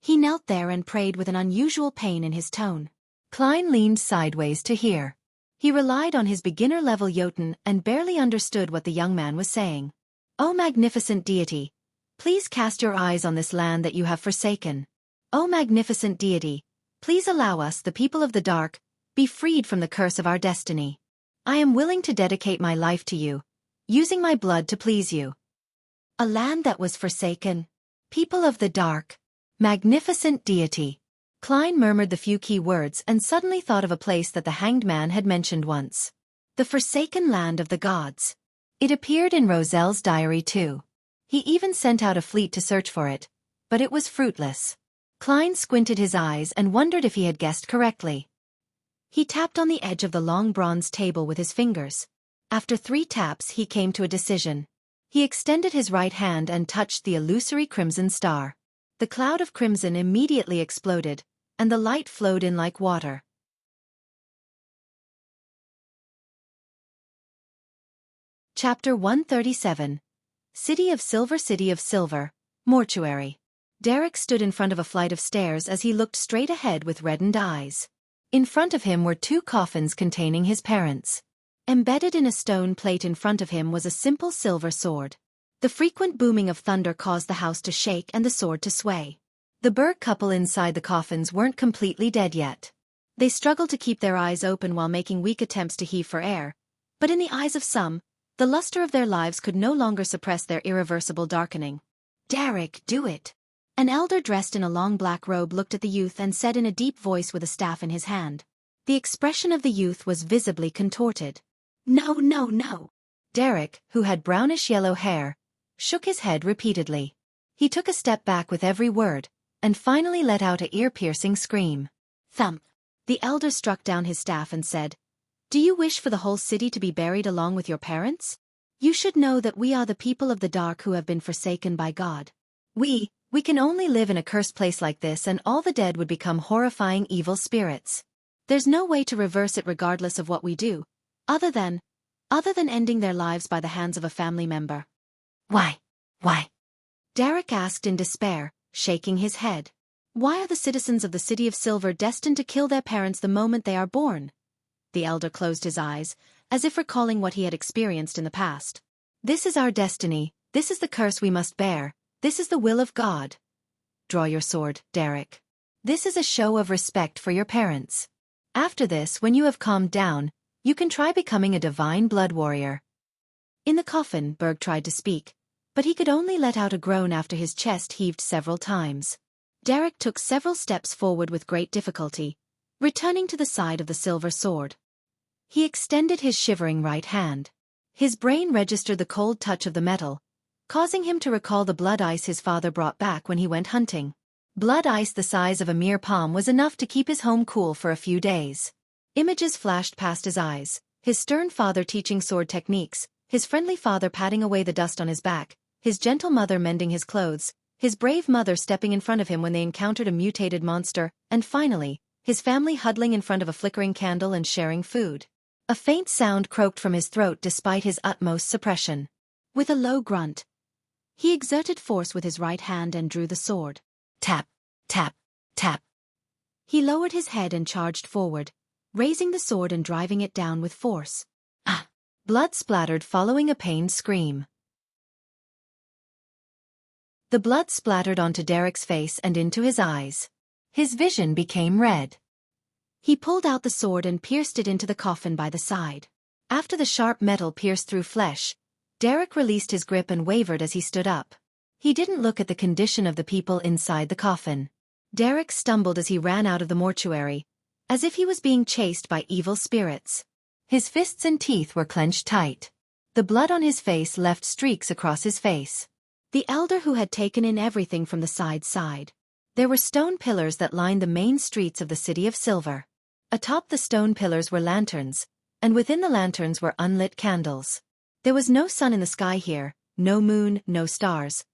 He knelt there and prayed with an unusual pain in his tone. Klein leaned sideways to hear. He relied on his beginner-level Jotun and barely understood what the young man was saying. "O magnificent deity, please cast your eyes on this land that you have forsaken. O magnificent deity, please allow us, the people of the dark, be freed from the curse of our destiny. I am willing to dedicate my life to you, using my blood to please you." A land that was forsaken. People of the dark. Magnificent deity. Klein murmured the few key words and suddenly thought of a place that the hanged man had mentioned once. The forsaken land of the gods. It appeared in Roselle's diary too. He even sent out a fleet to search for it, but it was fruitless. Klein squinted his eyes and wondered if he had guessed correctly. He tapped on the edge of the long bronze table with his fingers. After 3 taps he came to a decision. He extended his right hand and touched the illusory crimson star. The cloud of crimson immediately exploded, and the light flowed in like water. Chapter 137. City of Silver, Mortuary. Derek stood in front of a flight of stairs as he looked straight ahead with reddened eyes. In front of him were 2 coffins containing his parents. Embedded in a stone plate in front of him was a simple silver sword. The frequent booming of thunder caused the house to shake and the sword to sway. The Berg couple inside the coffins weren't completely dead yet. They struggled to keep their eyes open while making weak attempts to heave for air, but in the eyes of some, the luster of their lives could no longer suppress their irreversible darkening. "Derek, do it." An elder dressed in a long black robe looked at the youth and said in a deep voice with a staff in his hand. The expression of the youth was visibly contorted. "No, no, no." Derek, who had brownish-yellow hair, shook his head repeatedly. He took a step back with every word, and finally let out a ear-piercing scream. Thump. The elder struck down his staff and said, "Do you wish for the whole city to be buried along with your parents? You should know that we are the people of the dark who have been forsaken by God. We can only live in a cursed place like this, and all the dead would become horrifying evil spirits. There's no way to reverse it regardless of what we do, other than ending their lives by the hands of a family member." Why? Derek asked in despair, shaking his head. "Why are the citizens of the City of Silver destined to kill their parents the moment they are born?" The elder closed his eyes, as if recalling what he had experienced in the past. "This is our destiny, this is the curse we must bear, this is the will of God. Draw your sword, Derek. This is a show of respect for your parents. After this, when you have calmed down, you can try becoming a divine blood warrior." In the coffin, Berg tried to speak, but he could only let out a groan after his chest heaved several times. Derek took several steps forward with great difficulty, returning to the side of the silver sword. He extended his shivering right hand. His brain registered the cold touch of the metal, causing him to recall the blood ice his father brought back when he went hunting. Blood ice the size of a mere palm was enough to keep his home cool for a few days. Images flashed past his eyes, his stern father teaching sword techniques, his friendly father patting away the dust on his back, his gentle mother mending his clothes, his brave mother stepping in front of him when they encountered a mutated monster, and finally, his family huddling in front of a flickering candle and sharing food. A faint sound croaked from his throat despite his utmost suppression. With a low grunt, he exerted force with his right hand and drew the sword. Tap, tap, tap. He lowered his head and charged forward, raising the sword and driving it down with force. Ah! Blood splattered following a pained scream. The blood splattered onto Derek's face and into his eyes. His vision became red. He pulled out the sword and pierced it into the coffin by the side. After the sharp metal pierced through flesh, Derek released his grip and wavered as he stood up. He didn't look at the condition of the people inside the coffin. Derek stumbled as he ran out of the mortuary, as if he was being chased by evil spirits. His fists and teeth were clenched tight. The blood on his face left streaks across his face. The elder who had taken in everything from the side sighed. There were stone pillars that lined the main streets of the City of Silver. Atop the stone pillars were lanterns, and within the lanterns were unlit candles. There was no sun in the sky here, no moon, no stars.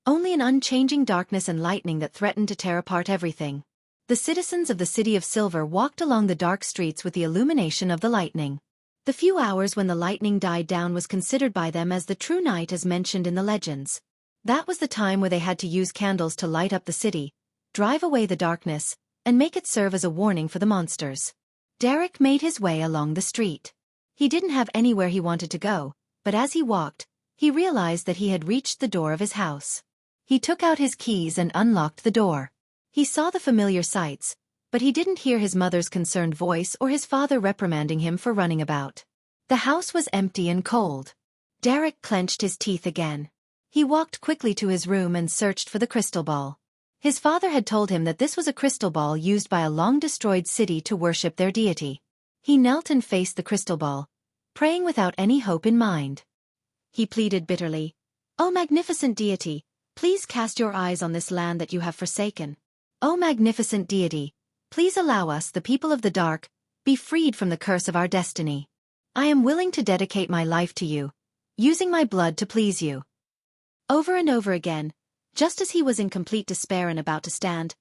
Only an unchanging darkness and lightning that threatened to tear apart everything. The citizens of the City of Silver walked along the dark streets with the illumination of the lightning. The few hours when the lightning died down was considered by them as the true night as mentioned in the legends. That was the time where they had to use candles to light up the city, drive away the darkness, and make it serve as a warning for the monsters. Derek made his way along the street. He didn't have anywhere he wanted to go, but as he walked, he realized that he had reached the door of his house. He took out his keys and unlocked the door. He saw the familiar sights, but he didn't hear his mother's concerned voice or his father reprimanding him for running about. The house was empty and cold. Derek clenched his teeth again. He walked quickly to his room and searched for the crystal ball. His father had told him that this was a crystal ball used by a long-destroyed city to worship their deity. He knelt and faced the crystal ball, praying without any hope in mind. He pleaded bitterly, "O magnificent deity, please cast your eyes on this land that you have forsaken. O magnificent deity, please allow us, the people of the dark, be freed from the curse of our destiny. I am willing to dedicate my life to you, using my blood to please you." Over and over again, just as he was in complete despair and about to stand,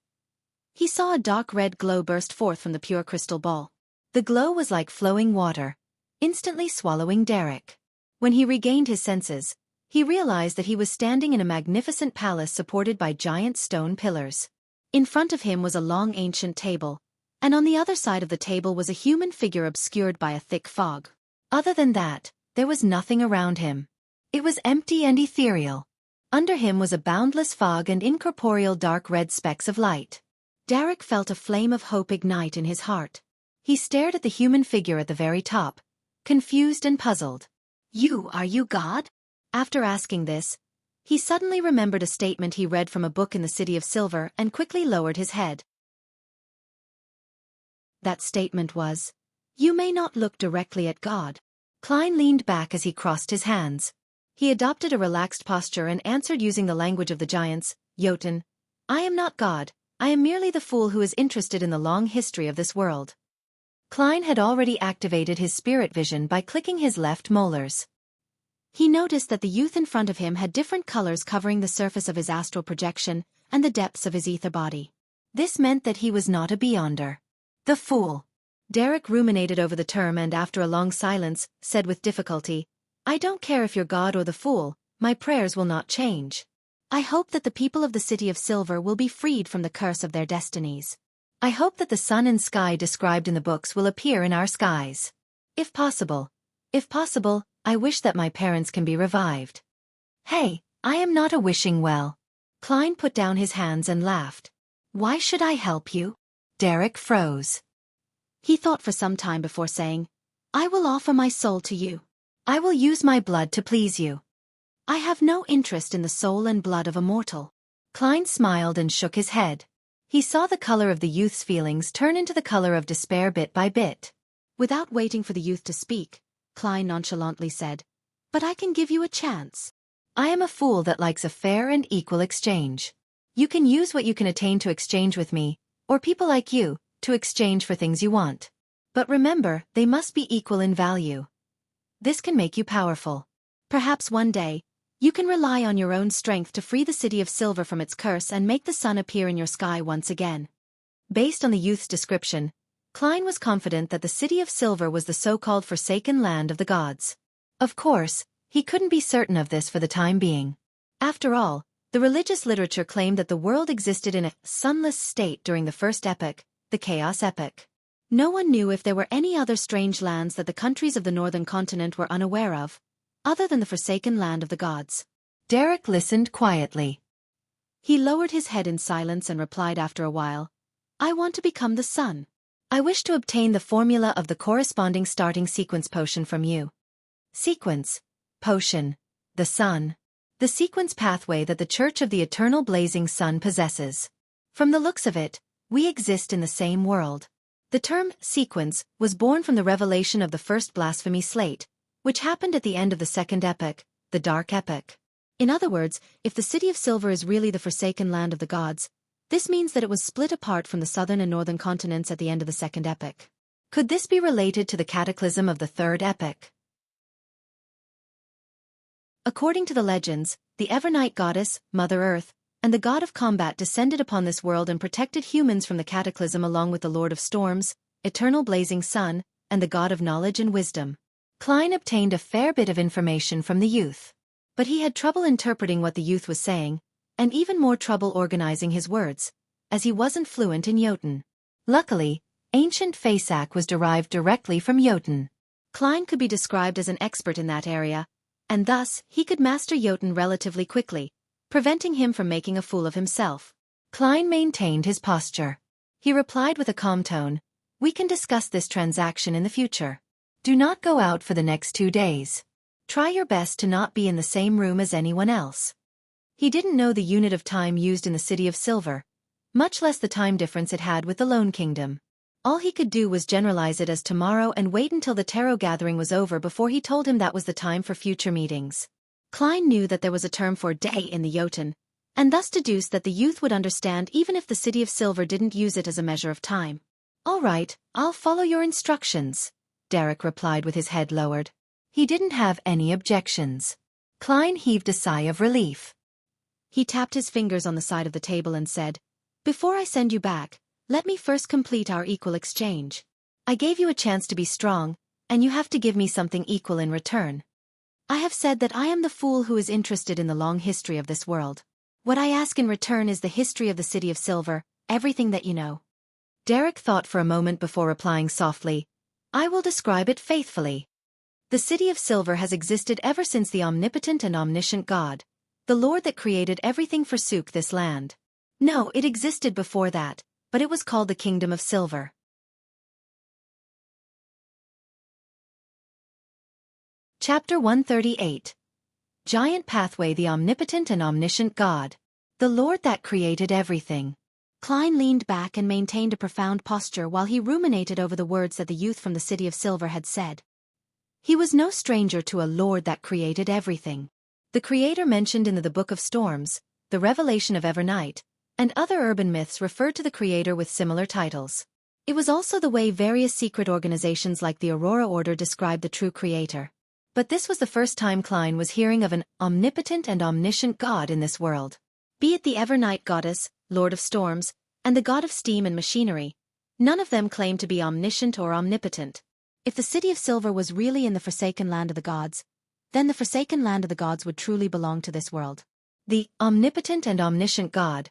he saw a dark red glow burst forth from the pure crystal ball. The glow was like flowing water, instantly swallowing Derek. When he regained his senses, he realized that he was standing in a magnificent palace supported by giant stone pillars. In front of him was a long ancient table, and on the other side of the table was a human figure obscured by a thick fog. Other than that, there was nothing around him. It was empty and ethereal. Under him was a boundless fog and incorporeal dark red specks of light. Derek felt a flame of hope ignite in his heart. He stared at the human figure at the very top, confused and puzzled. Are you God?" After asking this, he suddenly remembered a statement he read from a book in the City of Silver and quickly lowered his head. That statement was, "You may not look directly at God." Klein leaned back as he crossed his hands. He adopted a relaxed posture and answered using the language of the giants, "Jotun, I am not God, I am merely the fool who is interested in the long history of this world." Klein had already activated his spirit vision by clicking his left molars. He noticed that the youth in front of him had different colors covering the surface of his astral projection and the depths of his ether body. This meant that he was not a beyonder. The fool. Derek ruminated over the term and after a long silence, said with difficulty, "I don't care if you're God or the fool, my prayers will not change. I hope that the people of the City of Silver will be freed from the curse of their destinies. I hope that the sun and sky described in the books will appear in our skies. If possible, I wish that my parents can be revived." "Hey, I am not a wishing well." Klein put down his hands and laughed. "Why should I help you?" Derek froze. He thought for some time before saying, "I will offer my soul to you. I will use my blood to please you. I have no interest in the soul and blood of a mortal." Klein smiled and shook his head. He saw the color of the youth's feelings turn into the color of despair bit by bit. Without waiting for the youth to speak, Klein nonchalantly said, "But I can give you a chance. I am a fool that likes a fair and equal exchange. You can use what you can attain to exchange with me, or people like you, to exchange for things you want. But remember, they must be equal in value. This can make you powerful. Perhaps one day, you can rely on your own strength to free the City of Silver from its curse and make the sun appear in your sky once again." Based on the youth's description, Klein was confident that the City of Silver was the so-called forsaken land of the gods. Of course, he couldn't be certain of this for the time being. After all, the religious literature claimed that the world existed in a sunless state during the first epoch, the Chaos Epoch. No one knew if there were any other strange lands that the countries of the northern continent were unaware of, other than the forsaken land of the gods. Derek listened quietly. He lowered his head in silence and replied after a while, "I want to become the sun. I wish to obtain the formula of the corresponding starting sequence potion from you." Sequence. Potion. The sun. The sequence pathway that the Church of the Eternal Blazing Sun possesses. From the looks of it, we exist in the same world. The term sequence was born from the revelation of the first blasphemy slate, which happened at the end of the second epoch, the Dark Epoch. In other words, if the City of Silver is really the forsaken land of the gods, this means that it was split apart from the southern and northern continents at the end of the second epoch. Could this be related to the cataclysm of the third epoch? According to the legends, the Evernight goddess, Mother Earth, and the god of combat descended upon this world and protected humans from the cataclysm along with the Lord of Storms, Eternal Blazing Sun, and the god of knowledge and wisdom. Klein obtained a fair bit of information from the youth. But he had trouble interpreting what the youth was saying, and even more trouble organizing his words, as he wasn't fluent in Jotun. Luckily, ancient Fasak was derived directly from Jotun. Klein could be described as an expert in that area, and thus he could master Jotun relatively quickly, preventing him from making a fool of himself. Klein maintained his posture. He replied with a calm tone, "We can discuss this transaction in the future. Do not go out for the next 2 days. Try your best to not be in the same room as anyone else." He didn't know the unit of time used in the City of Silver, much less the time difference it had with the Lone Kingdom. All he could do was generalize it as tomorrow and wait until the tarot gathering was over before he told him that was the time for future meetings. Klein knew that there was a term for day in the Jotun, and thus deduced that the youth would understand even if the City of Silver didn't use it as a measure of time. "All right, I'll follow your instructions," Derek replied with his head lowered. He didn't have any objections. Klein heaved a sigh of relief. He tapped his fingers on the side of the table and said, "Before I send you back, let me first complete our equal exchange. I gave you a chance to be strong, and you have to give me something equal in return. I have said that I am the fool who is interested in the long history of this world. What I ask in return is the history of the City of Silver, everything that you know." Derek thought for a moment before replying softly, "I will describe it faithfully. The City of Silver has existed ever since the omnipotent and omniscient God, the Lord that created everything, forsook this land. No, it existed before that, but it was called the Kingdom of Silver." Chapter 138. Giant Pathway. The omnipotent and omniscient God, the Lord that created everything. Klein leaned back and maintained a profound posture while he ruminated over the words that the youth from the City of Silver had said. He was no stranger to a Lord that created everything. The Creator mentioned in the Book of Storms, the Revelation of Evernight, and other urban myths referred to the Creator with similar titles. It was also the way various secret organizations like the Aurora Order described the true Creator. But this was the first time Klein was hearing of an omnipotent and omniscient God in this world. Be it the Evernight Goddess, Lord of Storms, and the God of Steam and Machinery, none of them claimed to be omniscient or omnipotent. If the City of Silver was really in the Forsaken Land of the Gods, then the Forsaken Land of the Gods would truly belong to this world. The omnipotent and omniscient God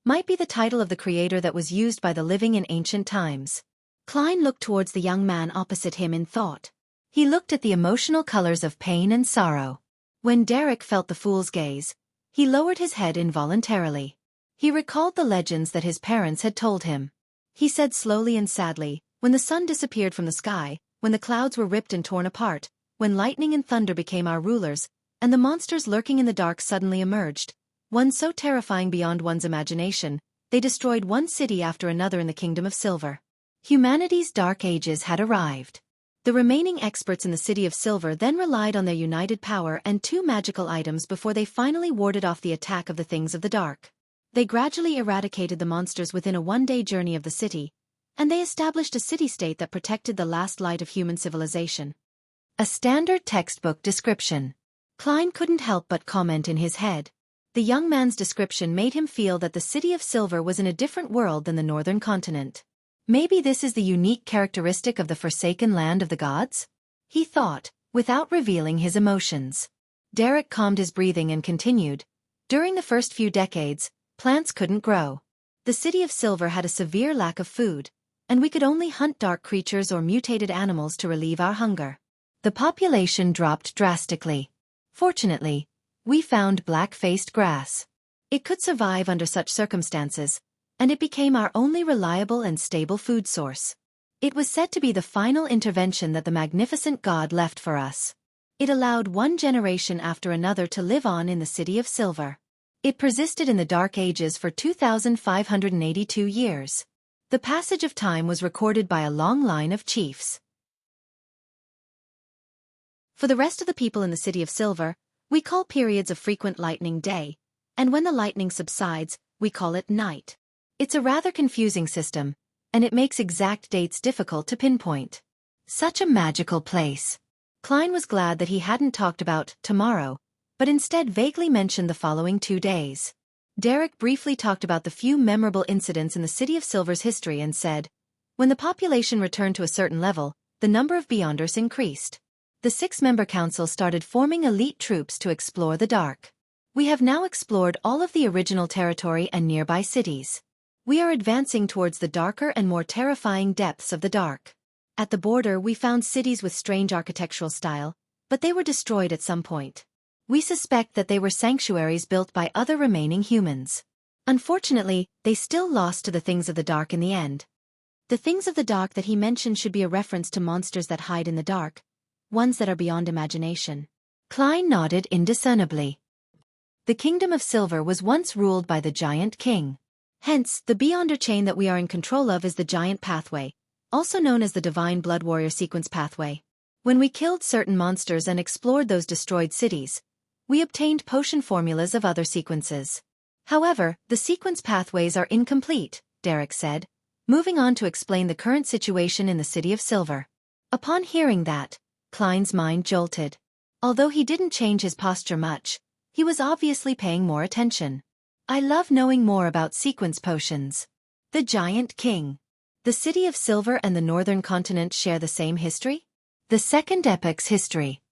might be the title of the Creator that was used by the living in ancient times. Klein looked towards the young man opposite him in thought. He looked at the emotional colors of pain and sorrow. When Derek felt the fool's gaze, he lowered his head involuntarily. He recalled the legends that his parents had told him. He said slowly and sadly, "When the sun disappeared from the sky, when the clouds were ripped and torn apart, when lightning and thunder became our rulers, and the monsters lurking in the dark suddenly emerged, one so terrifying beyond one's imagination, they destroyed one city after another in the Kingdom of Silver. Humanity's dark ages had arrived. The remaining experts in the City of Silver then relied on their united power and 2 magical items before they finally warded off the attack of the things of the dark. They gradually eradicated the monsters within a 1-day journey of the city, and they established a city-state that protected the last light of human civilization." A standard textbook description. Klein couldn't help but comment in his head. The young man's description made him feel that the City of Silver was in a different world than the northern continent. Maybe this is the unique characteristic of the Forsaken Land of the Gods? He thought, without revealing his emotions. Derek calmed his breathing and continued. During the first few decades, plants couldn't grow. The City of Silver had a severe lack of food, and we could only hunt dark creatures or mutated animals to relieve our hunger. The population dropped drastically. Fortunately, we found black-faced grass. It could survive under such circumstances, and it became our only reliable and stable food source. It was said to be the final intervention that the magnificent God left for us. It allowed one generation after another to live on in the City of Silver. It persisted in the Dark Ages for 2,582 years. The passage of time was recorded by a long line of chiefs. For the rest of the people in the City of Silver, we call periods of frequent lightning day, and when the lightning subsides, we call it night. It's a rather confusing system, and it makes exact dates difficult to pinpoint. Such a magical place. Klein was glad that he hadn't talked about tomorrow, but instead vaguely mentioned the following 2 days. Derek briefly talked about the few memorable incidents in the City of Silver's history and said, when the population returned to a certain level, the number of Beyonders increased. The 6-member council started forming elite troops to explore the dark. We have now explored all of the original territory and nearby cities. We are advancing towards the darker and more terrifying depths of the dark. At the border we found cities with strange architectural style, but they were destroyed at some point. We suspect that they were sanctuaries built by other remaining humans. Unfortunately, they still lost to the things of the dark in the end. The things of the dark that he mentioned should be a reference to monsters that hide in the dark, ones that are beyond imagination. Klein nodded indiscernibly. The Kingdom of Silver was once ruled by the Giant King. Hence, the Beyonder chain that we are in control of is the Giant Pathway, also known as the Divine Blood Warrior Sequence Pathway. When we killed certain monsters and explored those destroyed cities, we obtained potion formulas of other sequences. However, the sequence pathways are incomplete, Derek said, moving on to explain the current situation in the City of Silver. Upon hearing that, Klein's mind jolted. Although he didn't change his posture much, he was obviously paying more attention. I love knowing more about sequence potions. The Giant King. The City of Silver and the Northern Continent share the same history? The Second Epoch's history.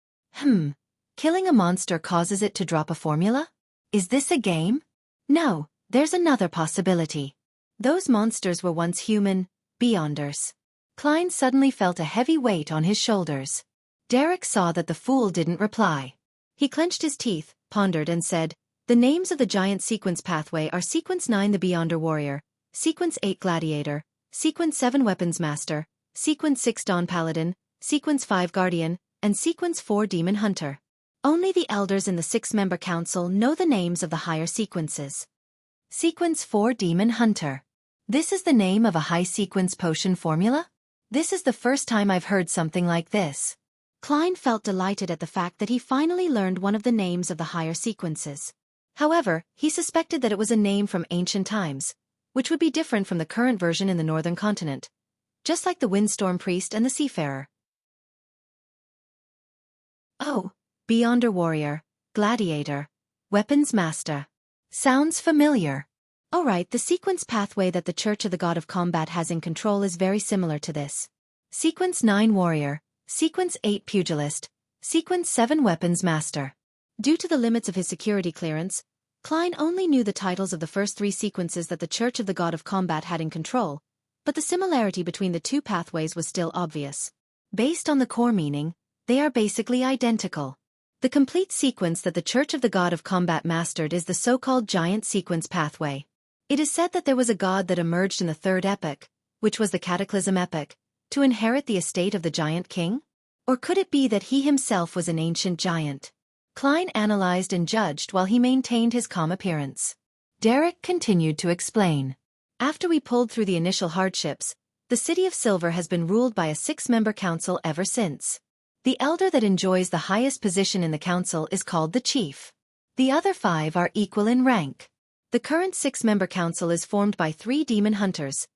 Killing a monster causes it to drop a formula? Is this a game? No, there's another possibility. Those monsters were once human, Beyonders. Klein suddenly felt a heavy weight on his shoulders. Derek saw that the fool didn't reply. He clenched his teeth, pondered and said, the names of the giant sequence pathway are Sequence 9 the Beyonder Warrior, Sequence 8 Gladiator, Sequence 7 Weapons Master, Sequence 6 Dawn Paladin, Sequence 5 Guardian, and Sequence 4 Demon Hunter. Only the elders in the 6-member council know the names of the higher sequences. Sequence 4 Demon Hunter. This is the name of a high sequence potion formula? This is the first time I've heard something like this. Klein felt delighted at the fact that he finally learned one of the names of the higher sequences. However, he suspected that it was a name from ancient times, which would be different from the current version in the Northern Continent, just like the Windstorm Priest and the Seafarer. Oh, Beyonder Warrior, Gladiator, Weapons Master. Sounds familiar. Alright, the sequence pathway that the Church of the God of Combat has in control is very similar to this. Sequence 9 Warrior, Sequence 8 Pugilist, Sequence 7 Weapons Master. Due to the limits of his security clearance, Klein only knew the titles of the first 3 sequences that the Church of the God of Combat had in control, but the similarity between the 2 pathways was still obvious. Based on the core meaning, they are basically identical. The complete sequence that the Church of the God of Combat mastered is the so-called Giant Sequence Pathway. It is said that there was a god that emerged in the Third Epoch, which was the Cataclysm Epoch, to inherit the estate of the Giant King? Or could it be that he himself was an ancient giant? Klein analyzed and judged while he maintained his calm appearance. Derek continued to explain. After we pulled through the initial hardships, the City of Silver has been ruled by a 6-member council ever since. The elder that enjoys the highest position in the council is called the Chief. The other 5 are equal in rank. The current 6-member council is formed by 3 demon hunters,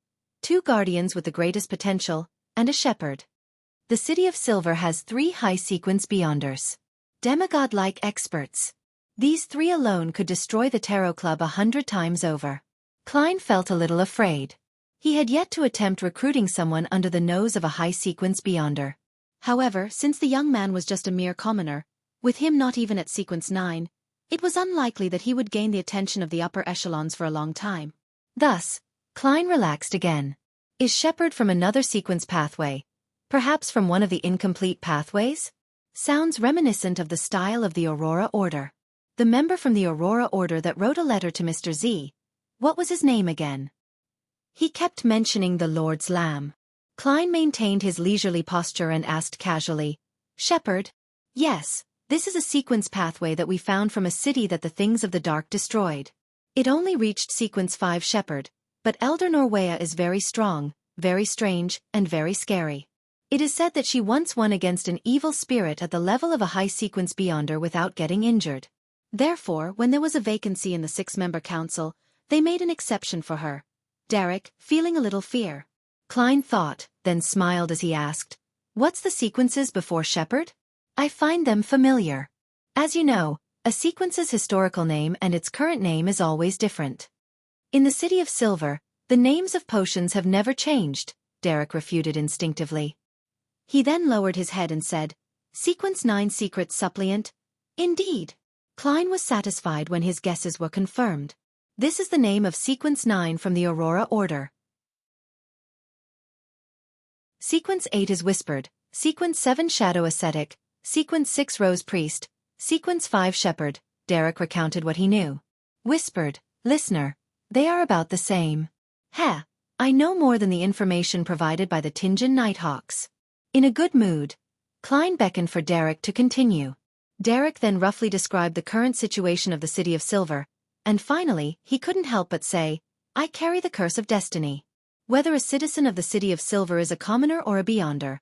2 guardians with the greatest potential, and a shepherd. The City of Silver has 3 high-sequence Beyonders. Demigod-like experts. These 3 alone could destroy the Tarot Club 100 times over. Klein felt a little afraid. He had yet to attempt recruiting someone under the nose of a high-sequence Beyonder. However, since the young man was just a mere commoner, with him not even at Sequence 9, it was unlikely that he would gain the attention of the upper echelons for a long time. Thus, Klein relaxed again. Is Shepherd from another sequence pathway? Perhaps from one of the incomplete pathways? Sounds reminiscent of the style of the Aurora Order. The member from the Aurora Order that wrote a letter to Mr. Z. What was his name again? He kept mentioning the Lord's Lamb. Klein maintained his leisurely posture and asked casually, Shepherd? Yes, this is a sequence pathway that we found from a city that the things of the dark destroyed. It only reached Sequence 5 Shepherd, but Elder Norwea is very strong, very strange, and very scary. It is said that she once won against an evil spirit at the level of a high-sequence Beyonder without getting injured. Therefore, when there was a vacancy in the 6-member council, they made an exception for her. Derek, feeling a little fear. Klein thought, then smiled as he asked, What's the sequences before Shepherd? I find them familiar. As you know, a sequence's historical name and its current name is always different. In the City of Silver, the names of potions have never changed, Derek refuted instinctively. He then lowered his head and said, Sequence 9 Secret Suppliant? Indeed. Klein was satisfied when his guesses were confirmed. This is the name of Sequence 9 from the Aurora Order. Sequence 8 is Whispered, Sequence 7 Shadow Ascetic, Sequence 6 Rose Priest, Sequence 5 Shepherd. Derek recounted what he knew. Whispered, listener. They are about the same. Heh, I know more than the information provided by the Tinjin Nighthawks. In a good mood, Klein beckoned for Derek to continue. Derek then roughly described the current situation of the City of Silver, and finally, he couldn't help but say, I carry the curse of destiny. Whether a citizen of the City of Silver is a commoner or a beyonder,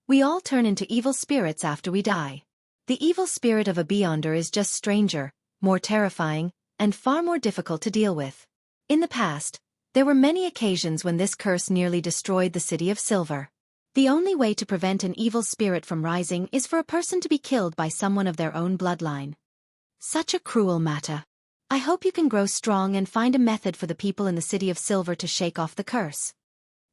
we all turn into evil spirits after we die. The evil spirit of a beyonder is just stranger, more terrifying, and far more difficult to deal with. In the past, there were many occasions when this curse nearly destroyed the City of Silver. The only way to prevent an evil spirit from rising is for a person to be killed by someone of their own bloodline. Such a cruel matter. I hope you can grow strong and find a method for the people in the City of Silver to shake off the curse.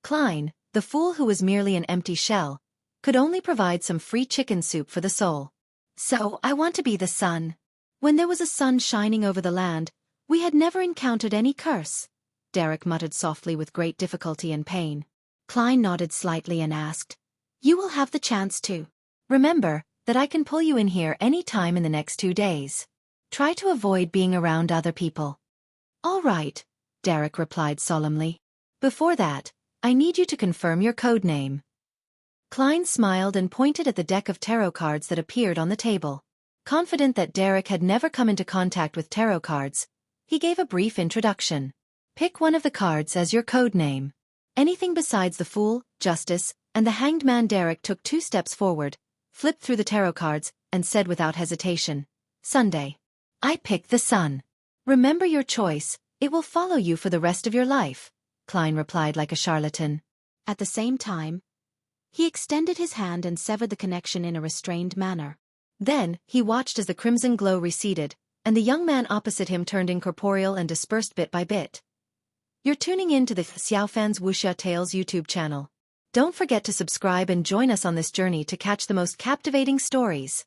Klein, the fool who was merely an empty shell, could only provide some free chicken soup for the soul. So, I want to be the sun. When there was a sun shining over the land, we had never encountered any curse. Derek muttered softly with great difficulty and pain. Klein nodded slightly and asked, You will have the chance to. Remember that I can pull you in here any time in the next 2 days. Try to avoid being around other people. All right, Derek replied solemnly. Before that, I need you to confirm your code name. Klein smiled and pointed at the deck of tarot cards that appeared on the table. Confident that Derek had never come into contact with tarot cards, he gave a brief introduction. Pick one of the cards as your code name. Anything besides the Fool, Justice, and the Hanged Man. Derek took 2 steps forward, flipped through the tarot cards, and said without hesitation, Sunday. I picked the sun. Remember your choice, it will follow you for the rest of your life, Klein replied like a charlatan. At the same time, he extended his hand and severed the connection in a restrained manner. Then, he watched as the crimson glow receded, and the young man opposite him turned incorporeal and dispersed bit by bit. You're tuning in to the Xiaofan's Wuxia Tales YouTube channel. Don't forget to subscribe and join us on this journey to catch the most captivating stories.